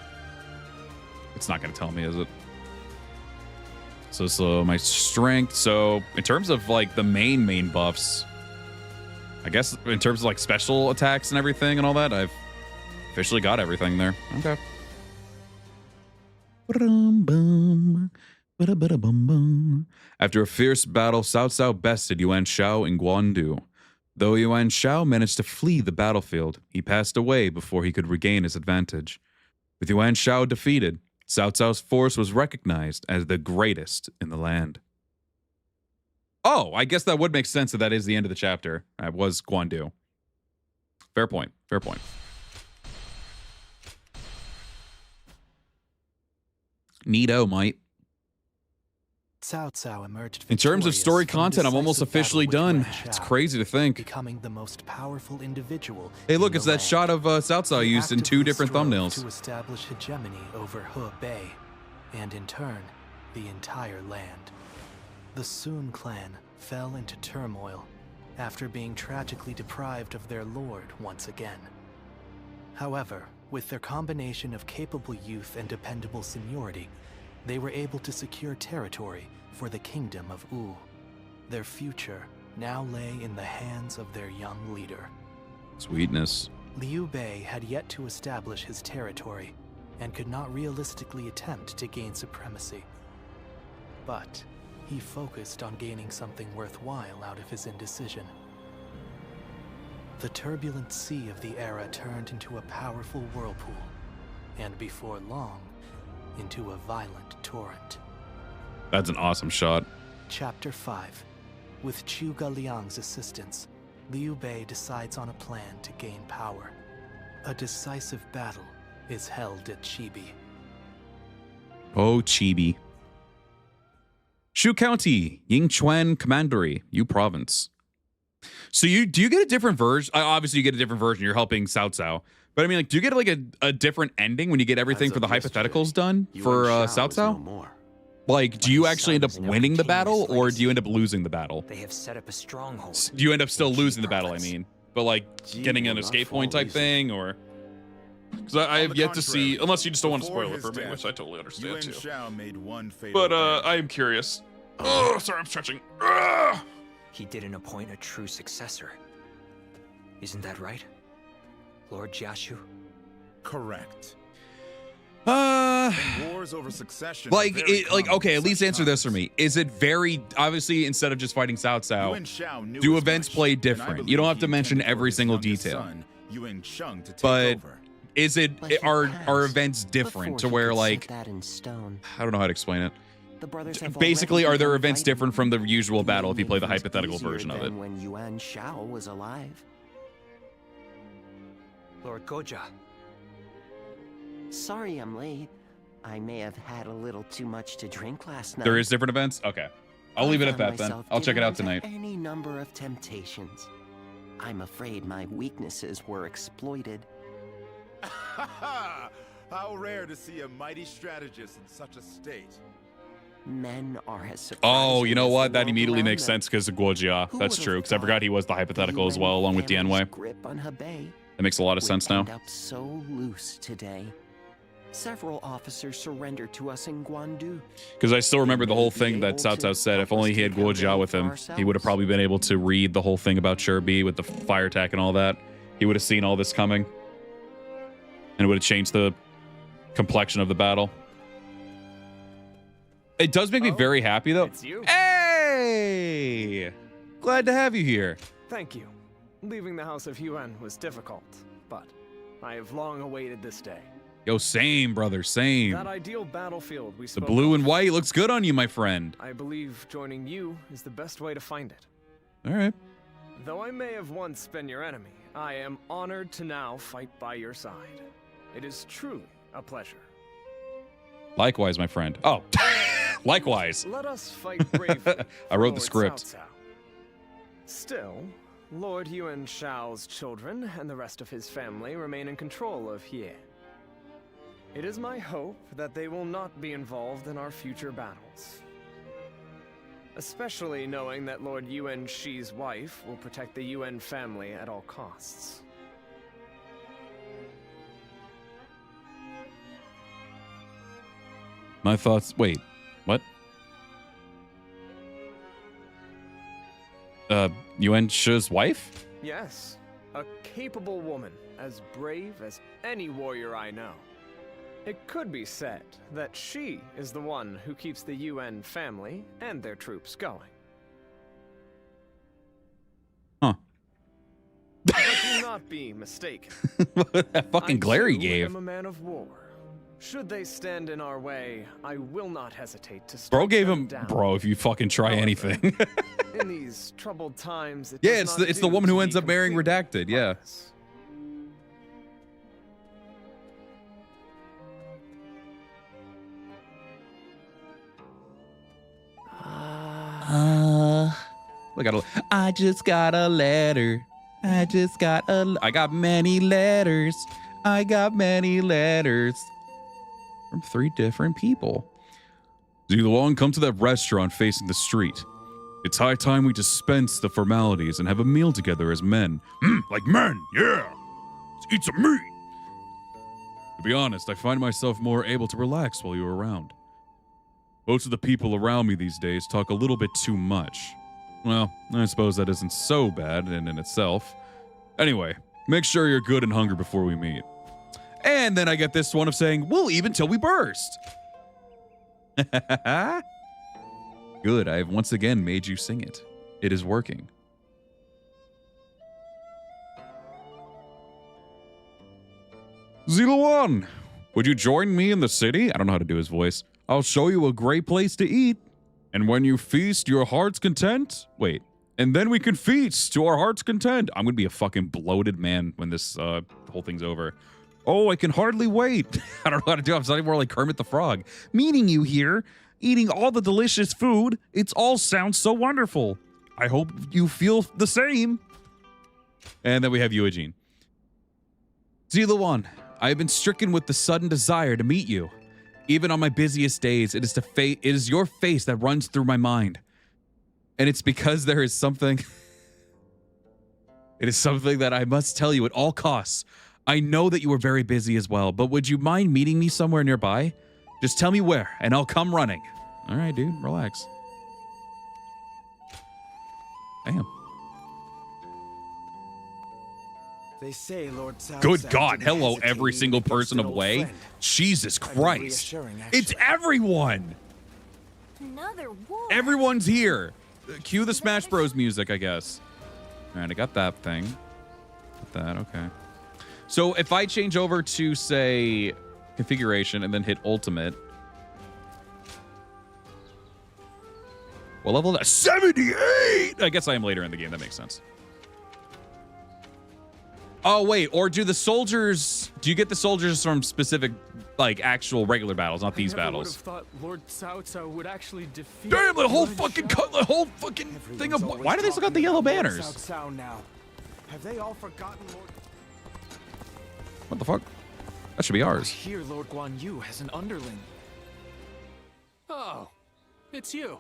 It's not gonna tell me, is it? So my strength. So in terms of like the main buffs, I guess in terms of like special attacks and everything and all that, I've officially got everything there. Okay. After a fierce battle, Cao Cao bested Yuan Shao in Guandu. Though Yuan Shao managed to flee the battlefield, he passed away before he could regain his advantage. With Yuan Shao defeated, Cao Cao's force was recognized as the greatest in the land. Oh, I guess that would make sense that is the end of the chapter. It was Guandu. Fair point. Fair point. Neato, mate. Cao Cao emerged In terms of story content, I'm almost officially done. It's crazy to think. Becoming the most powerful individual. Hey, look, it's that shot of Cao Cao used in 2 different thumbnails. To establish hegemony over He Bei, and in turn, the entire land. The Sun clan fell into turmoil after being tragically deprived of their lord once again. However, with their combination of capable youth and dependable seniority, they were able to secure territory for the kingdom of Wu. Their future now lay in the hands of their young leader. Sweetness. Liu Bei had yet to establish his territory and could not realistically attempt to gain supremacy. But he focused on gaining something worthwhile out of his indecision. The turbulent sea of the era turned into a powerful whirlpool, and before long, into a violent torrent. That's an awesome shot. Chapter 5. With Zhuge Liang's assistance, Liu Bei decides on a plan to gain power. A decisive battle is held at Chibi. Oh, Chibi. Shu County, Yingchuan Commandery, Yu Province. So do you get a different version? Obviously, you get a different version. You're helping Cao Cao. But I mean, like, do you get like a different ending when you get everything for the hypotheticals done for Cao Cao? Like, do you actually end up winning the battle, or do you end up losing the battle? They have set up a stronghold. Do you end up still losing the battle, I mean? But like, getting an escape point type thing, or... Because I have yet to see, unless you just don't want to spoil it for me, which I totally understand too. But I am curious. Oh, sorry, I'm stretching. He didn't appoint a true successor. Isn't that right, Lord Jiashu? Correct. Wars over succession. Like, okay, at least answer this for me. Is it very, obviously, instead of just fighting Cao Cao, do events play different? You don't have to mention every single detail. But is it, are events different to where, like, I don't know how to explain it. Basically, are there events different from the usual battle if you play the hypothetical version of it? When Yuan Shao was alive. Lord Goja. Sorry I'm late. I may have had a little too much to drink last night. There is different events? Okay. I'll leave it at that then. I'll check it out tonight. Any number of temptations. I'm afraid my weaknesses were exploited. How rare to see a mighty strategist in such a state. Men are as surprising. Oh, you know what? That immediately makes sense because of Guojia. That's true, because I forgot he was the hypothetical as well, along with Dianwei. Grip on He Bei That makes a lot of sense now. end up so loose today. Several officers surrendered to us in Guandu. Because I still remember the whole thing that Cao Cao said. If only he had Guojia with him, he would have probably been able to read the whole thing about Shirbi with the fire attack and all that. He would have seen all this coming. And it would have changed the complexion of the battle. It does make me very happy, though. It's you. Hey! Glad to have you here. Thank you. Leaving the House of Yuan was difficult, but I have long awaited this day. Yo, same, brother, same. That ideal battlefield we The spoke blue of, and white looks good on you, my friend. I believe joining you is the best way to find it. All right. Though I may have once been your enemy, I am honored to now fight by your side. It is truly a pleasure. Likewise, my friend. Oh, likewise. Let us fight bravely. I wrote the Lord script. Cao Cao. Still, Lord Yuan Shao's children and the rest of his family remain in control of He. It is my hope that they will not be involved in our future battles. Especially knowing that Lord Yuan Shi's wife will protect the Yuan family at all costs. My thoughts. Wait, what? Yuan Shi's wife? Yes, a capable woman, as brave as any warrior I know. It could be said that she is the one who keeps the UN family and their troops going. Huh. But do not be mistaken. That fucking glare he I gave. am a man of war. Should they stand in our way, I will not hesitate to strike Bro gave them him, down. bro, if you fucking try anything. In these troubled times, Yeah, it's the woman who ends up marrying Redacted. Yeah. I just got a letter. I got many letters. I got many letters from 3 different people. Zulong, come to that restaurant facing the street. It's high time we dispense the formalities and have a meal together as men. Like men, yeah. Let's eat some meat. To be honest, I find myself more able to relax while you're around. Most of the people around me these days talk a little bit too much. Well, I suppose that isn't so bad in itself. Anyway, make sure you're good and hungry before we meet. And then I get this one of saying, we'll eat until we burst. Good, I have once again made you sing it. It is working. Zilawan, would you join me in the city? I don't know how to do his voice. I'll show you a great place to eat. And when you feast your heart's content, wait, and then we can feast to our heart's content. I'm going to be a fucking bloated man when this whole thing's over. Oh, I can hardly wait. I don't know how to do it. I'm sounding more like Kermit the Frog. Meeting you here, eating all the delicious food. It all sounds so wonderful. I hope you feel the same. And then we have Eugene. Zilawan, I have been stricken with the sudden desire to meet you. Even on my busiest days, it is your face that runs through my mind. And it's because there is something... It is something that I must tell you at all costs. I know that you are very busy as well, but would you mind meeting me somewhere nearby? Just tell me where, and I'll come running. All right, dude, relax. Damn. They say Lord Cao Good Cao God, didn't hello, hesitate every single person of against an old Way. friend. Jesus Kind of Christ. reassuring, It's actually. everyone. Another war. Everyone's here. Cue the Smash Bros music, I guess. All right, I got that thing. Got that, okay. So if I change over to, say, configuration and then hit ultimate. What level is that? 78! I guess I am later in the game. That makes sense. Oh, wait. Or do the soldiers... Do you get the soldiers from specific, like, actual regular battles, not these battles? I never would have thought Lord Cao Cao would actually defeat... Damn, the whole fucking thing of... Why do they still got the yellow banners? Cao Cao now. Have they all forgotten Lord... What the fuck? That should be ours. Here, Lord Guanyu has an underling. Oh, it's you.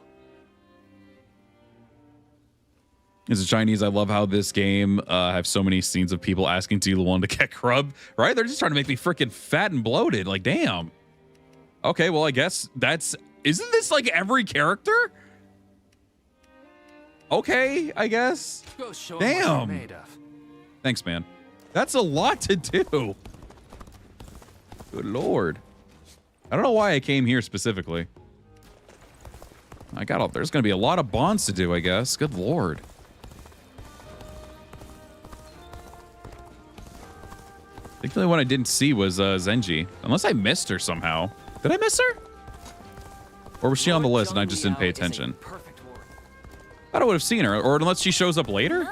As a Chinese, I love how this game have so many scenes of people asking Zilawan to get grub, right? They're just trying to make me freaking fat and bloated. Like, damn. Okay, well, I guess that's... Isn't this like every character? Okay, I guess. Go show 'em what you're Damn. made of. Thanks, man. That's a lot to do. Good Lord. I don't know why I came here specifically. There's going to be a lot of bonds to do, I guess. Good Lord. I think the only one I didn't see was Zenji. Unless I missed her somehow. Did I miss her? Or was she on the list and I just didn't pay attention? I would have seen her. Or unless she shows up later?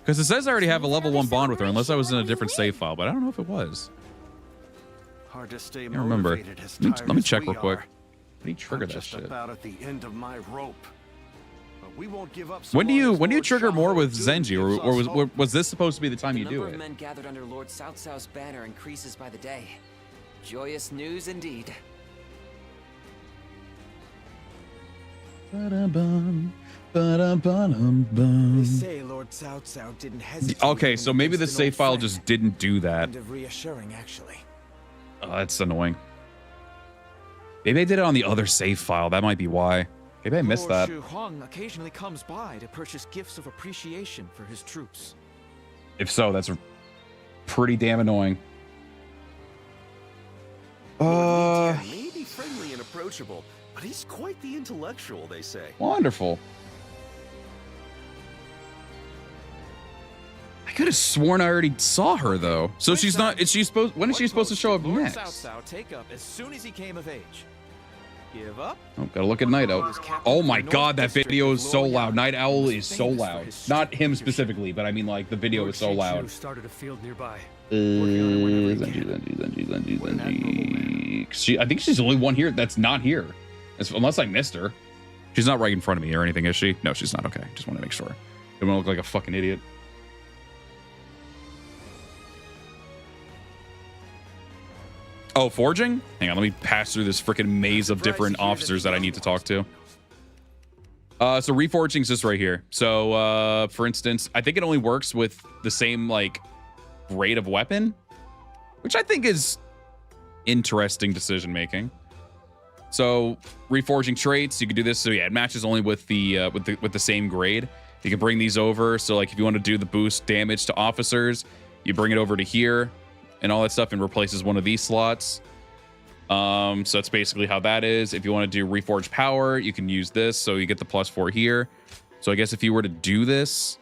Because it says I already have a level 1 bond with her, unless I was in a different save file, but I don't know if it was. Hard to stay I can't remember. motivated as Let tired me as check we real quick. are. How do you trigger I'm that just shit? about at the end of my rope. But we won't give up. When do you trigger more with Zenji, or was this supposed to be the time you do The number of it? men gathered under Lord Cao Cao's banner increases by the day. Joyous news indeed. They say Lord Cao Cao didn't hesitate. Okay, so maybe the save file just didn't do that. Kind of reassuring, actually. Oh, that's annoying. Maybe I did it on the other save file. That might be why. Maybe I missed that. Lord Shu Huang occasionally comes by to purchase gifts of appreciation for his troops. If so, that's pretty damn annoying. May be friendly and approachable, but he's quite the intellectual, they say. Wonderful. I could have sworn I already saw her though. So she's not. Is she supposed? When is she supposed to show up Lord next? Cao Cao take up as soon as he came of age. Give up? Oh, gotta look at Night Owl. Oh my god, that video is so loud. Night Owl is so loud. Not him specifically, but I mean like the video is so loud. Started a field nearby. Zenji. I think she's the only one here that's not here, unless I missed her. She's not right in front of me or anything, is she? No, she's not. Okay, just want to make sure. Don't want to look like a fucking idiot. Oh, forging? Hang on, let me pass through this freaking maze of different officers that I need to talk to. So reforging is just right here. So, for instance, I think it only works with the same, like, grade of weapon, which I think is interesting decision-making. So, reforging traits, you can do this. So, yeah, it matches only with the same grade. You can bring these over. So, like, if you want to do the boost damage to officers, you bring it over to here and all that stuff and replaces one of these slots. So that's basically how that is. If you want to do reforged power, you can use this, so you get the +4 here. So I guess if you were to do this,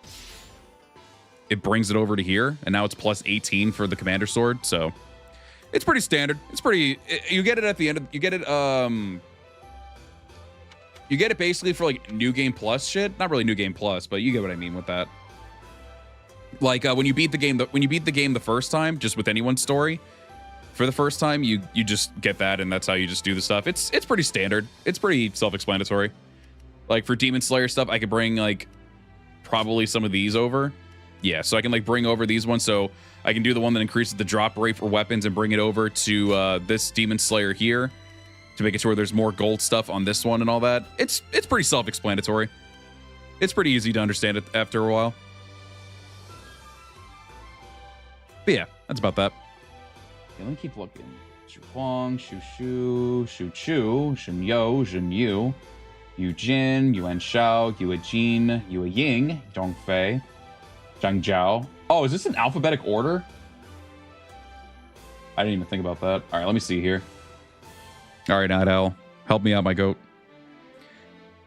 it brings it over to here, and now it's +18 for the commander sword. So it's pretty standard. It's pretty. You get it at the end of. You get it. You get it basically for like new game plus shit. Not really new game plus, but you get what I mean with that. Like when you beat the game, the first time, just with anyone's story, for the first time, you just get that, and that's how you just do the stuff. It's pretty standard. It's pretty self-explanatory. Like for Demon Slayer stuff, I could bring like probably some of these over. Yeah, so I can like bring over these ones. So I can do the one that increases the drop rate for weapons and bring it over to this Demon Slayer here to make it so there's more gold stuff on this one and all that. It's pretty self-explanatory. It's pretty easy to understand it after a while. But yeah, that's about that. Okay, let me keep looking. Shu Huang, Shu Shu, Shu Chu, Shen Yo, Zhen Yu, Yu Jin, Yuan Shao, Yue Jin, Yue Ying, Dong Fei, Zhang Jiao. Oh, is this in alphabetic order? I didn't even think about that. All right, let me see here. All right, Night Owl, help me out, my goat.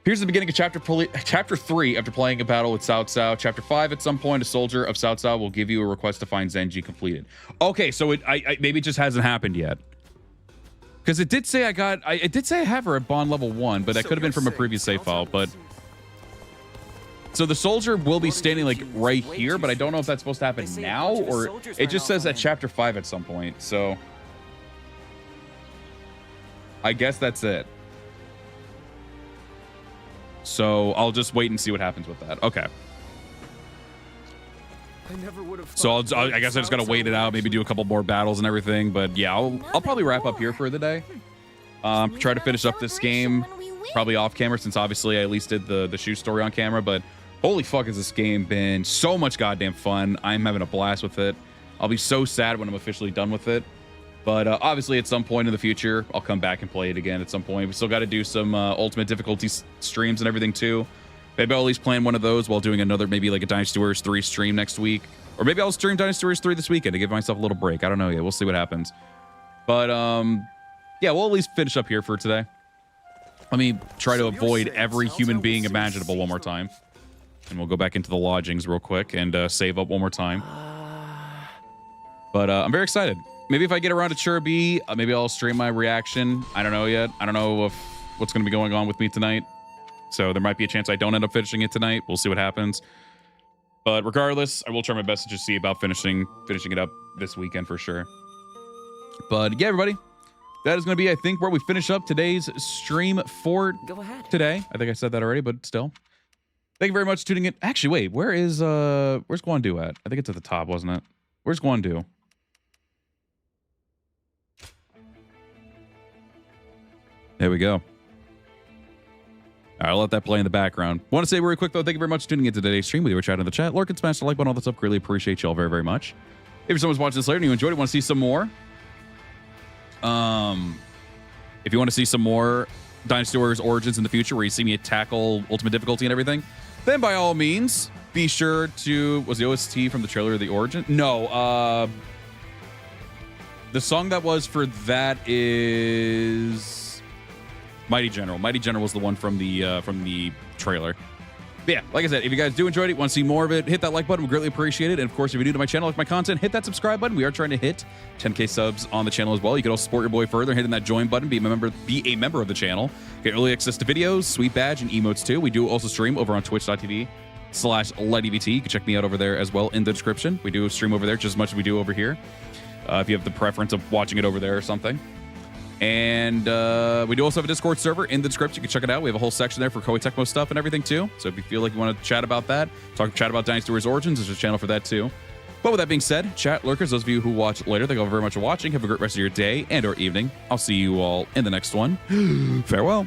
Here's the beginning of chapter 3 after playing a battle with Cao Cao. Chapter 5, at some point, a soldier of Cao Cao will give you a request to find Zenji completed. Okay, so maybe it just hasn't happened yet. Because it did say it did say I have her at bond level 1, but that could have been from a previous save file. But so the soldier will be standing like right here, but I don't know if that's supposed to happen now or it just says at chapter 5 at some point. So I guess that's it. So I'll just wait and see what happens with that. Okay. So I guess I just gotta wait it out, maybe do a couple more battles and everything. But yeah, I'll probably wrap up here for the day. Try to finish up this game, probably off camera, since obviously I at least did the Shu story on camera. But holy fuck, has this game been so much goddamn fun. I'm having a blast with it. I'll be so sad when I'm officially done with it. But obviously, at some point in the future, I'll come back and play it again at some point. We still got to do some ultimate difficulty streams and everything, too. Maybe I'll at least plan one of those while doing another, maybe like a Dynasty Warriors 3 stream next week. Or maybe I'll stream Dynasty Warriors 3 this weekend to give myself a little break. I don't know yet. We'll see what happens. But, yeah, we'll at least finish up here for today. Let me try to avoid every human being imaginable one more time. And we'll go back into the lodgings real quick and save up one more time. But I'm very excited. Maybe if I get around to Chirby, maybe I'll stream my reaction. I don't know yet. I don't know what's going to be going on with me tonight. So there might be a chance I don't end up finishing it tonight. We'll see what happens. But regardless, I will try my best to just see about finishing it up this weekend for sure. But yeah, everybody, that is going to be, I think, where we finish up today's stream for today. I think I said that already, but still. Thank you very much for tuning in. Actually, wait, where's Guandu at? I think it's at the top, wasn't it? Where's Guandu? There we go. All right, I'll let that play in the background. Want to say very quick, though, thank you very much for tuning in to today's stream. We were chatting in the chat. Lurk and smash the like button, all that stuff. Really appreciate you all very, very much. If you're someone's watching this later and you enjoyed it, want to see some more, if you want to see some more Dynasty Warriors Origins in the future, where you see me tackle Ultimate Difficulty and everything, then by all means, be sure to... Was the OST from the trailer of the Origin? No. The song that was for that is Mighty General. Mighty General was the one from the trailer. But yeah, like I said, if you guys do enjoy it, want to see more of it, hit that like button. We greatly appreciate it. And of course, if you're new to my channel, like my content, hit that subscribe button. We are trying to hit 10K subs on the channel as well. You can also support your boy further, hitting that join button, be a member of the channel. Get early access to videos, sweet badge, and emotes too. We do also stream over on twitch.tv/LightyVT. You can check me out over there as well in the description. We do stream over there just as much as we do over here. If you have the preference of watching it over there or something. And we do also have a Discord server in the description. You can check it out. We have a whole section there for Koei Tecmo stuff and everything too. So if you feel like you want to chat about that, chat about Dynasty Warriors Origins, there's a channel for that too. But with that being said, chat lurkers, those of you who watch later, thank you all very much for watching. Have a great rest of your day and or evening. I'll see you all in the next one. Farewell.